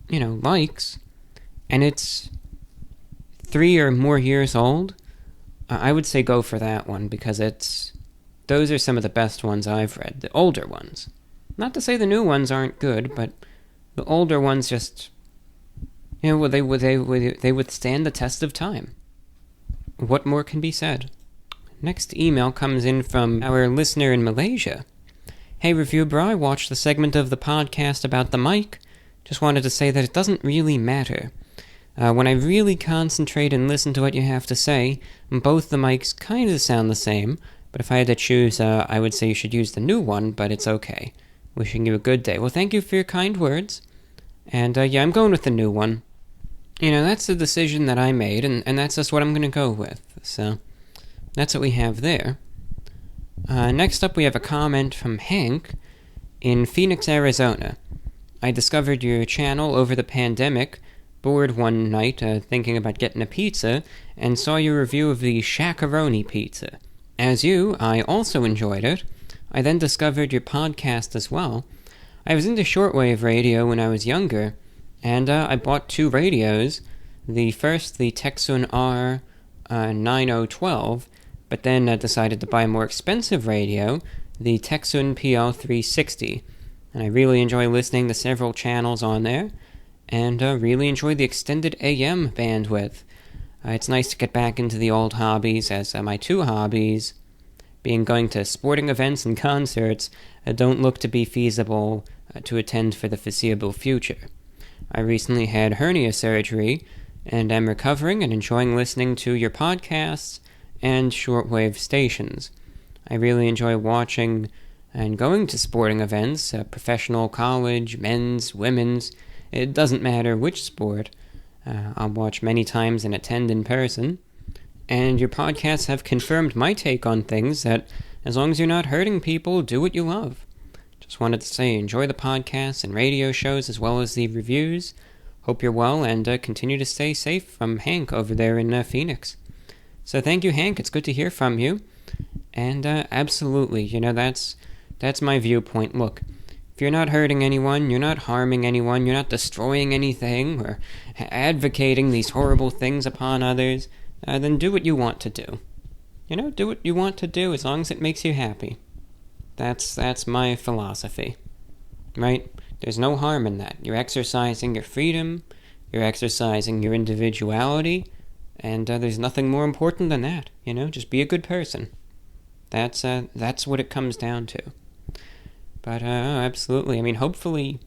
likes, and it's 3 or more years old, I would say go for that one, because those are some of the best ones I've read, the older ones. Not to say the new ones aren't good, but the older ones just, they withstand the test of time. What more can be said? Next email comes in from our listener in Malaysia. Hey, Reviewbrah, I watched the segment of the podcast about the mic. Just wanted to say that it doesn't really matter. When I really concentrate and listen to what you have to say, both the mics kind of sound the same, but if I had to choose, I would say you should use the new one, but it's okay. Wishing you a good day. Well, thank you for your kind words. And, I'm going with the new one. That's the decision that I made, and that's just what I'm going to go with. So, that's what we have there. Next up, we have a comment from Hank in Phoenix, Arizona. I discovered your channel over the pandemic, bored one night thinking about getting a pizza, and saw your review of the Shakaroni pizza. As you, I also enjoyed it. I then discovered your podcast as well. I was into shortwave radio when I was younger, and I bought 2 radios, The first, the Texun R9012, but then decided to buy a more expensive radio, the Texun PL360. And I really enjoy listening to several channels on there, and really enjoy the extended AM bandwidth. It's nice to get back into the old hobbies, as my two hobbies, being going to sporting events and concerts, don't look to be feasible to attend for the foreseeable future. I recently had hernia surgery, and am recovering and enjoying listening to your podcasts and shortwave stations. I really enjoy watching and going to sporting events, professional, college, men's, women's. It doesn't matter which sport. I'll watch many times and attend in person. And your podcasts have confirmed my take on things, that as long as you're not hurting people, do what you love. Just wanted to say, enjoy the podcasts and radio shows as well as the reviews. Hope you're well, and continue to stay safe from Hank over there in Phoenix. So thank you, Hank. It's good to hear from you. And absolutely, that's my viewpoint. Look, if you're not hurting anyone, you're not harming anyone, you're not destroying anything, or advocating these horrible things upon others, then do what you want to do. Do what you want to do as long as it makes you happy. That's my philosophy. Right? There's no harm in that. You're exercising your freedom, you're exercising your individuality, and there's nothing more important than that. Just be a good person. That's what it comes down to. But absolutely. Hopefully,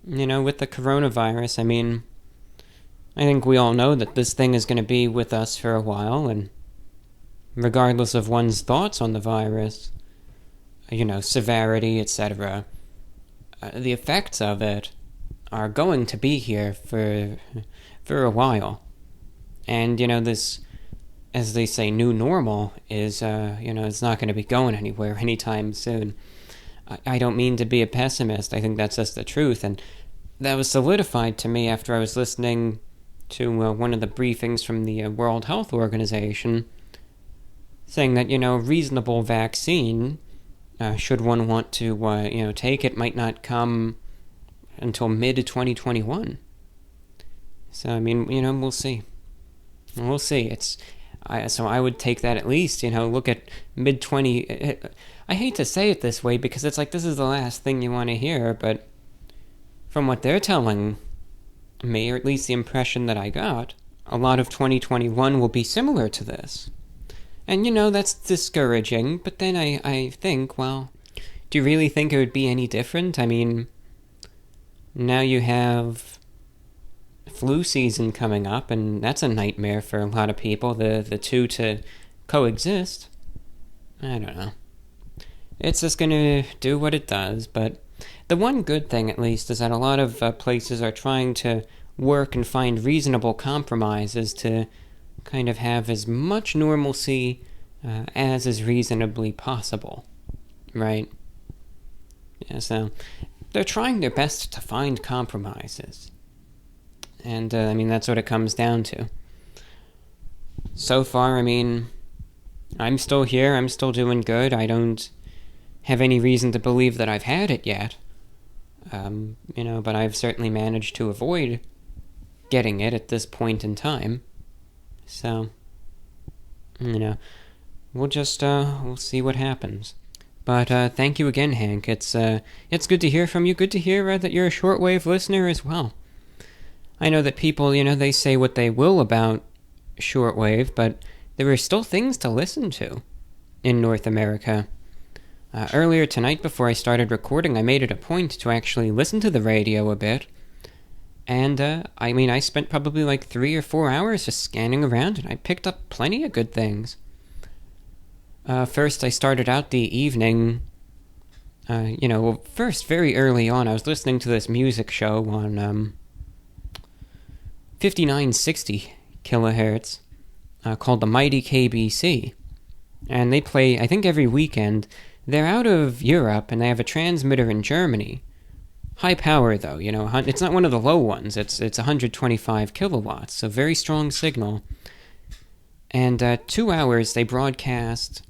with the coronavirus, I think we all know that this thing is going to be with us for a while, and regardless of one's thoughts on the virus, severity, etc., the effects of it are going to be here for a while. And, this, as they say, new normal is, it's not going to be going anywhere anytime soon. I don't mean to be a pessimist. I think that's just the truth. And that was solidified to me after I was listening to one of the briefings from the World Health Organization, saying that, a reasonable vaccine, should one want to, take it, might not come until mid-2021. So, we'll see. We'll see. So I would take that at least, look at mid-20... I hate to say it this way, because it's like this is the last thing you want to hear, but from what they're telling me, or at least the impression that I got, a lot of 2021 will be similar to this. And, that's discouraging, but then I think, well, do you really think it would be any different? Now you have flu season coming up, and that's a nightmare for a lot of people, the two to coexist. I don't know. It's just going to do what it does, but the one good thing, at least, is that a lot of places are trying to work and find reasonable compromises to kind of have as much normalcy as is reasonably possible, right? Yeah, so they're trying their best to find compromises. And, that's what it comes down to. So far, I'm still here, I'm still doing good. I don't have any reason to believe that I've had it yet. But I've certainly managed to avoid getting it at this point in time. So, we'll just, we'll see what happens. But, thank you again, Hank. It's good to hear from you. Good to hear that you're a shortwave listener as well. I know that people, they say what they will about shortwave, but there are still things to listen to in North America. Earlier tonight, before I started recording, I made it a point to actually listen to the radio a bit. And, I spent probably like 3 or 4 hours just scanning around, and I picked up plenty of good things. First, I started out the evening, first, very early on, I was listening to this music show on, 5960 kilohertz, called the Mighty KBC. And they play, I think, every weekend. They're out of Europe, and they have a transmitter in Germany. High power, though, it's not one of the low ones. It's 125 kilowatts, so very strong signal. And 2 hours, they broadcast,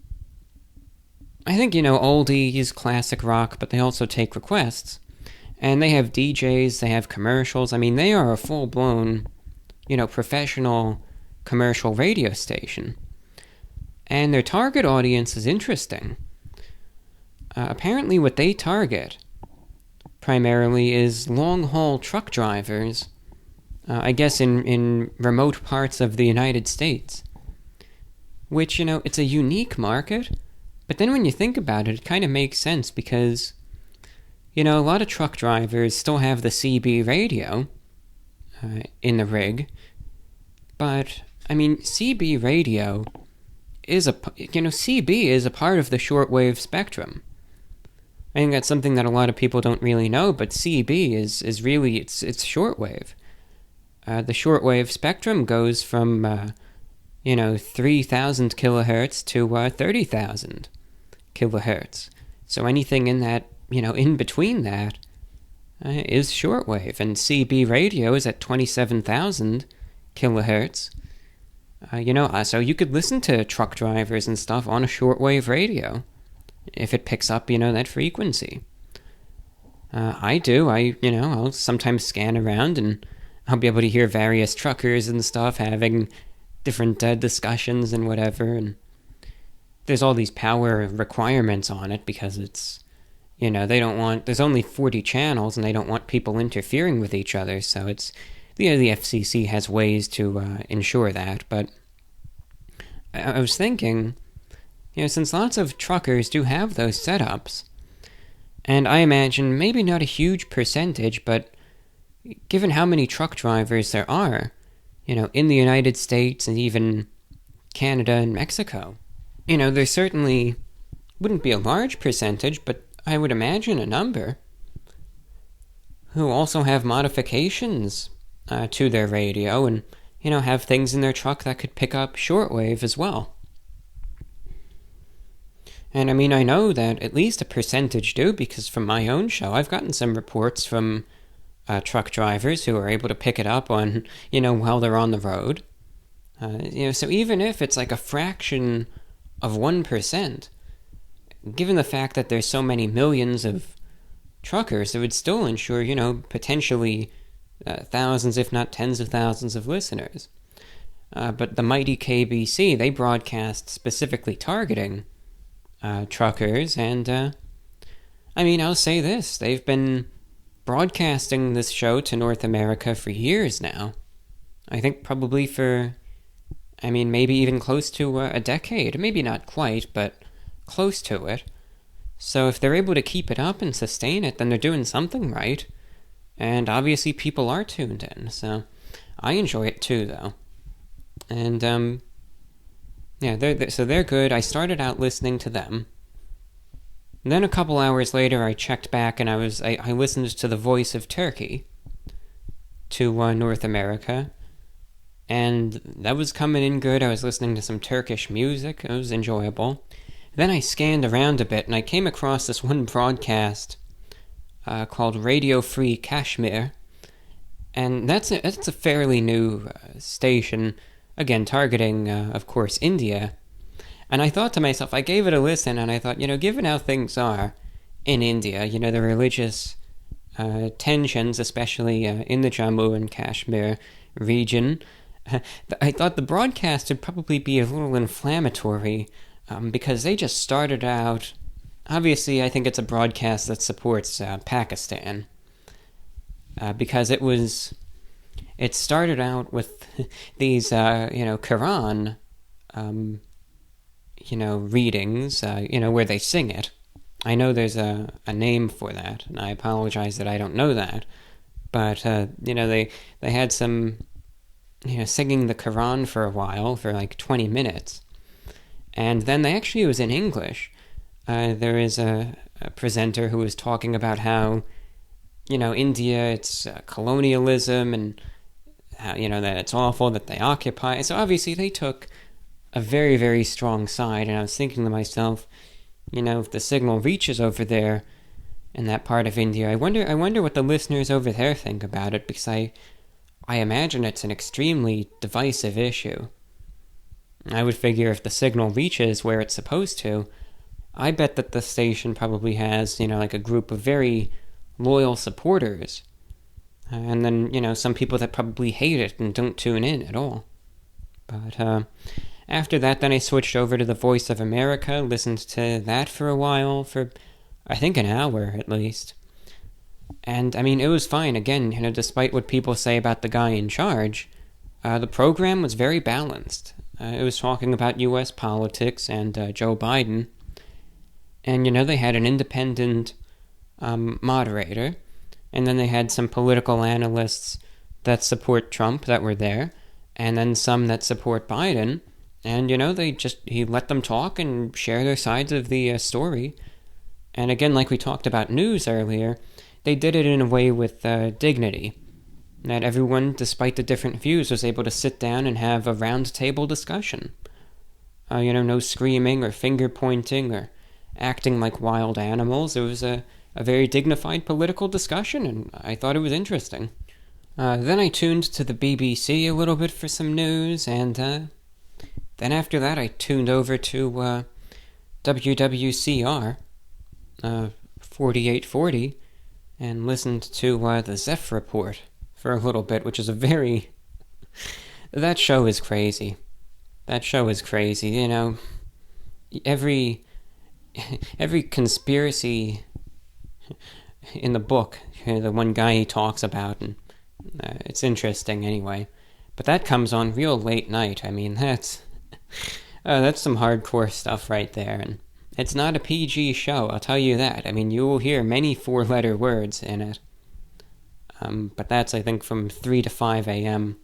I think, oldies, classic rock, but they also take requests. And they have DJs, they have commercials. They are a full-blown professional commercial radio station. And their target audience is interesting. Apparently what they target primarily is long-haul truck drivers, I guess in remote parts of the United States. Which, it's a unique market, but then when you think about it, it kind of makes sense because, a lot of truck drivers still have the CB radio in the rig, but, CB radio is CB is a part of the shortwave spectrum. I think that's something that a lot of people don't really know, but CB is really, it's shortwave. The shortwave spectrum goes from, 3,000 kilohertz to 30,000 kilohertz. So anything in that, in between that is shortwave. And CB radio is at 27,000 kilohertz. So you could listen to truck drivers and stuff on a shortwave radio if it picks up, that frequency. I do. I'll sometimes scan around and I'll be able to hear various truckers and stuff having different discussions and whatever. And there's all these power requirements on it because it's, there's only 40 channels and they don't want people interfering with each other. So it's, the FCC has ways to ensure that. But I was thinking, since lots of truckers do have those setups, and I imagine maybe not a huge percentage, but given how many truck drivers there are, in the United States and even Canada and Mexico, there certainly wouldn't be a large percentage, but I would imagine a number who also have modifications to their radio and, have things in their truck that could pick up shortwave as well. And I know that at least a percentage do, because from my own show, I've gotten some reports from truck drivers who are able to pick it up on, while they're on the road. So even if it's like a fraction of 1%, given the fact that there's so many millions of truckers, it would still ensure, potentially thousands, if not tens of thousands of listeners. But the mighty KBC, they broadcast specifically targeting truckers, and I'll say this, they've been broadcasting this show to North America for years now. I think probably for, maybe even close to a decade. Maybe not quite, but close to it. So if they're able to keep it up and sustain it, then they're doing something right. And obviously people are tuned in, so I enjoy it too, though. And, they're good. I started out listening to them. And then a couple hours later, I checked back and I listened to the Voice of Turkey to North America. And that was coming in good. I was listening to some Turkish music. It was enjoyable. Then I scanned around a bit and I came across this one broadcast called Radio Free Kashmir. And that's a fairly new station, again, targeting, of course, India. And I thought to myself, I gave it a listen, and I thought, given how things are in India, the religious tensions, especially in the Jammu and Kashmir region, I thought the broadcast would probably be a little inflammatory, because they just started out, obviously I think it's a broadcast that supports Pakistan, because it started out with these, Quran, readings, where they sing it. I know there's a name for that, and I apologize that I don't know that. But, they had some, singing the Quran for a while, for like 20 minutes. And then it was in English. There is a presenter who was talking about how, India, it's colonialism, and how, that it's awful that they occupy. So obviously they took a very, very strong side, and I was thinking to myself, if the signal reaches over there in that part of India, I wonder what the listeners over there think about it, because I imagine it's an extremely divisive issue. I would figure if the signal reaches where it's supposed to, I bet that the station probably has, like a group of very loyal supporters And then, some people that probably hate it and don't tune in at all. But after that, then I switched over to the Voice of America, listened to that for a while, for I think an hour at least. And, it was fine. Again, despite what people say about the guy in charge, the program was very balanced. It was talking about U.S. politics and Joe Biden. And, they had an independent moderator. And then they had some political analysts that support Trump that were there. And then some that support Biden. And, he let them talk and share their sides of the story. And again, like we talked about news earlier, they did it in a way with dignity. That everyone, despite the different views, was able to sit down and have a round-table discussion. No screaming or finger-pointing or acting like wild animals. It was a very dignified political discussion, and I thought it was interesting. Then I tuned to the BBC a little bit for some news, and then after that I tuned over to WWCR 4840 and listened to the Zeph Report for a little bit, which is that show is crazy. That show is crazy, Every conspiracy in the book, the one guy he talks about, and it's interesting anyway. But that comes on real late night. That's some hardcore stuff right there, and it's not a PG show, I'll tell you that. You will hear many four-letter words in it. But that's, I think, from 3 to 5 a.m.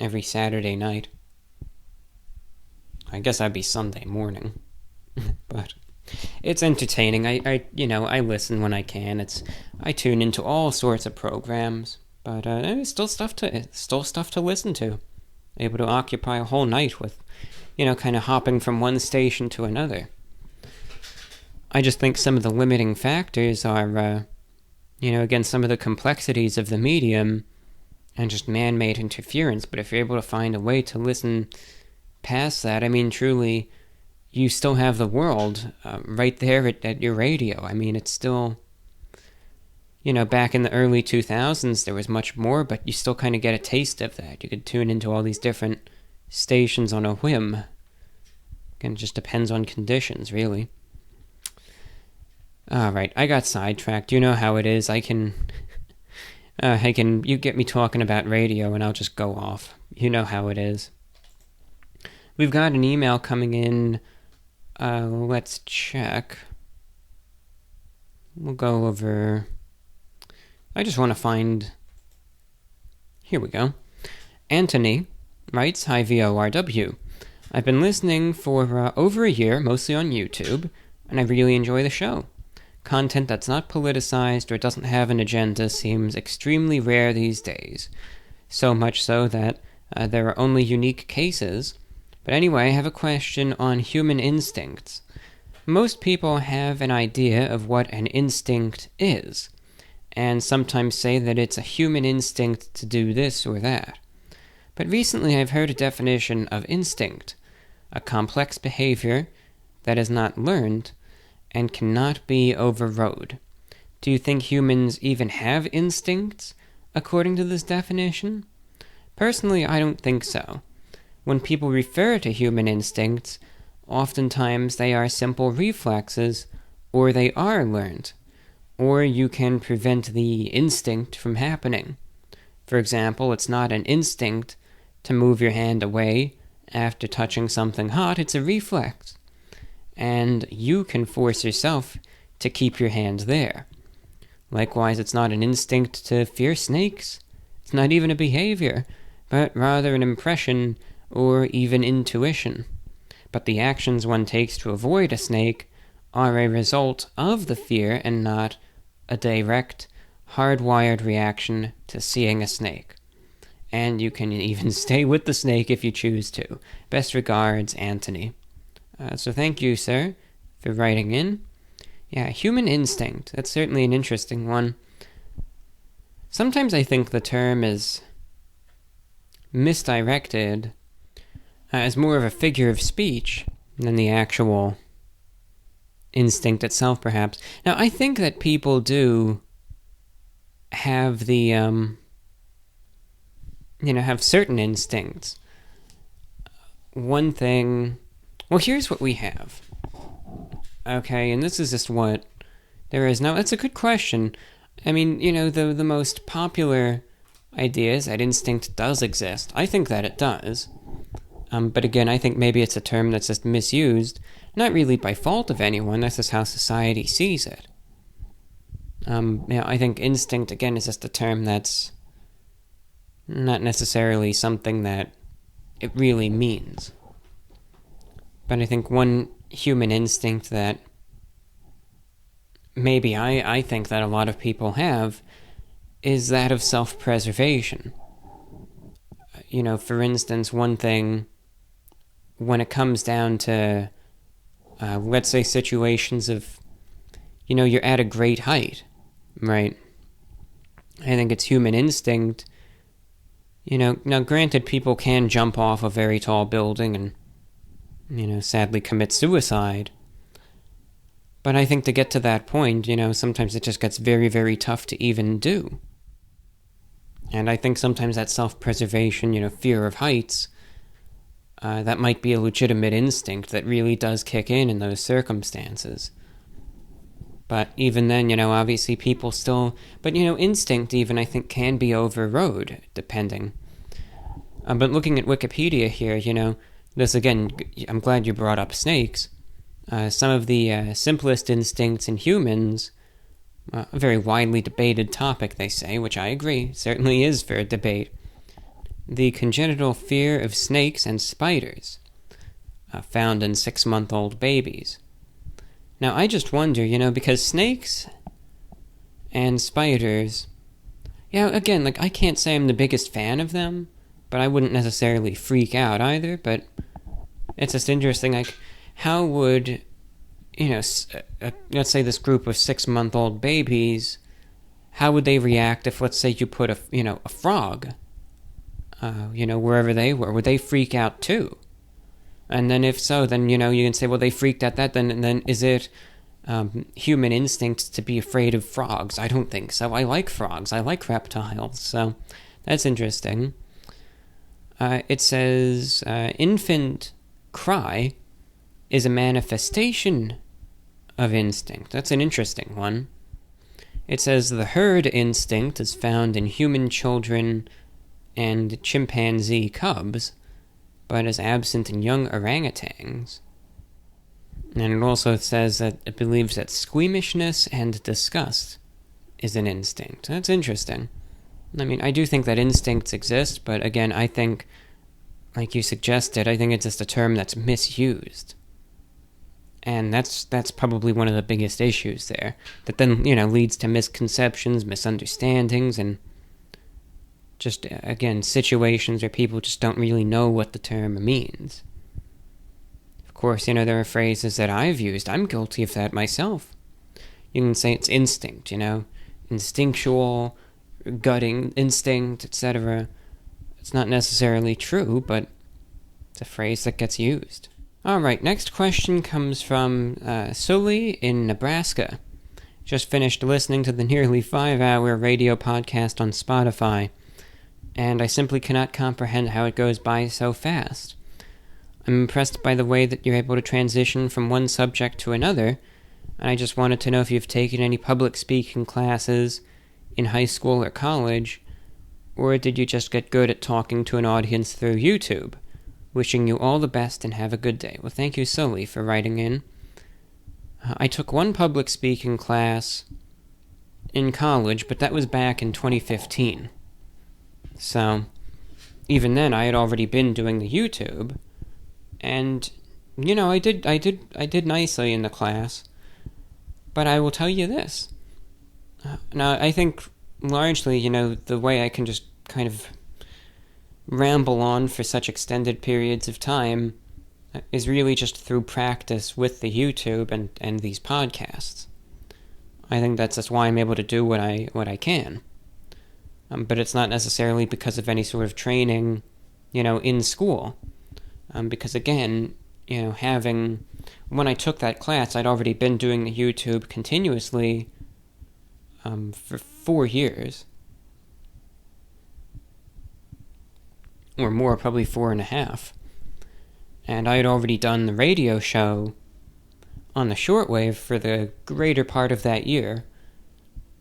every Saturday night. I guess that'd be Sunday morning. But it's entertaining. I listen when I can. I tune into all sorts of programs. But there's still stuff to listen to. Able to occupy a whole night with, kind of hopping from one station to another. I just think some of the limiting factors are, again, some of the complexities of the medium and just man-made interference. But if you're able to find a way to listen past that, truly, you still have the world right there at your radio. It's still, back in the early 2000s, there was much more, but you still kind of get a taste of that. You could tune into all these different stations on a whim. Again, it just depends on conditions, really. Alright, I got sidetracked. You know how it is. You get me talking about radio and I'll just go off. You know how it is. We've got an email coming in. Let's check. We'll go over... I just want to find... Here we go. Anthony writes, Hi VORW. I've been listening for over a year, mostly on YouTube, and I really enjoy the show. Content that's not politicized or doesn't have an agenda seems extremely rare these days. So much so that there are only unique cases. But anyway, I have a question on human instincts. Most people have an idea of what an instinct is, and sometimes say that it's a human instinct to do this or that. But recently I've heard a definition of instinct, a complex behavior that is not learned and cannot be overrode. Do you think humans even have instincts, according to this definition? Personally, I don't think so. When people refer to human instincts, oftentimes they are simple reflexes, or they are learned, or you can prevent the instinct from happening. For example, it's not an instinct to move your hand away after touching something hot, it's a reflex. And you can force yourself to keep your hand there. Likewise, it's not an instinct to fear snakes. It's not even a behavior, but rather an impression or even intuition. But the actions one takes to avoid a snake are a result of the fear and not a direct, hardwired reaction to seeing a snake. And you can even stay with the snake if you choose to. Best regards, Anthony. So thank you, sir, for writing in. Yeah, human instinct. That's certainly an interesting one. Sometimes I think the term is misdirected as more of a figure of speech than the actual instinct itself, perhaps. Now, I think that people do have the, have certain instincts. One thing, well, here's what we have. Okay, and this is just what there is now. That's a good question. I mean, the most popular idea is that instinct does exist. I think that it does. But again, I think maybe it's a term that's just misused, not really by fault of anyone, that's just how society sees it. I think instinct, again, is just a term that's not necessarily something that it really means. But I think one human instinct that maybe I think that a lot of people have is that of self-preservation. For instance, one thing, when it comes down to, let's say, situations of, you're at a great height, right? I think it's human instinct. Now granted, people can jump off a very tall building and, sadly commit suicide. But I think to get to that point, sometimes it just gets very, very tough to even do. And I think sometimes that self-preservation, fear of heights, that might be a legitimate instinct that really does kick in those circumstances. But even then, obviously people still... But, instinct even, I think, can be overrode, depending. But looking at Wikipedia here, this again, I'm glad you brought up snakes. Some of the simplest instincts in humans, a very widely debated topic, they say, which I agree, certainly is for a debate. The congenital fear of snakes and spiders, found in 6-month-old babies. Now, I just wonder, because snakes and spiders, again, I can't say I'm the biggest fan of them, but I wouldn't necessarily freak out either, but it's just interesting, how would, let's say this group of 6-month-old babies, how would they react if, let's say, you put a frog, wherever they were? Would they freak out too? And then if so, then, you can say, well, they freaked at that, then is it human instincts to be afraid of frogs? I don't think so. I like frogs. I like reptiles. So that's interesting. It says, infant cry is a manifestation of instinct. That's an interesting one. It says the herd instinct is found in human children and chimpanzee cubs, but is absent in young orangutans. And it also says that it believes that squeamishness and disgust is an instinct. That's interesting. I mean, I do think that instincts exist, but again, I think, like you suggested, I think it's just a term that's misused. And that's probably one of the biggest issues there, that then, leads to misconceptions, misunderstandings, and just, again, situations where people just don't really know what the term means. Of course, there are phrases that I've used. I'm guilty of that myself. You can say it's instinct, instinctual, gutting instinct, etc. It's not necessarily true, but it's a phrase that gets used. Alright, next question comes from Sully in Nebraska. Just finished listening to the nearly 5-hour radio podcast on Spotify, and I simply cannot comprehend how it goes by so fast. I'm impressed by the way that you're able to transition from one subject to another, and I just wanted to know if you've taken any public speaking classes in high school or college, or did you just get good at talking to an audience through YouTube? Wishing you all the best and have a good day. Well, thank you, Sully, for writing in. I took one public speaking class in college, but that was back in 2015. So, even then, I had already been doing the YouTube, and, I did nicely in the class. But I will tell you this. Now, I think, largely, the way I can just kind of ramble on for such extended periods of time is really just through practice with the YouTube and these podcasts. I think that's just why I'm able to do what I can. But it's not necessarily because of any sort of training, in school. Because again, when I took that class, I'd already been doing the YouTube continuously for 4 years. Or more, probably 4.5. And I had already done the radio show on the shortwave for the greater part of that year.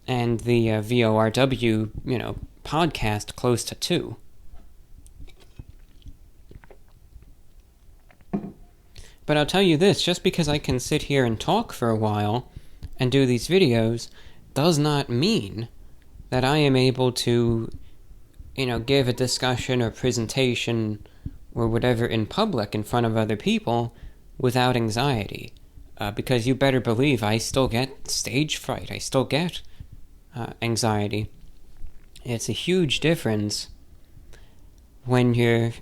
And the VORW, podcast close to 2. But I'll tell you this, just because I can sit here and talk for a while and do these videos does not mean that I am able to, give a discussion or presentation or whatever in public in front of other people without anxiety. Because you better believe I still get stage fright. I still get anxiety. It's a huge difference when you're,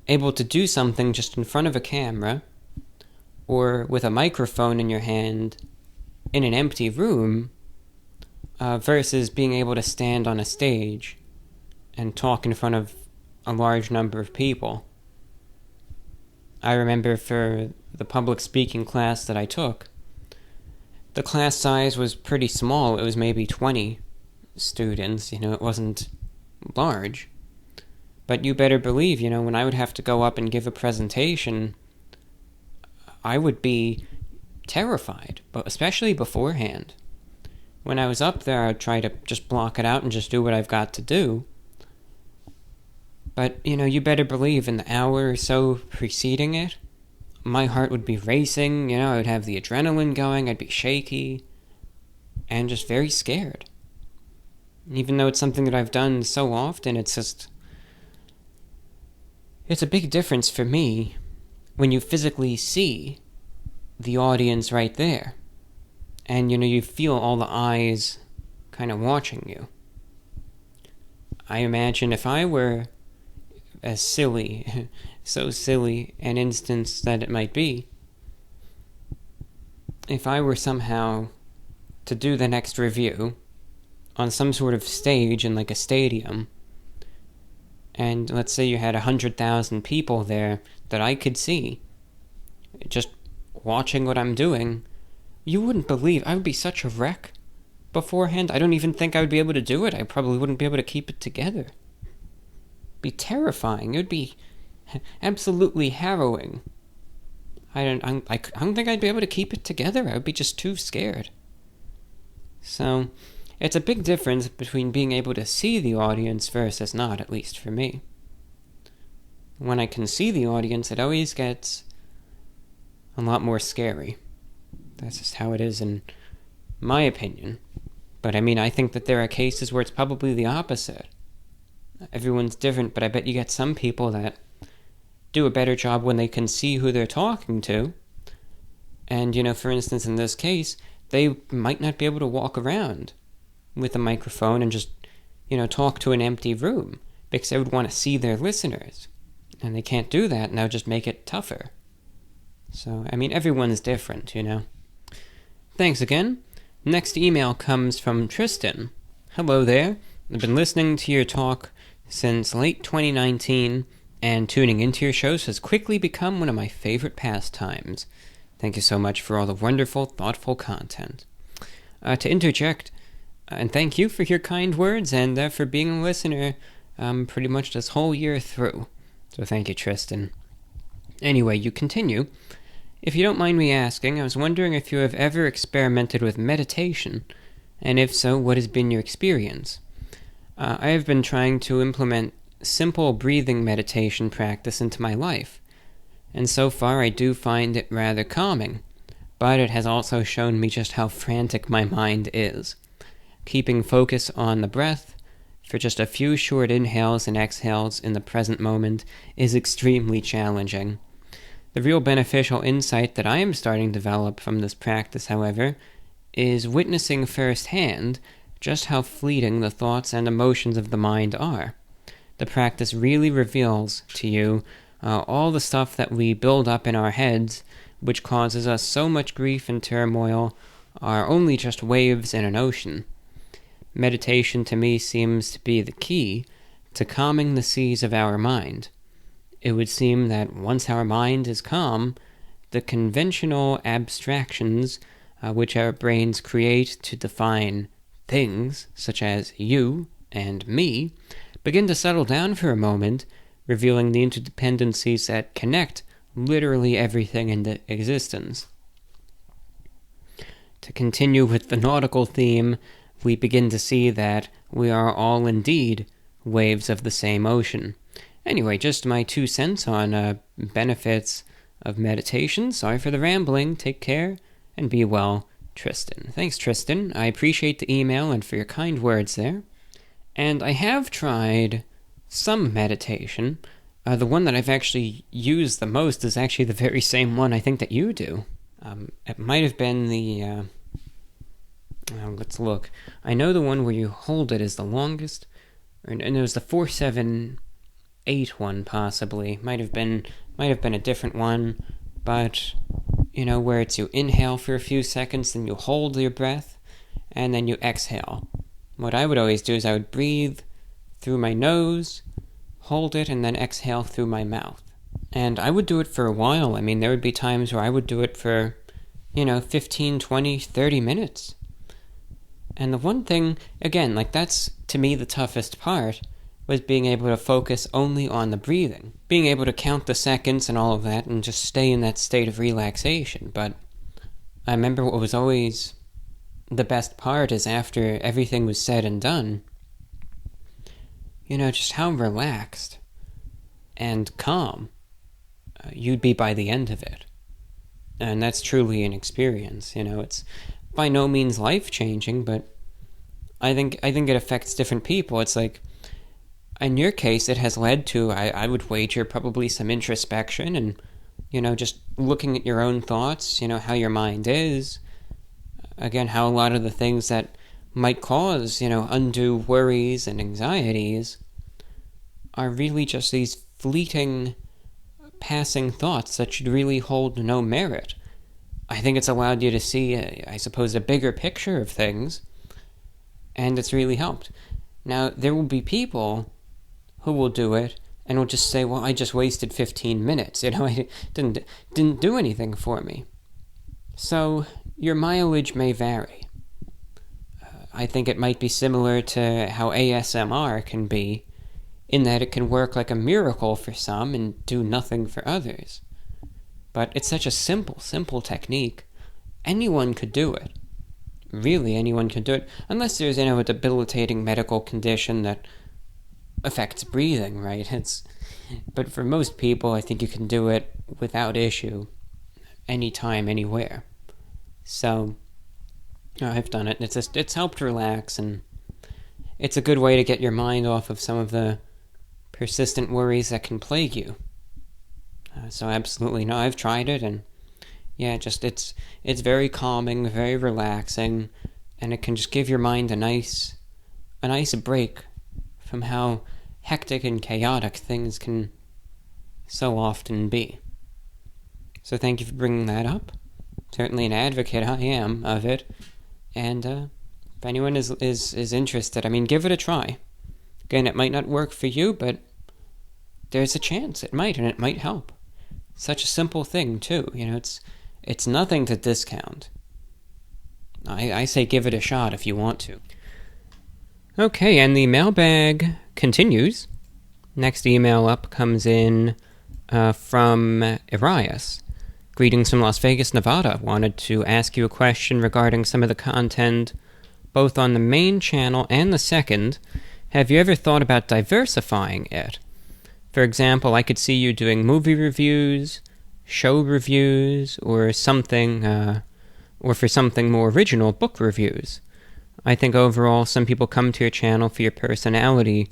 able to do something just in front of a camera or with a microphone in your hand in an empty room versus being able to stand on a stage and talk in front of a large number of people. I remember for the public speaking class that I took, the class size was pretty small. It was maybe 20 students, it wasn't large. But you better believe, when I would have to go up and give a presentation, I would be terrified, but especially beforehand. When I was up there, I'd try to just block it out and just do what I've got to do. But, you better believe in the hour or so preceding it, my heart would be racing, I would have the adrenaline going, I'd be shaky, and just very scared. Even though it's something that I've done so often, it's a big difference for me when you physically see the audience right there. And, you feel all the eyes kind of watching you. I imagine if I were as silly, so silly an instance that it might be, if I were somehow to do the next review on some sort of stage in like a stadium, and let's say you had 100,000 people there that I could see, just watching what I'm doing, you wouldn't believe I would be such a wreck beforehand. I don't even think I would be able to do it. I probably wouldn't be able to keep it together. It'd be terrifying. It would be absolutely harrowing. I don't think I'd be able to keep it together. I would be just too scared. So, it's a big difference between being able to see the audience versus not, at least for me. When I can see the audience, it always gets a lot more scary. That's just how it is in my opinion. But I think that there are cases where it's probably the opposite. Everyone's different, but I bet you get some people that do a better job when they can see who they're talking to. And, for instance, in this case, they might not be able to walk around with a microphone and just, talk to an empty room because they would want to see their listeners. And they can't do that, and that would just make it tougher. So, everyone's different, Thanks again. Next email comes from Tristan. Hello there. I've been listening to your talk since late 2019, and tuning into your shows has quickly become one of my favorite pastimes. Thank you so much for all the wonderful, thoughtful content. To interject, and thank you for your kind words and for being a listener pretty much this whole year through. So thank you, Tristan. Anyway, you continue. If you don't mind me asking, I was wondering if you have ever experimented with meditation, and if so, what has been your experience? I have been trying to implement simple breathing meditation practice into my life, and so far I do find it rather calming, but it has also shown me just how frantic my mind is. Keeping focus on the breath for just a few short inhales and exhales in the present moment is extremely challenging. The real beneficial insight that I am starting to develop from this practice, however, is witnessing firsthand just how fleeting the thoughts and emotions of the mind are. The practice really reveals to you all the stuff that we build up in our heads, which causes us so much grief and turmoil, are only just waves in an ocean. Meditation to me seems to be the key to calming the seas of our mind. It would seem that once our mind is calm, the conventional abstractions which our brains create to define things, such as you and me, begin to settle down for a moment, revealing the interdependencies that connect literally everything into existence. To continue with the nautical theme, we begin to see that we are all indeed waves of the same ocean. Anyway, just my 2 cents on benefits of meditation. Sorry for the rambling. Take care and be well, Tristan. Thanks, Tristan. I appreciate the email and for your kind words there. And I have tried some meditation. The one that I've actually used the most is actually the very same one I think that you do. It might have been the... let's look. I know the one where you hold it is the longest. And it was the 478 one, possibly. Might have been a different one. But, where it's you inhale for a few seconds, then you hold your breath, and then you exhale. What I would always do is I would breathe through my nose, hold it, and then exhale through my mouth. And I would do it for a while. I mean, there would be times where I would do it for, 15, 20, 30 minutes. And the one thing, again, that's, to me, the toughest part, was being able to focus only on the breathing. Being able to count the seconds and all of that and just stay in that state of relaxation. But I remember what was always the best part is after everything was said and done, just how relaxed and calm you'd be by the end of it. And that's truly an experience, it's by no means life-changing, but I think it affects different people. It's like, in your case, it has led to, I would wager, probably some introspection and, just looking at your own thoughts, how your mind is. Again, how a lot of the things that might cause, undue worries and anxieties are really just these fleeting, passing thoughts that should really hold no merit. I think it's allowed you to see, I suppose, a bigger picture of things, and it's really helped. Now, there will be people who will do it and will just say, well, I just wasted 15 minutes. I didn't do anything for me. So your mileage may vary. I think it might be similar to how ASMR can be, in that it can work like a miracle for some and do nothing for others. But it's such a simple technique. Anyone could do it. Really, anyone could do it. Unless there's, a debilitating medical condition that affects breathing, right? But for most people, I think you can do it without issue, anytime, anywhere. So, I've done it. It's helped relax, and it's a good way to get your mind off of some of the persistent worries that can plague you. So absolutely, no, I've tried it, and yeah, it's very calming, very relaxing, and it can just give your mind a nice break from how hectic and chaotic things can so often be. So thank you for bringing that up. Certainly an advocate I am of it, and if anyone is interested, give it a try. Again, it might not work for you, but there's a chance it might, and it might help. Such a simple thing, too. It's nothing to discount. I say give it a shot if you want to. Okay, and the mailbag continues. Next email up comes in from Arias. Greetings from Las Vegas, Nevada. Wanted to ask you a question regarding some of the content, both on the main channel and the second. Have you ever thought about diversifying it? For example, I could see you doing movie reviews, show reviews, or something, or for something more original, book reviews. I think overall some people come to your channel for your personality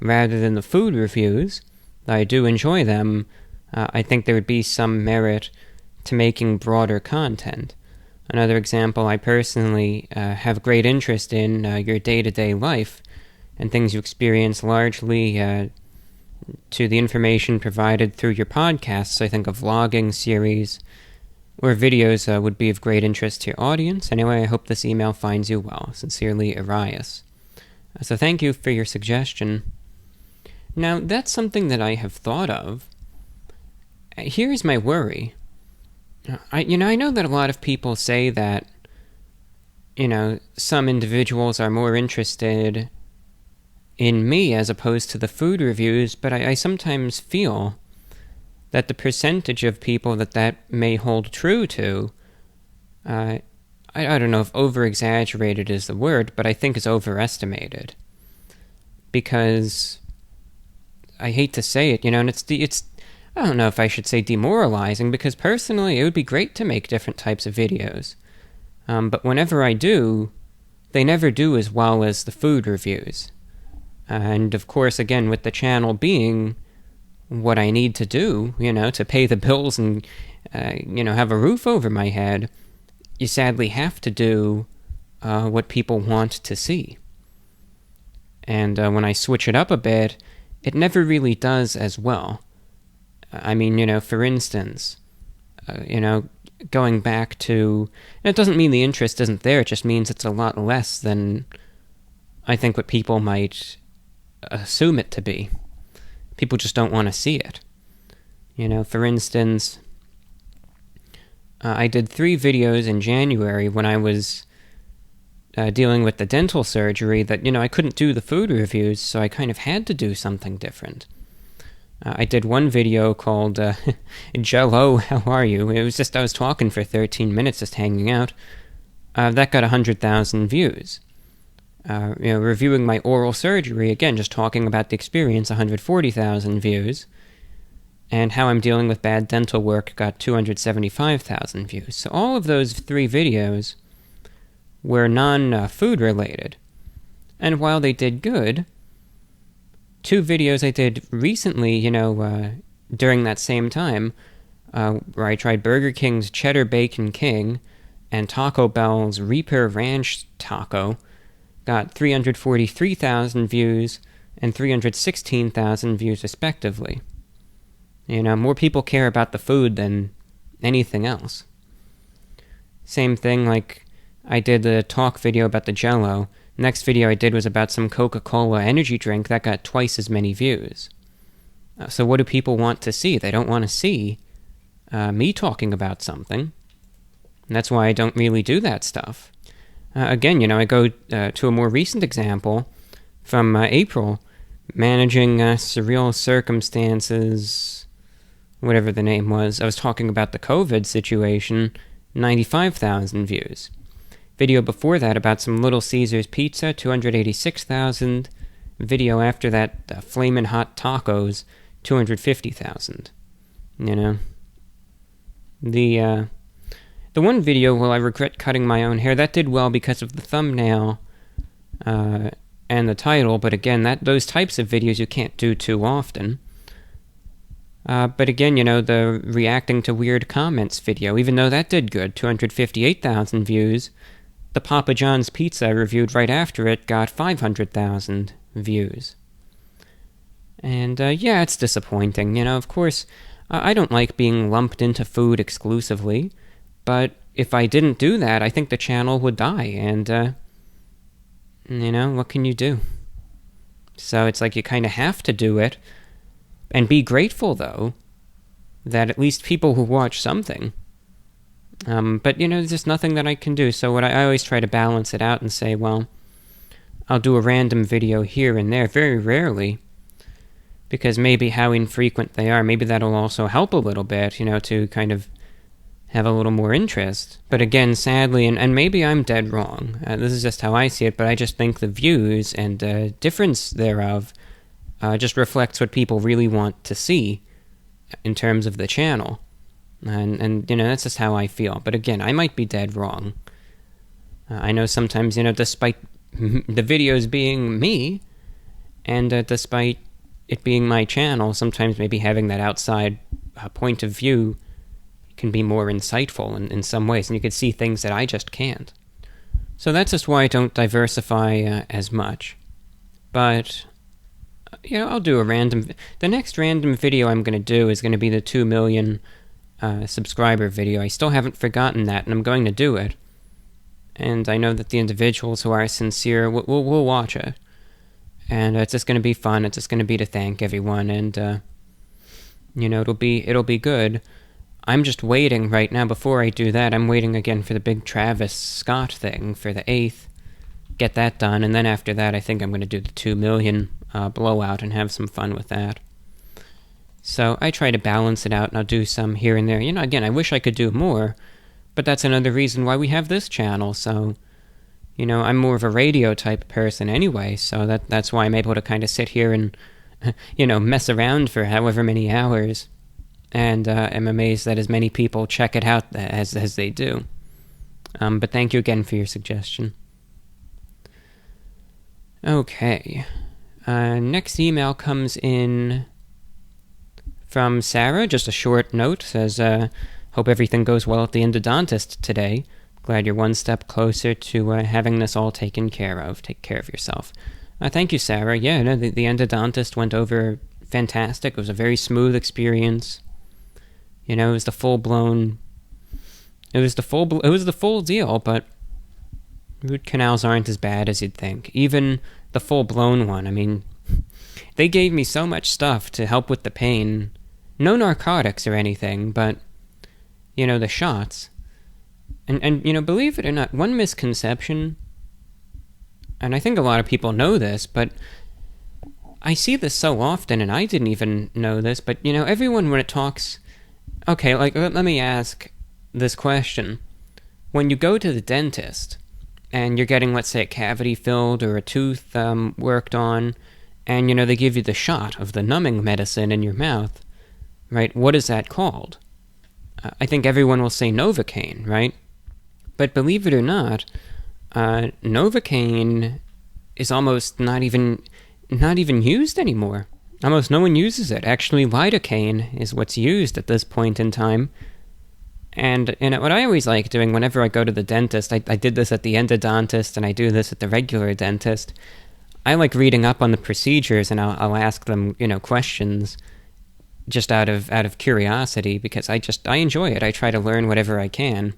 rather than the food reviews. Though I do enjoy them, I think there would be some merit to making broader content. Another example, I personally have great interest in your day-to-day life and things you experience largely to the information provided through your podcasts. I think a vlogging series or videos would be of great interest to your audience. Anyway, I hope this email finds you well. Sincerely, Arias. So thank you for your suggestion. Now, that's something that I have thought of. Here's my worry. I know that a lot of people say that some individuals are more interested in me as opposed to the food reviews, but I sometimes feel that the percentage of people that may hold true to, I don't know if over-exaggerated is the word, but I think is overestimated. Because I hate to say it, and it's I don't know if I should say demoralizing, because personally it would be great to make different types of videos. But whenever I do, they never do as well as the food reviews. And of course, again, with the channel being what I need to do, to pay the bills and, have a roof over my head, you sadly have to do what people want to see. And when I switch it up a bit, it never really does as well. I mean, for instance, going back to... it doesn't mean the interest isn't there, it just means it's a lot less than I think what people might assume it to be. People just don't want to see it. For instance, I did 3 videos in January when I was dealing with the dental surgery that, I couldn't do the food reviews, so I kind of had to do something different. I did one video called Jello, how are you? It was just I was talking for 13 minutes, just hanging out. That got 100,000 views. Reviewing my oral surgery, again, just talking about the experience, 140,000 views. And how I'm dealing with bad dental work got 275,000 views. So all of those 3 videos were non-food related. And while they did good, 2 videos I did recently, during that same time, where I tried Burger King's Cheddar Bacon King and Taco Bell's Reaper Ranch Taco, got 343,000 views and 316,000 views respectively. More people care about the food than anything else. Same thing, like, I did the talk video about the Jell-O. Next video I did was about some Coca-Cola energy drink that got twice as many views. So what do people want to see? They don't want to see me talking about something. And that's why I don't really do that stuff. Again, I go to a more recent example from April, managing surreal circumstances, whatever the name was. I was talking about the COVID situation, 95,000 views. Video before that about some Little Caesars pizza, 286,000. Video after that, Flamin' Hot Tacos, 250,000. The one video, well, I regret cutting my own hair, that did well because of the thumbnail and the title, but again, those types of videos you can't do too often. But again, the reacting to weird comments video, even though that did good, 258,000 views, the Papa John's pizza I reviewed right after it got 500,000 views. And yeah, it's disappointing. Of course, I don't like being lumped into food exclusively, but if I didn't do that, I think the channel would die, and, what can you do? So it's like you kind of have to do it, and be grateful, though, that at least people who watch something. But, there's just nothing that I can do, so I always try to balance it out and say, well, I'll do a random video here and there, very rarely, because maybe how infrequent they are, maybe that'll also help a little bit, to kind of have a little more interest. But again, sadly, and maybe I'm dead wrong, this is just how I see it, but I just think the views and difference thereof just reflects what people really want to see in terms of the channel. And that's just how I feel. But again, I might be dead wrong. I know sometimes, despite the videos being me, and despite it being my channel, sometimes maybe having that outside point of view can be more insightful in some ways, and you can see things that I just can't. So that's just why I don't diversify as much. But, I'll do the next random video I'm going to do is going to be the 2 million subscriber video. I still haven't forgotten that, and I'm going to do it. And I know that the individuals who are sincere will watch it. And it's just going to be fun. It's just going to be to thank everyone, and it'll be good. I'm just waiting right now. Before I do that, I'm waiting again for the big Travis Scott thing for the 8th. Get that done, and then after that, I think I'm going to do the 2 million blowout and have some fun with that. So I try to balance it out, and I'll do some here and there. Again, I wish I could do more, but that's another reason why we have this channel. So, I'm more of a radio type person anyway, so that's why I'm able to kind of sit here and, mess around for however many hours. And I'm amazed that as many people check it out as they do. But thank you again for your suggestion. Okay. Next email comes in from Sarah. Just a short note. Says, hope everything goes well at the endodontist today. Glad you're one step closer to having this all taken care of. Take care of yourself. Thank you, Sarah. Yeah, no, the endodontist went over fantastic. It was a very smooth experience. It was the full-blown... It was the full deal, but root canals aren't as bad as you'd think. Even the full-blown one, I mean, they gave me so much stuff to help with the pain. No narcotics or anything, but, the shots. And believe it or not, one misconception, and I think a lot of people know this, but I see this so often, and I didn't even know this, but, everyone when it talks... Okay, let me ask this question. When you go to the dentist, and you're getting, let's say, a cavity filled or a tooth worked on, and, they give you the shot of the numbing medicine in your mouth, right? What is that called? I think everyone will say Novocaine, right? But believe it or not, Novocaine is almost not even used anymore. Almost no one uses it. Actually, lidocaine is what's used at this point in time. And what I always like doing whenever I go to the dentist, I did this at the endodontist, and I do this at the regular dentist. I like reading up on the procedures, and I'll ask them, questions just out of curiosity, because I enjoy it. I try to learn whatever I can.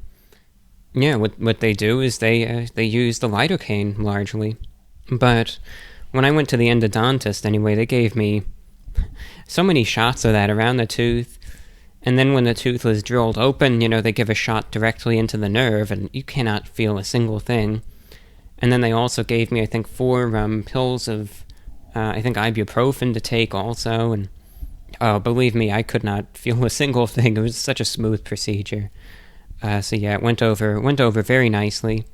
Yeah, what they do is they use the lidocaine largely. But when I went to the endodontist, anyway, they gave me so many shots of that around the tooth. And then when the tooth was drilled open, they give a shot directly into the nerve, and you cannot feel a single thing. And then they also gave me, I think, 4 pills of, ibuprofen to take also. And, believe me, I could not feel a single thing. It was such a smooth procedure. So yeah, it went over very nicely.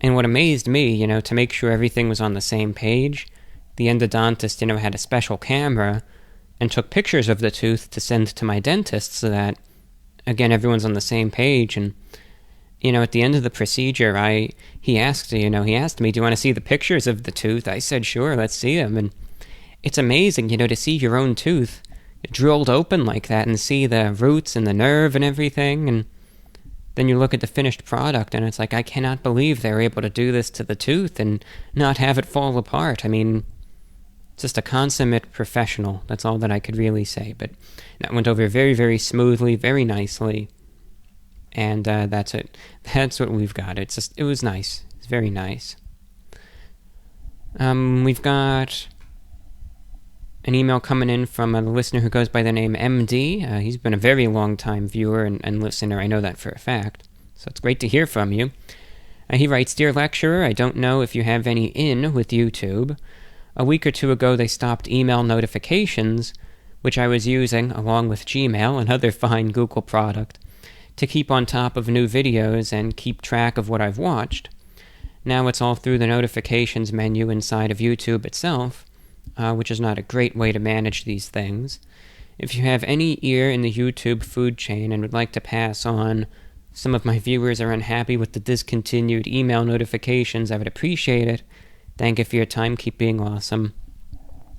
And what amazed me, to make sure everything was on the same page, the endodontist, had a special camera and took pictures of the tooth to send to my dentist so that, again, everyone's on the same page. And, at the end of the procedure, he asked me, do you want to see the pictures of the tooth? I said, sure, let's see them. And it's amazing, to see your own tooth drilled open like that and see the roots and the nerve and everything. And then you look at the finished product, and it's like, I cannot believe they were able to do this to the tooth and not have it fall apart. I mean, just a consummate professional. That's all that I could really say. But that went over very, very smoothly, very nicely. And that's it. That's what we've got. It was nice. It's very nice. We've got an email coming in from a listener who goes by the name MD. He's been a very long-time viewer and listener. I know that for a fact. So it's great to hear from you. He writes, Dear Lecturer, I don't know if you have any in with YouTube. A week or two ago, they stopped email notifications, which I was using, along with Gmail and other fine Google product, to keep on top of new videos and keep track of what I've watched. Now it's all through the notifications menu inside of YouTube itself, which is not a great way to manage these things. If you have any ear in the YouTube food chain and would like to pass on, some of my viewers are unhappy with the discontinued email notifications, I would appreciate it. Thank you for your time. Keep being awesome.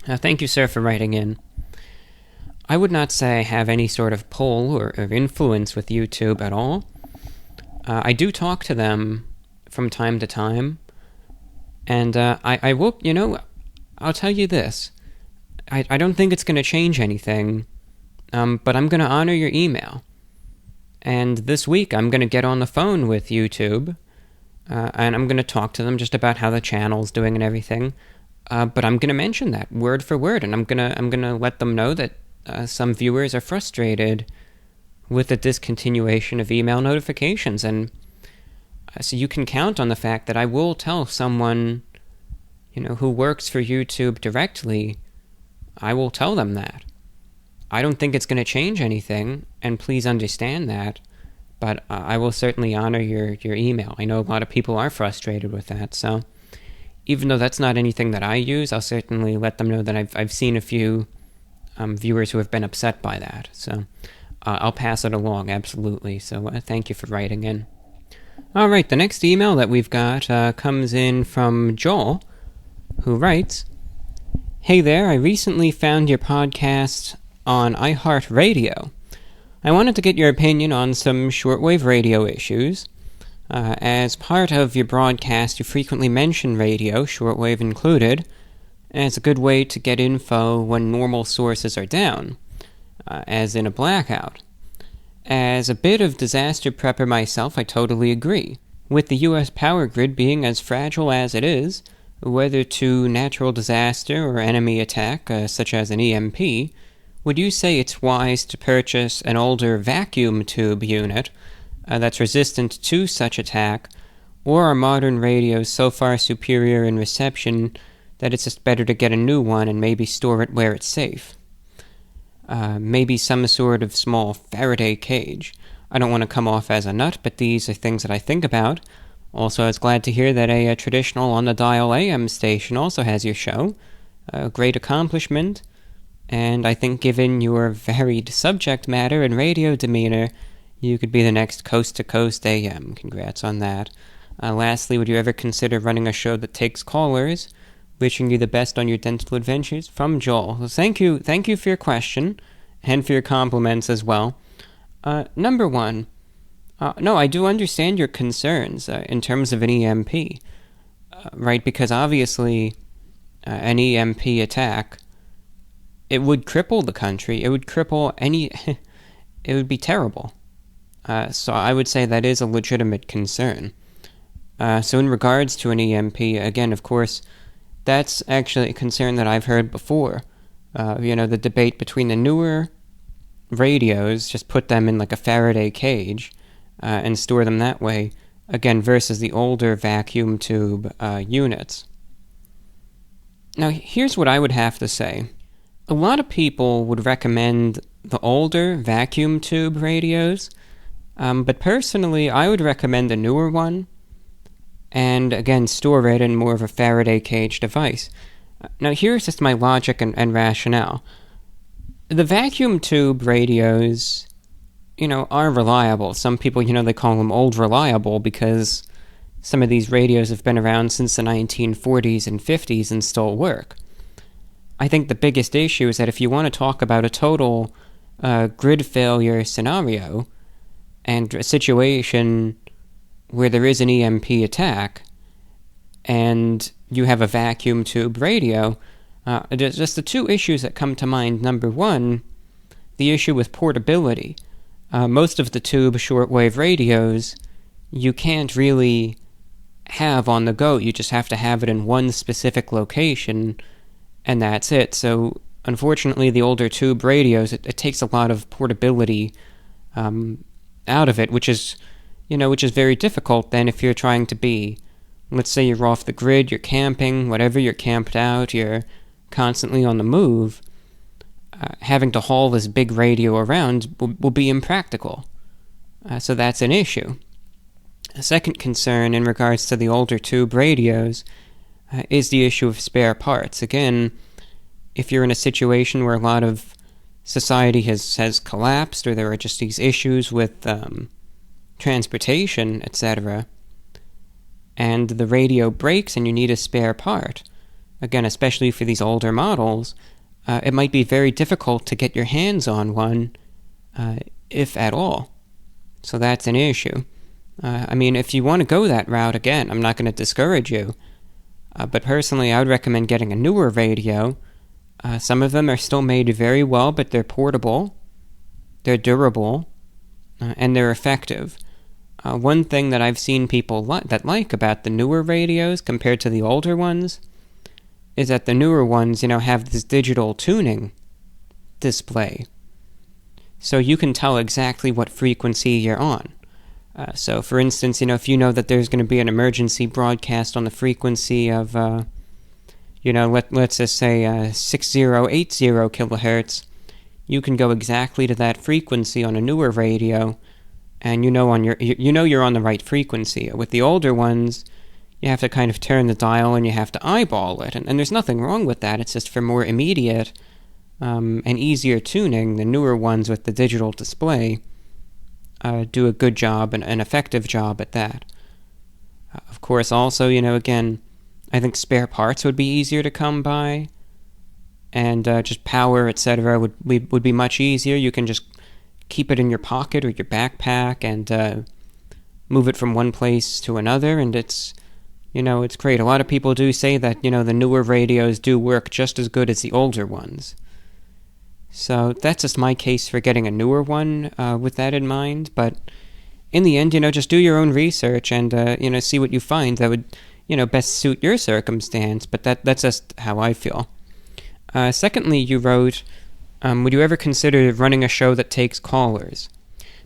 Thank you, sir, for writing in. I would not say I have any sort of pull or influence with YouTube at all. I do talk to them from time to time, and I will, I'll tell you this. I don't think it's going to change anything, but I'm going to honor your email. And this week, I'm going to get on the phone with YouTube, and I'm going to talk to them just about how the channel's doing and everything. But I'm going to mention that word for word, and I'm going to let them know that some viewers are frustrated with the discontinuation of email notifications. And so you can count on the fact that I will tell someone, who works for YouTube directly, I will tell them that. I don't think it's going to change anything, and please understand that, but I will certainly honor your email. I know a lot of people are frustrated with that, so even though that's not anything that I use, I'll certainly let them know that I've seen a few viewers who have been upset by that. So I'll pass it along, absolutely. So thank you for writing in. All right, the next email that we've got comes in from Joel, who writes, "Hey there, I recently found your podcast on iHeartRadio. I wanted to get your opinion on some shortwave radio issues. As part of your broadcast, you frequently mention radio, shortwave included, as a good way to get info when normal sources are down, as in a blackout. As a bit of disaster prepper myself, I totally agree. With the U.S. power grid being as fragile as it is, whether to natural disaster or enemy attack, such as an EMP, would you say it's wise to purchase an older vacuum tube unit that's resistant to such attack, or are modern radios so far superior in reception that it's just better to get a new one and maybe store it where it's safe? Maybe some sort of small Faraday cage. I don't want to come off as a nut, but these are things that I think about. Also, I was glad to hear that a traditional on-the-dial AM station also has your show. A great accomplishment, and I think given your varied subject matter and radio demeanor, you could be the next coast-to-coast AM. Congrats on that. Lastly, would you ever consider running a show that takes callers? Wishing you the best on your dental adventures." From Joel. Well, thank you for your question, and for your compliments as well. Number one, no, I do understand your concerns in terms of an EMP, right? Because obviously, an EMP attack, it would cripple the country. It would cripple it would be terrible. So I would say that is a legitimate concern. So in regards to an EMP, again, of course, that's actually a concern that I've heard before. The debate between the newer radios, just put them in like a Faraday cage and store them that way, again, versus the older vacuum tube units. Now, here's what I would have to say. A lot of people would recommend the older vacuum tube radios, but personally, I would recommend a newer one, and again, store it in more of a Faraday cage device. Now, here's just my logic and rationale. The vacuum tube radios, are reliable. Some people, they call them old reliable because some of these radios have been around since the 1940s and 50s and still work. I think the biggest issue is that if you want to talk about a total grid failure scenario and a situation where there is an EMP attack and you have a vacuum tube radio, just the two issues that come to mind. Number one, the issue with portability. Most of the tube shortwave radios you can't really have on the go. You just have to have it in one specific location, and that's it. So unfortunately, the older tube radios, it takes a lot of portability out of it, which is very difficult then if you're trying to be, let's say you're off the grid, you're camping, whatever, you're camped out, you're constantly on the move. Having to haul this big radio around will be impractical. So that's an issue. A second concern in regards to the older tube radios is the issue of spare parts. Again, if you're in a situation where a lot of society has collapsed, or there are just these issues with transportation, etc., and the radio breaks and you need a spare part, again, especially for these older models, it might be very difficult to get your hands on one, if at all. So that's an issue. If you want to go that route, again, I'm not going to discourage you, but personally, I would recommend getting a newer radio. Some of them are still made very well, but they're portable, they're durable, and they're effective. One thing that I've seen people like about the newer radios compared to the older ones is that the newer ones, have this digital tuning display. so you can tell exactly what frequency you're on. So, for instance, if you know that there's going to be an emergency broadcast on the frequency of, let's just say 6080 kilohertz, you can go exactly to that frequency on a newer radio, and you're on the right frequency. With the older ones, you have to kind of turn the dial and you have to eyeball it, and there's nothing wrong with that. It's just for more immediate and easier tuning. The newer ones with the digital display do a good job and an effective job at that. Of course, also, again, I think spare parts would be easier to come by, and just power, etc. would be much easier. You can just keep it in your pocket or your backpack and move it from one place to another, and it's great. A lot of people do say that, the newer radios do work just as good as the older ones. So that's just my case for getting a newer one with that in mind. But in the end, just do your own research and, see what you find that would, best suit your circumstance. But that's just how I feel. Secondly, you wrote, would you ever consider running a show that takes callers?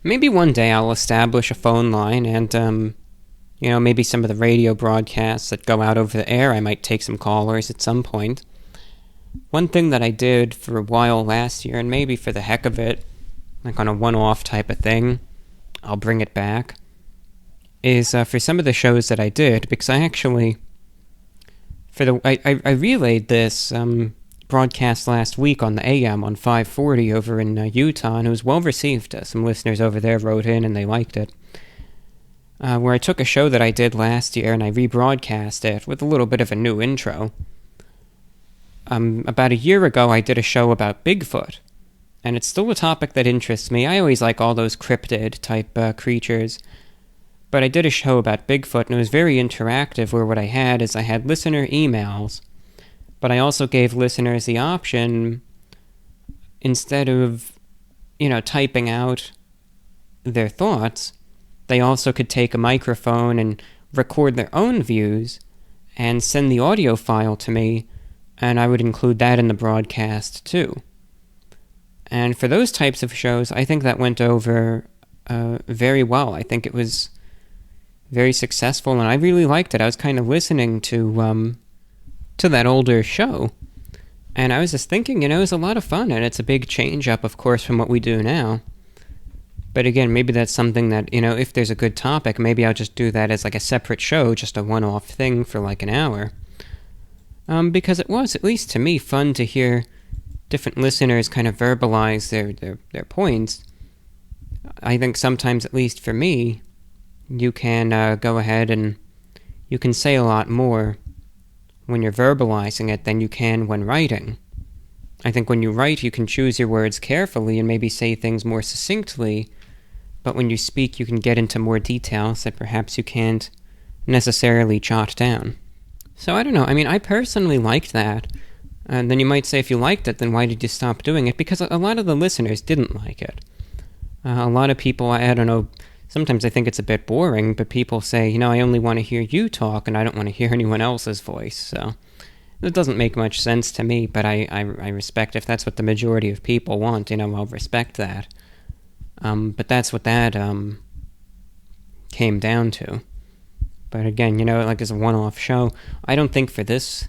Maybe one day I'll establish a phone line and, maybe some of the radio broadcasts that go out over the air, I might take some callers at some point. One thing that I did for a while last year, and maybe for the heck of it, like on a one-off type of thing, I'll bring it back, is for some of the shows that I did, because I actually, I relayed this broadcast last week on the AM on 540 over in Utah, and it was well received. Some listeners over there wrote in and they liked it. Where I took a show that I did last year and I rebroadcast it with a little bit of a new intro. About a year ago, I did a show about Bigfoot, and it's still a topic that interests me. I always like all those cryptid-type creatures, but I did a show about Bigfoot, and it was very interactive, where what I had is I had listener emails, but I also gave listeners the option, instead of, typing out their thoughts, they also could take a microphone and record their own views and send the audio file to me, and I would include that in the broadcast too. And for those types of shows, I think that went over very well. I think it was very successful, and I really liked it. I was kind of listening to that older show, and I was just thinking, it was a lot of fun, and it's a big change up, of course, from what we do now. But again, maybe that's something that, if there's a good topic, maybe I'll just do that as like a separate show, just a one-off thing for like an hour. Because it was, at least to me, fun to hear different listeners kind of verbalize their points. I think sometimes, at least for me, you can go ahead and you can say a lot more when you're verbalizing it than you can when writing. I think when you write, you can choose your words carefully and maybe say things more succinctly, but when you speak, you can get into more details that perhaps you can't necessarily jot down. So I don't know, I personally liked that. And then you might say, if you liked it, then why did you stop doing it? Because a lot of the listeners didn't like it. A lot of people, I don't know, sometimes I think it's a bit boring, but people say, I only want to hear you talk, and I don't want to hear anyone else's voice. So it doesn't make much sense to me, but I respect if that's what the majority of people want, I'll respect that. But that's what that came down to. But again, like as a one-off show, I don't think for this,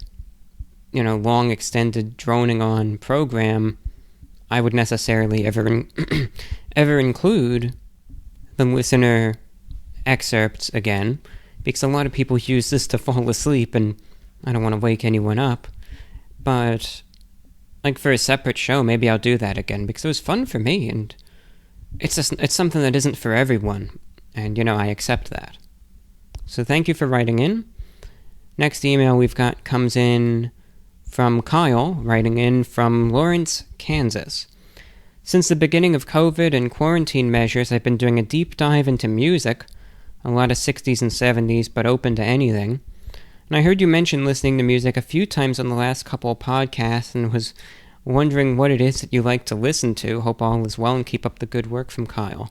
long extended droning on program, I would necessarily ever include the listener excerpts again, because a lot of people use this to fall asleep, and I don't want to wake anyone up. But like for a separate show, maybe I'll do that again, because it was fun for me, and it's something that isn't for everyone, and I accept that. So thank you for writing in. Next email we've got comes in from Kyle, writing in from Lawrence, Kansas. Since the beginning of COVID and quarantine measures, I've been doing a deep dive into music, a lot of 60s and 70s, but open to anything. And I heard you mention listening to music a few times on the last couple of podcasts, and was wondering what it is that you like to listen to. Hope all is well and keep up the good work, from Kyle.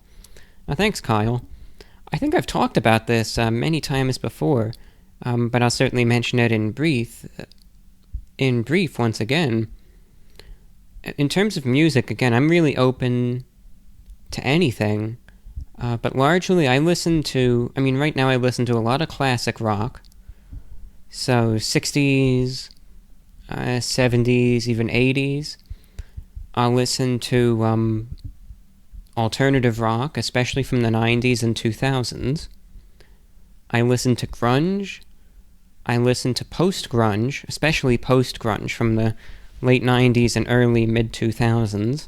Thanks, Kyle. I think I've talked about this many times before, but I'll certainly mention it in brief once again. In terms of music, again, I'm really open to anything. But largely I listen to, right now I listen to a lot of classic rock. So 60s, 70s, even 80s. I'll listen to alternative rock, especially from the 90s and 2000s. I listen to grunge. I listen to post-grunge, especially post-grunge from the late 90s and early mid-2000s.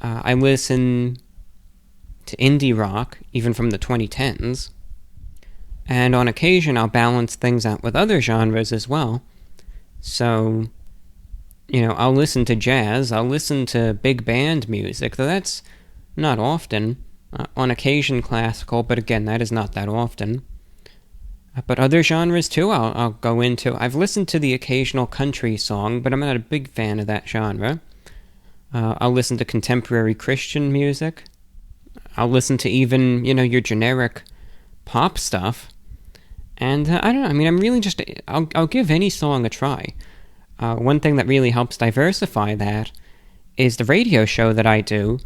I listen to indie rock, even from the 2010s. And on occasion, I'll balance things out with other genres as well. So, I'll listen to jazz, I'll listen to big band music, though that's not often. On occasion classical, but again, that is not that often. But other genres too, I'll go into. I've listened to the occasional country song, but I'm not a big fan of that genre. I'll listen to contemporary Christian music. I'll listen to even, your generic pop stuff. And I don't know, I'm really just, I'll give any song a try. One thing that really helps diversify that is the radio show that I do.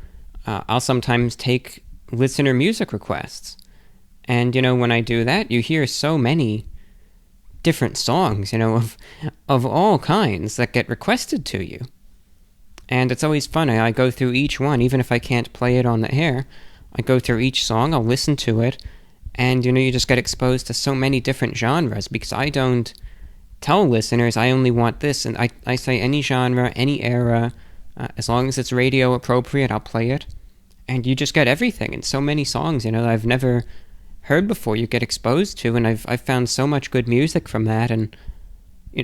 I'll sometimes take listener music requests. And, when I do that, you hear so many different songs, of all kinds that get requested to you. And it's always fun. I go through each one, even if I can't play it on the air. I go through each song, I'll listen to it, and, you just get exposed to so many different genres, because I don't tell listeners I only want this, and I say any genre, any era, as long as it's radio appropriate, I'll play it. And you just get everything, and so many songs, that I've never heard before, you get exposed to, and I've found so much good music from that, and,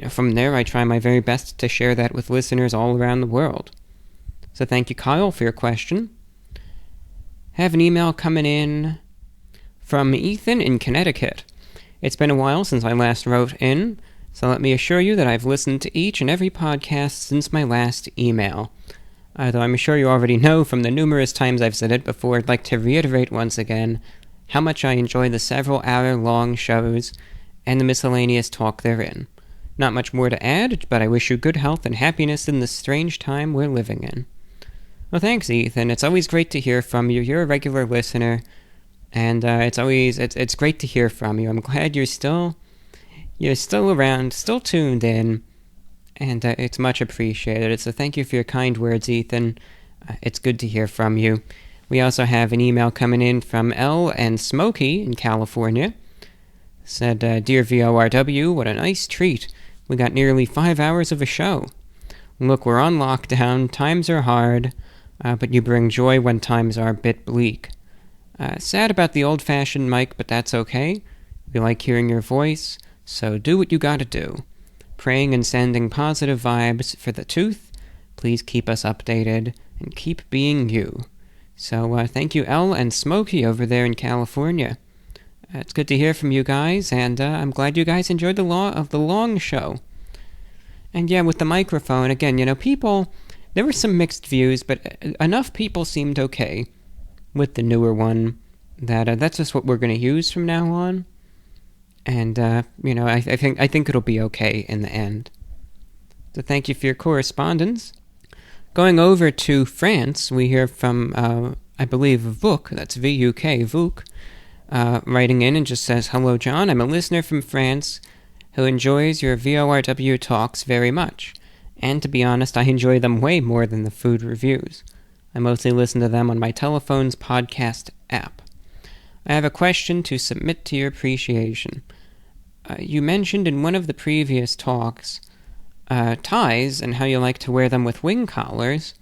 from there I try my very best to share that with listeners all around the world. So thank you, Kyle, for your question. I have an email coming in from Ethan in Connecticut. It's been a while since I last wrote in, so let me assure you that I've listened to each and every podcast since my last email. Though I'm sure you already know from the numerous times I've said it before, I'd like to reiterate once again how much I enjoy the several hour-long shows and the miscellaneous talk therein. Not much more to add, but I wish you good health and happiness in this strange time we're living in. Well, thanks, Ethan. It's always great to hear from you. You're a regular listener, and it's great to hear from you. I'm glad you're still around, still tuned in, and it's much appreciated. So thank you for your kind words, Ethan. It's good to hear from you. We also have an email coming in from L and Smokey in California. Said, Dear VORW, what a nice treat. We got nearly 5 hours of a show. Look, we're on lockdown, times are hard, but you bring joy when times are a bit bleak. Sad about the old-fashioned mic, but that's okay. We like hearing your voice, so do what you gotta do. Praying and sending positive vibes for the tooth. Please keep us updated, and keep being you. So thank you, Elle and Smokey over there in California. It's good to hear from you guys, and I'm glad you guys enjoyed the long show. And yeah, with the microphone, again, people, there were some mixed views, but enough people seemed okay with the newer one that that's just what we're going to use from now on. And, I think it'll be okay in the end. So thank you for your correspondence. Going over to France, we hear from, I believe, Vuk, that's V-U-K, Vuk, writing in and just says, Hello, John, I'm a listener from France who enjoys your VORW talks very much. And to be honest, I enjoy them way more than the food reviews. I mostly listen to them on my telephone's podcast app. I have a question to submit to your appreciation. You mentioned in one of the previous talks ties and how you like to wear them with wing collars.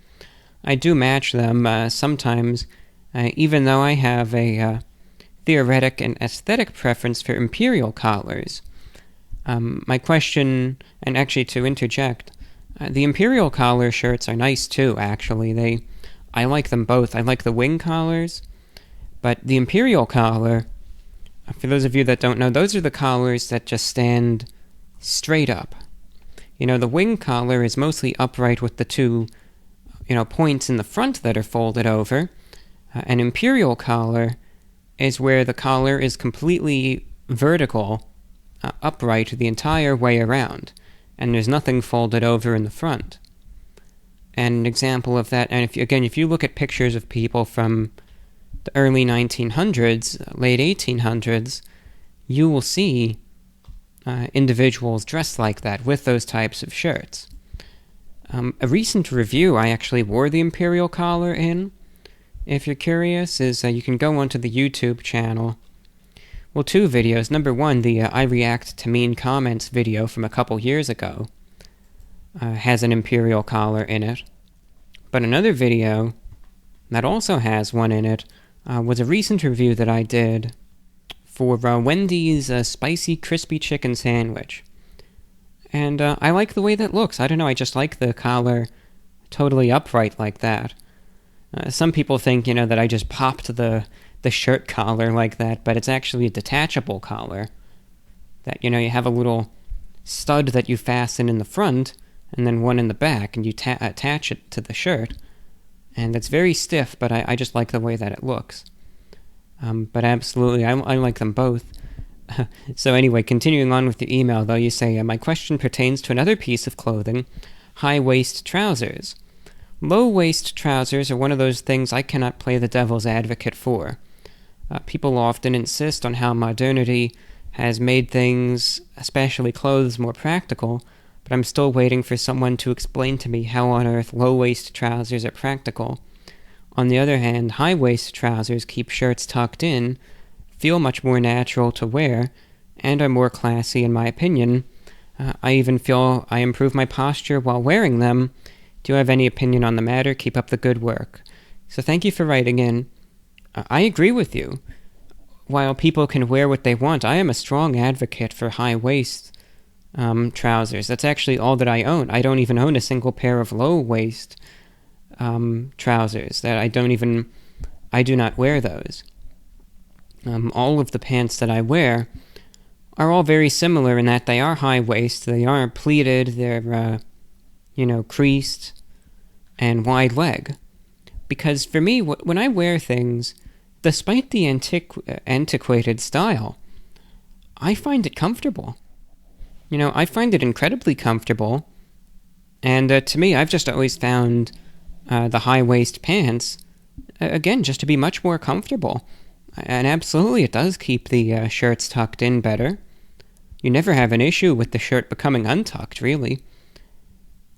I do match them sometimes, even though I have a theoretic and aesthetic preference for imperial collars. My question, and actually to interject, the imperial collar shirts are nice too, actually. I like them both. I like the wing collars, but the imperial collar, for those of you that don't know, those are the collars that just stand straight up. The wing collar is mostly upright with the two, points in the front that are folded over. An imperial collar is where the collar is completely vertical, upright the entire way around, and there's nothing folded over in the front. And an example of that, and if you look at pictures of people from the early 1900s, late 1800s, you will see individuals dressed like that with those types of shirts. A recent review I actually wore the imperial collar in. If you're curious, is you can go onto the YouTube channel. Well, 2 videos. Number 1, the I React to Mean Comments video from a couple years ago has an imperial collar in it. But another video that also has one in it was a recent review that I did for Wendy's Spicy Crispy Chicken Sandwich. And I like the way that looks. I don't know, I just like the collar totally upright like that. Some people think, that I just popped the shirt collar like that, but it's actually a detachable collar. That, you have a little stud that you fasten in the front, and then one in the back, and you attach it to the shirt. And it's very stiff, but I just like the way that it looks. But absolutely, I like them both. So anyway, continuing on with your email, though, you say, my question pertains to another piece of clothing, high-waist trousers. Low-waist trousers are one of those things I cannot play the devil's advocate for. People often insist on how modernity has made things, especially clothes, more practical, but I'm still waiting for someone to explain to me how on earth low-waist trousers are practical. On the other hand, high-waist trousers keep shirts tucked in, feel much more natural to wear, and are more classy in my opinion. I even feel I improve my posture while wearing them. Do you have any opinion on the matter? Keep up the good work. So thank you for writing in. I agree with you. While people can wear what they want, I am a strong advocate for high-waist trousers. That's actually all that I own. I don't even own a single pair of low-waist trousers. I do not wear those. All of the pants that I wear are all very similar in that they are high-waist, they are pleated, they're, creased, and wide leg. Because for me, when I wear things, despite the antiquated style, I find it comfortable. I find it incredibly comfortable, and to me, I've just always found the high-waist pants, again, just to be much more comfortable. And absolutely, it does keep the shirts tucked in better. You never have an issue with the shirt becoming untucked, really.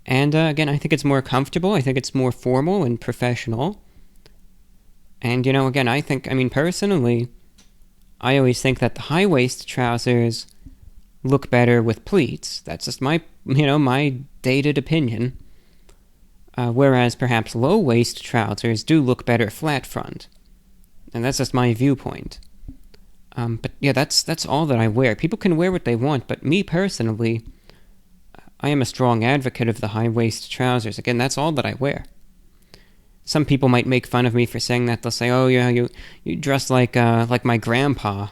And again, I think it's more comfortable. I think it's more formal and professional. And, again, personally, I always think that the high-waist trousers look better with pleats. That's just my dated opinion. Whereas perhaps low-waist trousers do look better flat front. And that's just my viewpoint. But yeah, that's all that I wear. People can wear what they want, but me personally, I am a strong advocate of the high-waist trousers. Again, that's all that I wear. Some people might make fun of me for saying that. They'll say, "Oh yeah, you dress like my grandpa."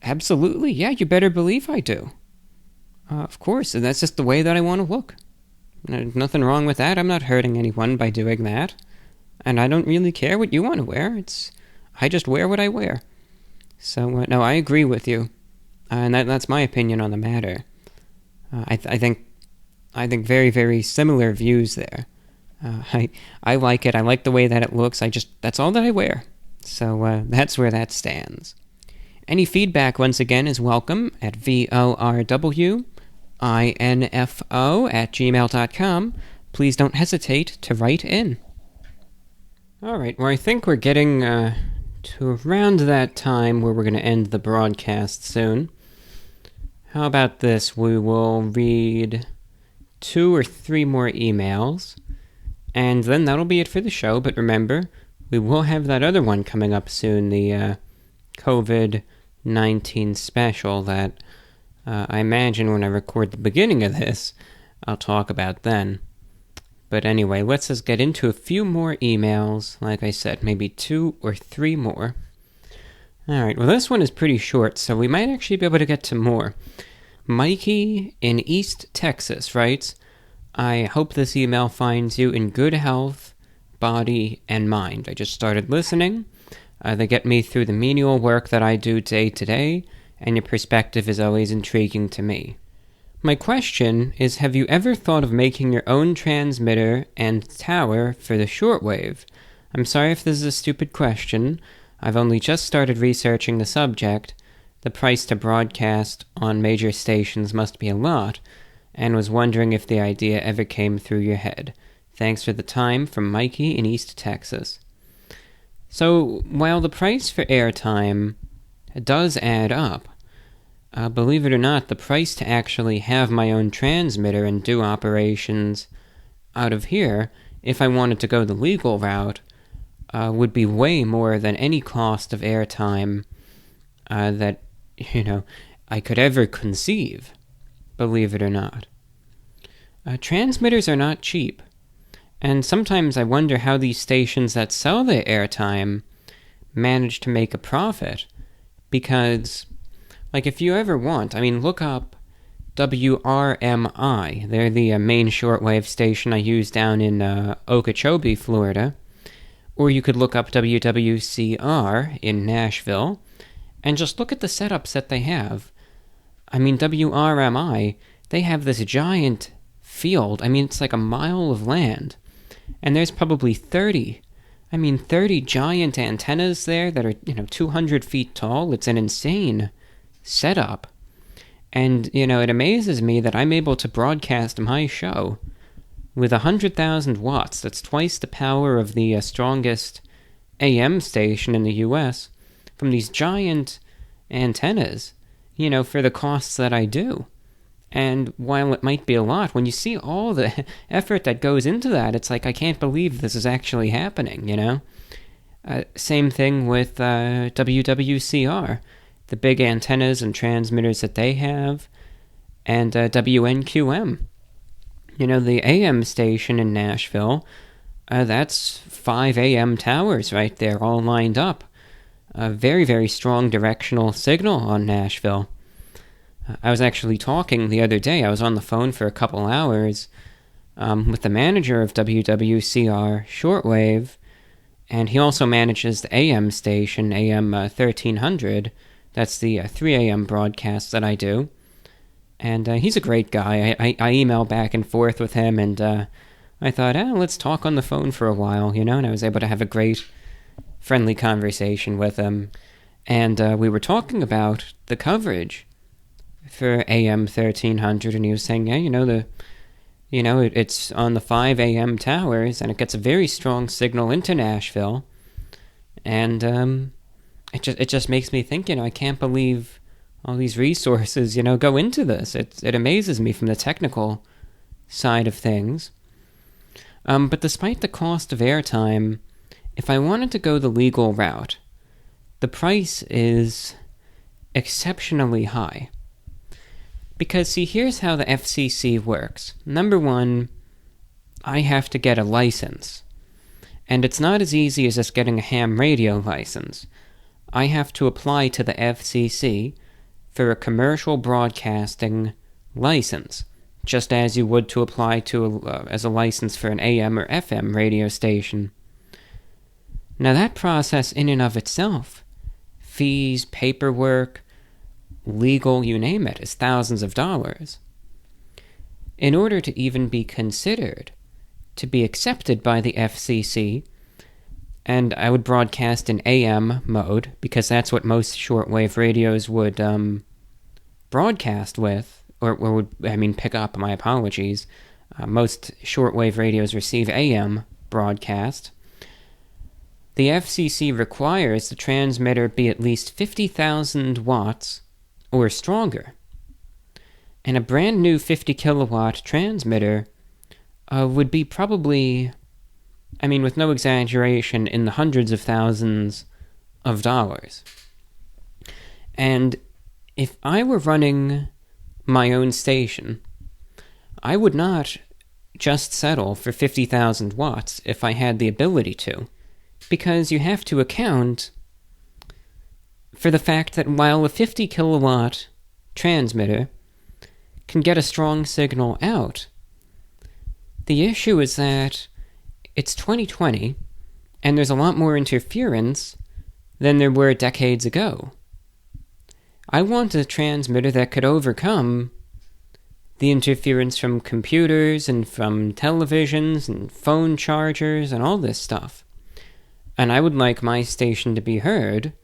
Absolutely, yeah. You better believe I do. Of course, and that's just the way that I want to look. There's nothing wrong with that. I'm not hurting anyone by doing that, and I don't really care what you want to wear. I just wear what I wear. So, no, I agree with you. And that's my opinion on the matter. I think very, very similar views there. I like it. I like the way that it looks. That's all that I wear. So, that's where that stands. Any feedback, once again, is welcome at VORWINFO@gmail.com. Please don't hesitate to write in. All right, well, I think we're getting to around that time where we're going to end the broadcast soon. How about this? We will read 2 or 3 more emails, and then that'll be it for the show. But remember, we will have that other one coming up soon, the COVID-19 special that I imagine when I record the beginning of this, I'll talk about then. But anyway, let's just get into a few more emails. Like I said, maybe 2 or 3 more. Alright, well this one is pretty short, so we might actually be able to get to more. Mikey in East Texas writes, I hope this email finds you in good health, body, and mind. I just started listening. They get me through the menial work that I do day to day, and your perspective is always intriguing to me. My question is, have you ever thought of making your own transmitter and tower for the shortwave? I'm sorry if this is a stupid question. I've only just started researching the subject. The price to broadcast on major stations must be a lot, and was wondering if the idea ever came through your head. Thanks for the time, from Mikey in East Texas. So, while the price for airtime does add up, believe it or not, the price to actually have my own transmitter and do operations out of here, if I wanted to go the legal route, would be way more than any cost of airtime that, I could ever conceive, believe it or not. Transmitters are not cheap, and sometimes I wonder how these stations that sell their airtime manage to make a profit, because, if you ever want, look up WRMI. They're the main shortwave station I use down in Okeechobee, Florida. Or you could look up WWCR in Nashville, and just look at the setups that they have. WRMI, they have this giant field. It's like a mile of land. And there's probably 30 giant antennas there that are, 200 feet tall. It's an insane setup. And, it amazes me that I'm able to broadcast my show with 100,000 watts. That's twice the power of the strongest AM station in the U.S. from these giant antennas, for the costs that I do. And while it might be a lot, when you see all the effort that goes into that, it's like, I can't believe this is actually happening, Same thing with WWCR, the big antennas and transmitters that they have, and WNQM. The AM station in Nashville, that's 5 AM towers right there, all lined up. A very, very strong directional signal on Nashville. I was actually talking the other day, I was on the phone for a couple hours with the manager of WWCR Shortwave, and he also manages the AM station, AM 1300. That's the 3 AM broadcast that I do. And he's a great guy. I email back and forth with him, and I thought, let's talk on the phone for a while, and I was able to have a great, friendly conversation with him. And we were talking about the coverage for AM 1300, and he was saying, it's on the 5 AM towers, and it gets a very strong signal into Nashville. And it just makes me think, I can't believe all these resources, go into this. It amazes me from the technical side of things. But despite the cost of airtime, if I wanted to go the legal route, the price is exceptionally high. Because, see, here's how the FCC works. Number one, I have to get a license. And it's not as easy as just getting a ham radio license. I have to apply to the FCC for a commercial broadcasting license, just as you would to apply to as a license for an AM or FM radio station. Now that process in and of itself, fees, paperwork, legal, you name it, is thousands of dollars. In order to even be considered to be accepted by the FCC, and I would broadcast in AM mode, because that's what most shortwave radios would broadcast with, or would pick up, my apologies. Most shortwave radios receive AM broadcast. The FCC requires the transmitter be at least 50,000 watts or stronger. And a brand new 50 kilowatt transmitter would be probably, with no exaggeration, in the hundreds of thousands of dollars. And if I were running my own station, I would not just settle for 50,000 watts if I had the ability to, because you have to account for the fact that while a 50 kilowatt transmitter can get a strong signal out, the issue is that it's 2020, and there's a lot more interference than there were decades ago. I want a transmitter that could overcome the interference from computers and from televisions and phone chargers and all this stuff. And I would like my station to be heard,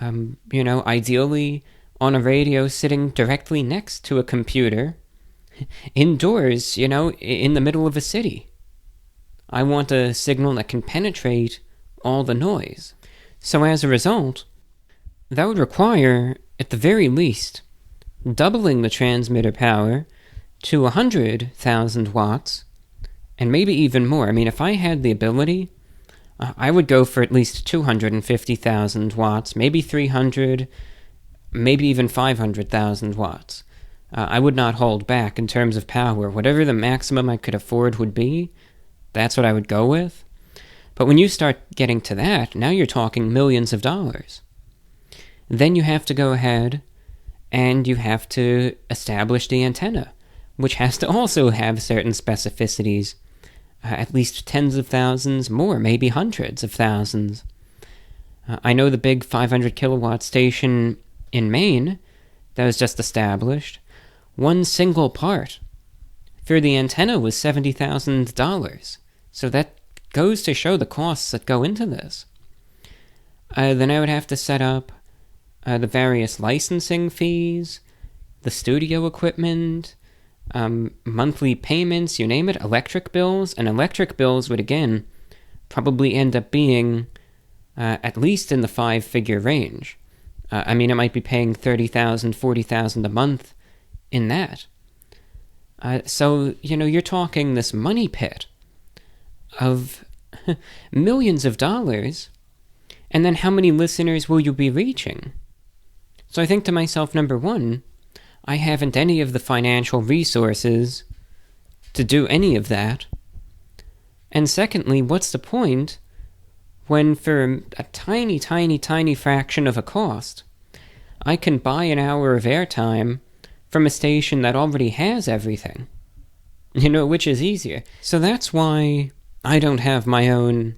ideally on a radio sitting directly next to a computer, indoors, in the middle of a city. I want a signal that can penetrate all the noise. So as a result, that would require, at the very least, doubling the transmitter power to 100,000 watts, and maybe even more. I mean, if I had the ability, I would go for at least 250,000 watts, maybe 300, maybe even 500,000 watts. I would not hold back in terms of power. Whatever the maximum I could afford would be, that's what I would go with. But when you start getting to that, now you're talking millions of dollars. Then you have to go ahead and you have to establish the antenna, which has to also have certain specificities, at least tens of thousands, more, maybe hundreds of thousands. I know the big 500 kilowatt station in Maine that was just established, one single part for the antenna was $70,000. So that goes to show the costs that go into this. Then I would have to set up the various licensing fees, the studio equipment, monthly payments, you name it, electric bills. And electric bills would, again, probably end up being at least in the 5-figure range. I mean, I might be paying $30,000, $40,000 a month in that. So, you're talking this money pit of millions of dollars, and then how many listeners will you be reaching? So I think to myself, number one, I haven't any of the financial resources to do any of that. And secondly, what's the point when for a tiny, tiny, tiny fraction of a cost, I can buy an hour of airtime from a station that already has everything? Which is easier. So that's why I don't have my own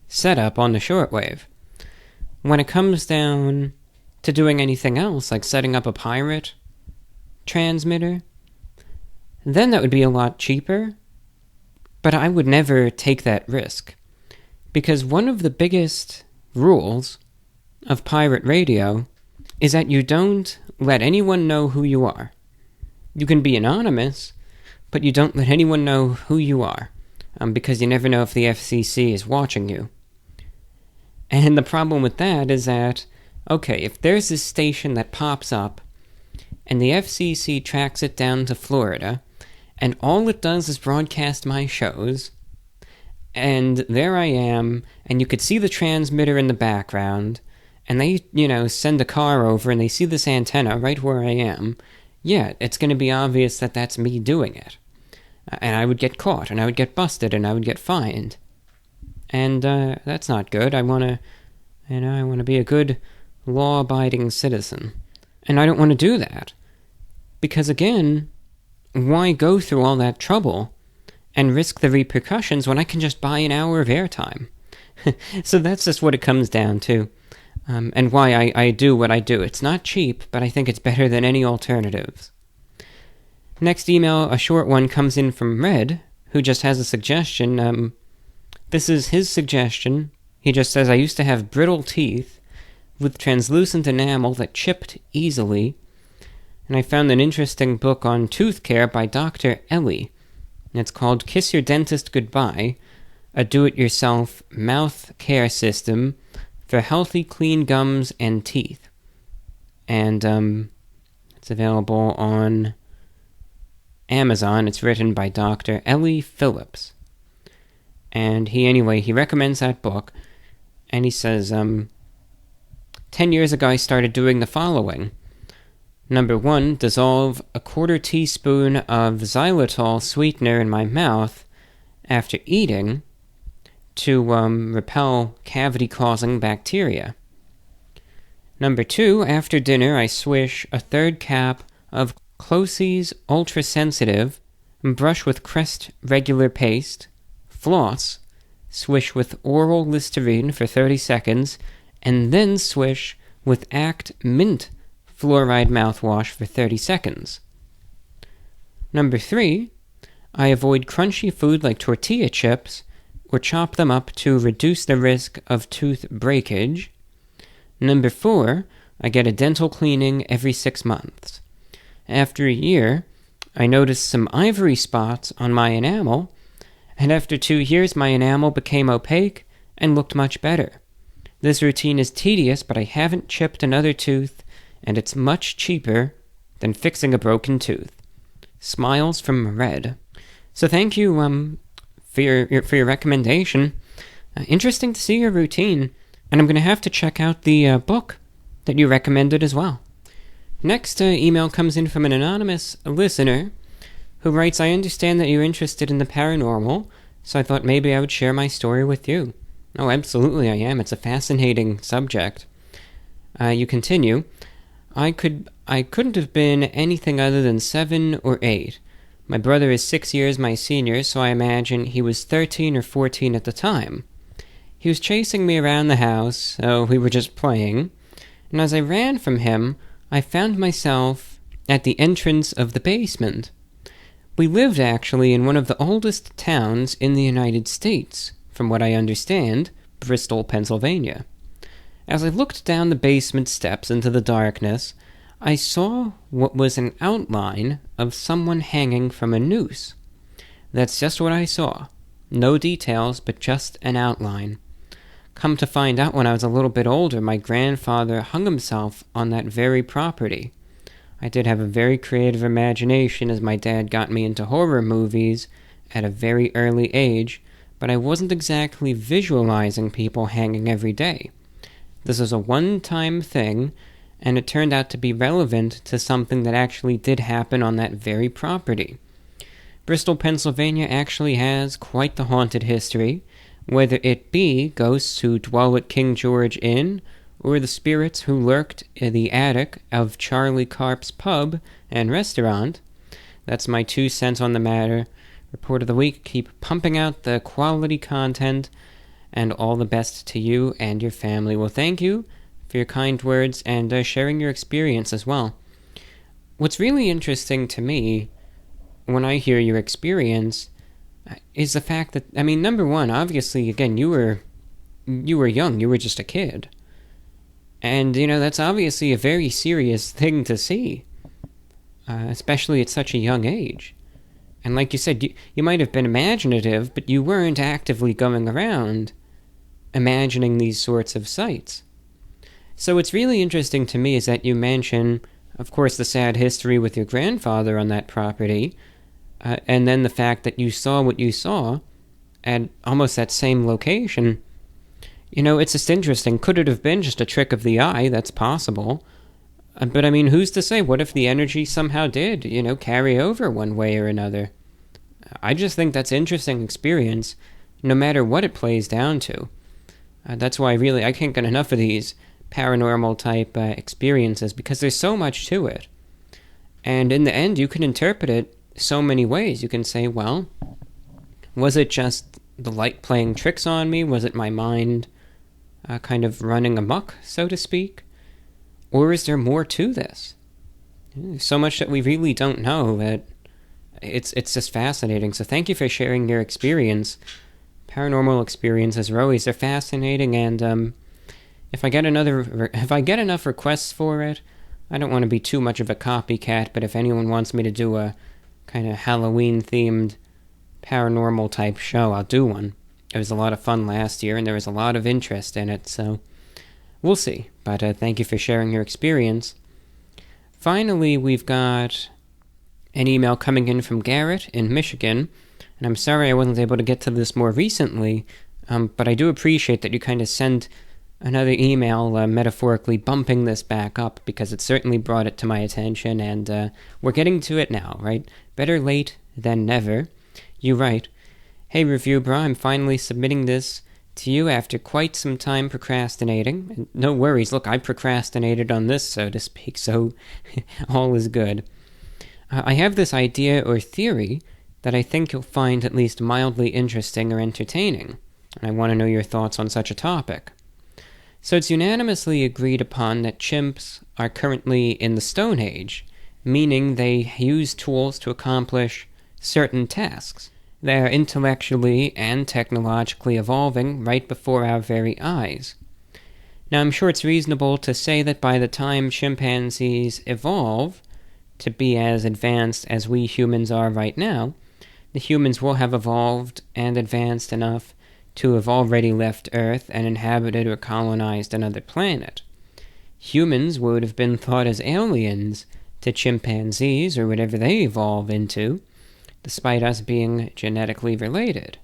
setup on the shortwave. When it comes down to doing anything else, like setting up a pirate transmitter, then that would be a lot cheaper, but I would never take that risk. Because one of the biggest rules of pirate radio is that you don't let anyone know who you are. You can be anonymous, but you don't let anyone know who you are, because you never know if the FCC is watching you. And the problem with that is that, okay, if there's this station that pops up, and the FCC tracks it down to Florida, and all it does is broadcast my shows, and there I am, and you could see the transmitter in the background, and they, send a car over, and they see this antenna right where I am, yeah, it's going to be obvious that that's me doing it. And I would get caught, and I would get busted, and I would get fined. And that's not good. I want to be a good, law-abiding citizen. And I don't want to do that. Because again, why go through all that trouble and risk the repercussions when I can just buy an hour of airtime? So that's just what it comes down to. And why I do what I do. It's not cheap, but I think it's better than any alternatives. Next email, a short one, comes in from Red, who just has a suggestion. This is his suggestion. He just says, I used to have brittle teeth with translucent enamel that chipped easily, and I found an interesting book on tooth care by Dr. Ellie. It's called Kiss Your Dentist Goodbye, a do-it-yourself mouth care system for healthy, clean gums and teeth. And it's available on Amazon. It's written by Dr. Ellie Phillips. And he recommends that book, and he says, 10 years ago I started doing the following. Number 1, dissolve a 1/4 teaspoon of xylitol sweetener in my mouth after eating to repel cavity-causing bacteria. Number 2, after dinner I swish a 1/3 cap of Closey's Ultra-Sensitive, brush with Crest Regular Paste, floss, swish with Oral Listerine for 30 seconds, and then swish with Act Mint Fluoride Mouthwash for 30 seconds. Number 3, I avoid crunchy food like tortilla chips or chop them up to reduce the risk of tooth breakage. Number 4, I get a dental cleaning every 6 months. After a year, I noticed some ivory spots on my enamel, and after 2 years my enamel became opaque and looked much better. This routine is tedious, but I haven't chipped another tooth, and it's much cheaper than fixing a broken tooth. Smiles from Red. So thank you for your recommendation. Interesting to see your routine, and I'm going to have to check out the book that you recommended as well. Next email comes in from an anonymous listener who writes, I understand that you're interested in the paranormal, so I thought maybe I would share my story with you. Oh, absolutely I am. It's a fascinating subject. You continue, I couldn't have been anything other than 7 or 8. My brother is 6 years my senior, so I imagine he was 13 or 14 at the time. He was chasing me around the house, so we were just playing, and as I ran from him, I found myself at the entrance of the basement. We lived actually in one of the oldest towns in the United States, from what I understand, Bristol, Pennsylvania. As I looked down the basement steps into the darkness, I saw what was an outline of someone hanging from a noose. That's just what I saw. No details, but just an outline. Come to find out, when I was a little bit older, my grandfather hung himself on that very property. I did have a very creative imagination, as my dad got me into horror movies at a very early age, but I wasn't exactly visualizing people hanging every day. This was a one-time thing, and it turned out to be relevant to something that actually did happen on that very property. Bristol, Pennsylvania actually has quite the haunted history, whether it be ghosts who dwell at King George Inn, or the spirits who lurked in the attic of Charlie Carp's pub and restaurant. That's my 2 cents on the matter. Report of the week. Keep pumping out the quality content, and all the best to you and your family. Well, thank you for your kind words and sharing your experience as well. What's really interesting to me when I hear your experience is the fact that, I mean, number one, obviously, again, you were young, you were just a kid. And, that's obviously a very serious thing to see, especially at such a young age. And like you said, you might have been imaginative, but you weren't actively going around imagining these sorts of sights. So what's really interesting to me is that you mention, of course, the sad history with your grandfather on that property, and then the fact that you saw what you saw at almost that same location. It's just interesting. Could it have been just a trick of the eye? That's possible. But I mean, who's to say? What if the energy somehow did, carry over one way or another? I just think that's interesting experience, no matter what it plays down to. That's why I can't get enough of these paranormal type experiences, because there's so much to it. And in the end, you can interpret it so many ways. You can say, well, was it just the light playing tricks on me? Was it my mind kind of running amok, so to speak? Or is there more to this? There's so much that we really don't know that it's just fascinating. So thank you for sharing your experience. Paranormal experiences are always, they're fascinating, and if I get enough requests for it, I don't want to be too much of a copycat, but if anyone wants me to do a kind of Halloween-themed paranormal type show, I'll do one. It was a lot of fun last year, and there was a lot of interest in it, so we'll see. But thank you for sharing your experience. Finally, we've got an email coming in from Garrett in Michigan, and I'm sorry I wasn't able to get to this more recently, but I do appreciate that you kind of send another email metaphorically bumping this back up, because it certainly brought it to my attention, and we're getting to it now, right? Better late than never. You write, "Hey Reviewbrah, I'm finally submitting this to you after quite some time procrastinating." And no worries, look, I procrastinated on this, so to speak, so all is good. I have this idea or theory that I think you'll find at least mildly interesting or entertaining, and I want to know your thoughts on such a topic. So it's unanimously agreed upon that chimps are currently in the Stone Age, meaning they use tools to accomplish certain tasks. They are intellectually and technologically evolving right before our very eyes. Now, I'm sure it's reasonable to say that by the time chimpanzees evolve to be as advanced as we humans are right now, the humans will have evolved and advanced enough to have already left Earth and inhabited or colonized another planet. Humans would have been thought as aliens to chimpanzees or whatever they evolve into, despite us being genetically related.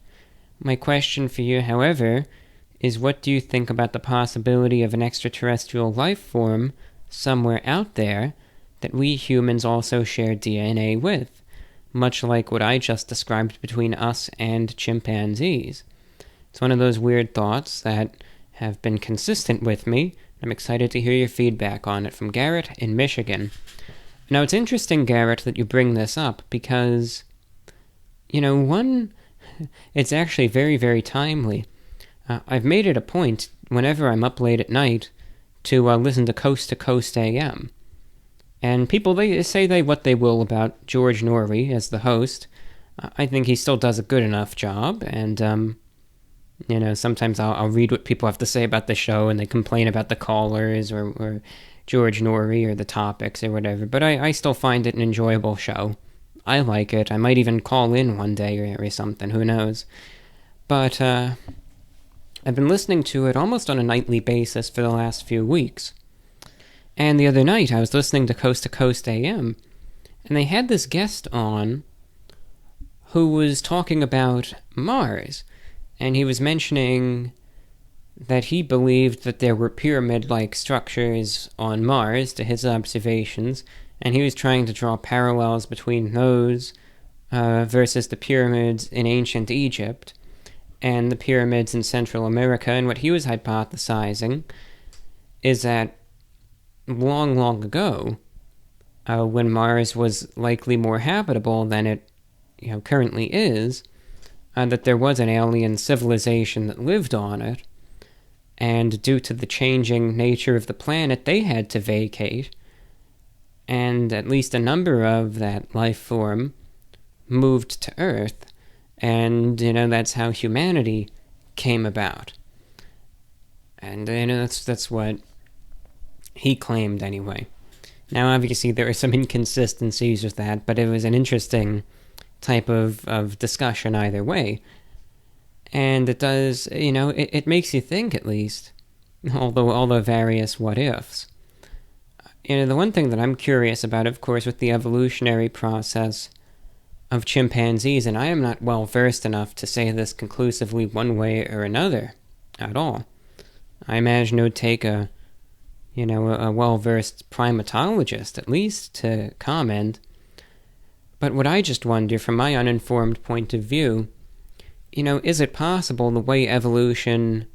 My question for you, however, is what do you think about the possibility of an extraterrestrial life form somewhere out there that we humans also share DNA with, much like what I just described between us and chimpanzees? It's one of those weird thoughts that have been consistent with me. I'm excited to hear your feedback on it from Garrett in Michigan. Now, it's interesting, Garrett, that you bring this up because, it's actually very, very timely. I've made it a point, whenever I'm up late at night, to listen to Coast AM. And people, they say what they will about George Norrie as the host. I think he still does a good enough job, and, sometimes I'll read what people have to say about the show, and they complain about the callers, or George Norrie, or the topics, or whatever. But I still find it an enjoyable show. I like it. I might even call in one day or something, who knows. But, I've been listening to it almost on a nightly basis for the last few weeks. And the other night, I was listening to Coast AM, and they had this guest on who was talking about Mars, and he was mentioning that he believed that there were pyramid-like structures on Mars to his observations, and he was trying to draw parallels between those versus the pyramids in ancient Egypt and the pyramids in Central America. And what he was hypothesizing is that long, long ago, when Mars was likely more habitable than it currently is, that there was an alien civilization that lived on it, and due to the changing nature of the planet, they had to vacate, and at least a number of that life form moved to Earth, and, that's how humanity came about. And, that's what he claimed anyway. Now, obviously, there are some inconsistencies with that, but it was an interesting type of discussion either way. And it does, it makes you think, at least, all the various what-ifs. The one thing that I'm curious about, of course, with the evolutionary process of chimpanzees, and I am not well versed enough to say this conclusively one way or another at all. I imagine it would take a well-versed primatologist at least to comment. But what I just wonder, from my uninformed point of view, is it possible the way evolution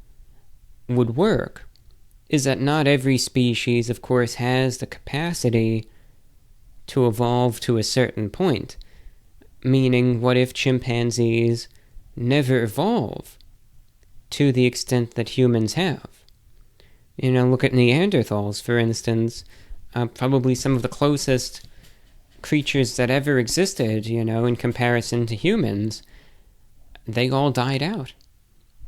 would work is that not every species, of course, has the capacity to evolve to a certain point? Meaning, what if chimpanzees never evolve to the extent that humans have? Look at Neanderthals, for instance. Probably some of the closest creatures that ever existed, in comparison to humans. They all died out.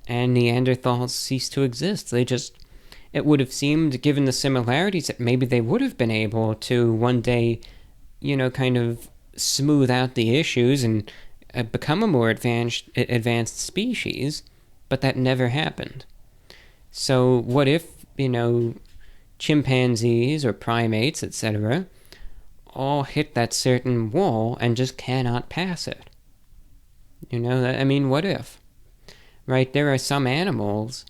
And Neanderthals ceased to exist. It would have seemed, given the similarities, that maybe they would have been able to one day, kind of smooth out the issues and become a more advanced species, but that never happened. So what if, chimpanzees or primates, etc., all hit that certain wall and just cannot pass it? What if? Right, there are some animals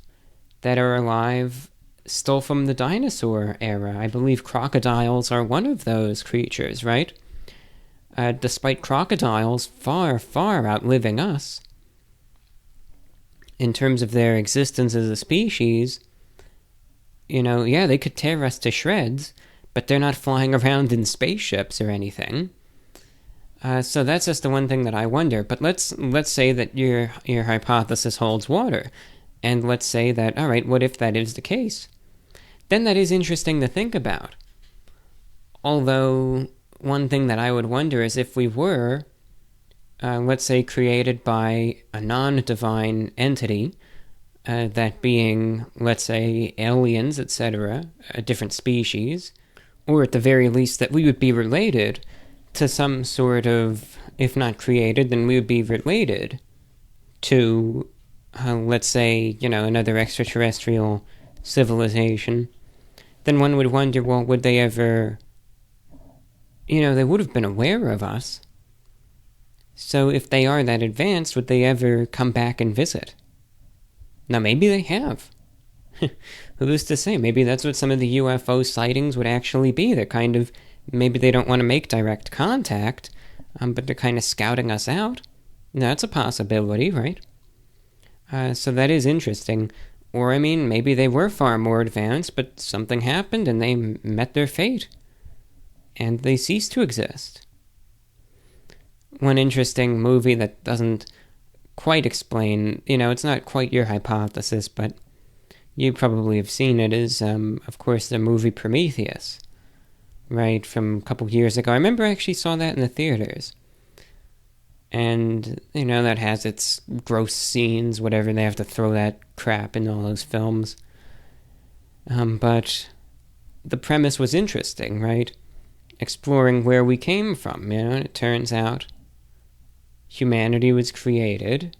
that are alive still from the dinosaur era. I believe crocodiles are one of those creatures, right? Despite crocodiles far, far outliving us in terms of their existence as a species, they could tear us to shreds, but they're not flying around in spaceships or anything. So that's just the one thing that I wonder. But let's say that your hypothesis holds water, and let's say that, all right, what if that is the case? Then that is interesting to think about. Although, one thing that I would wonder is if we were, let's say, created by a non-divine entity, that being, let's say, aliens, etc., a different species, or at the very least that we would be related to some sort of, if not created, then we would be related to, let's say, another extraterrestrial civilization, then one would wonder, well, would they ever, they would have been aware of us. So if they are that advanced, would they ever come back and visit? Now, maybe they have. Who's to say? Maybe that's what some of the UFO sightings would actually be. They're kind of, maybe they don't want to make direct contact, but they're kind of scouting us out. That's a possibility, right? So that is interesting. Or, maybe they were far more advanced, but something happened and they met their fate. And they ceased to exist. One interesting movie that doesn't quite explain, it's not quite your hypothesis, but you probably have seen it, is, of course, the movie Prometheus, right, from a couple years ago. I remember I actually saw that in the theaters. And, that has its gross scenes, whatever, they have to throw that crap in all those films. But the premise was interesting, right? Exploring where we came from, and it turns out humanity was created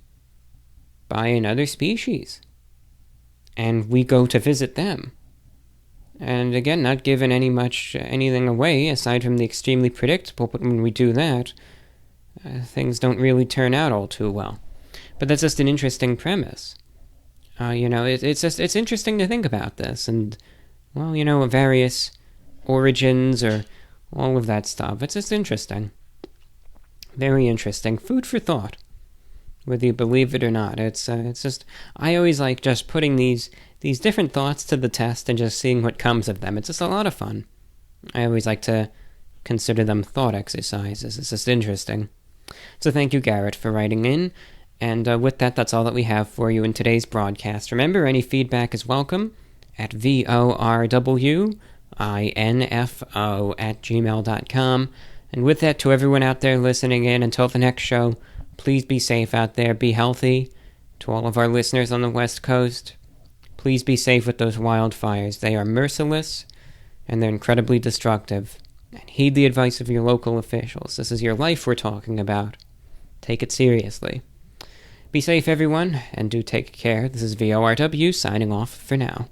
by another species. And we go to visit them. And again, not giving anything away, aside from the extremely predictable, but when we do that, things don't really turn out all too well. But that's just an interesting premise. It's interesting to think about this, and, well, various origins or all of that stuff. It's just interesting. Very interesting. Food for thought, whether you believe it or not. It's just, I always like just putting these different thoughts to the test and just seeing what comes of them. It's just a lot of fun. I always like to consider them thought exercises. It's just interesting. So thank you, Garrett, for writing in. And with that, that's all that we have for you in today's broadcast. Remember, any feedback is welcome at VORWINFO@gmail.com. And with that, to everyone out there listening in, until the next show, please be safe out there, be healthy. To all of our listeners on the West Coast, please be safe with those wildfires. They are merciless, and they're incredibly destructive. And heed the advice of your local officials. This is your life we're talking about. Take it seriously. Be safe, everyone, and do take care. This is VORW signing off for now.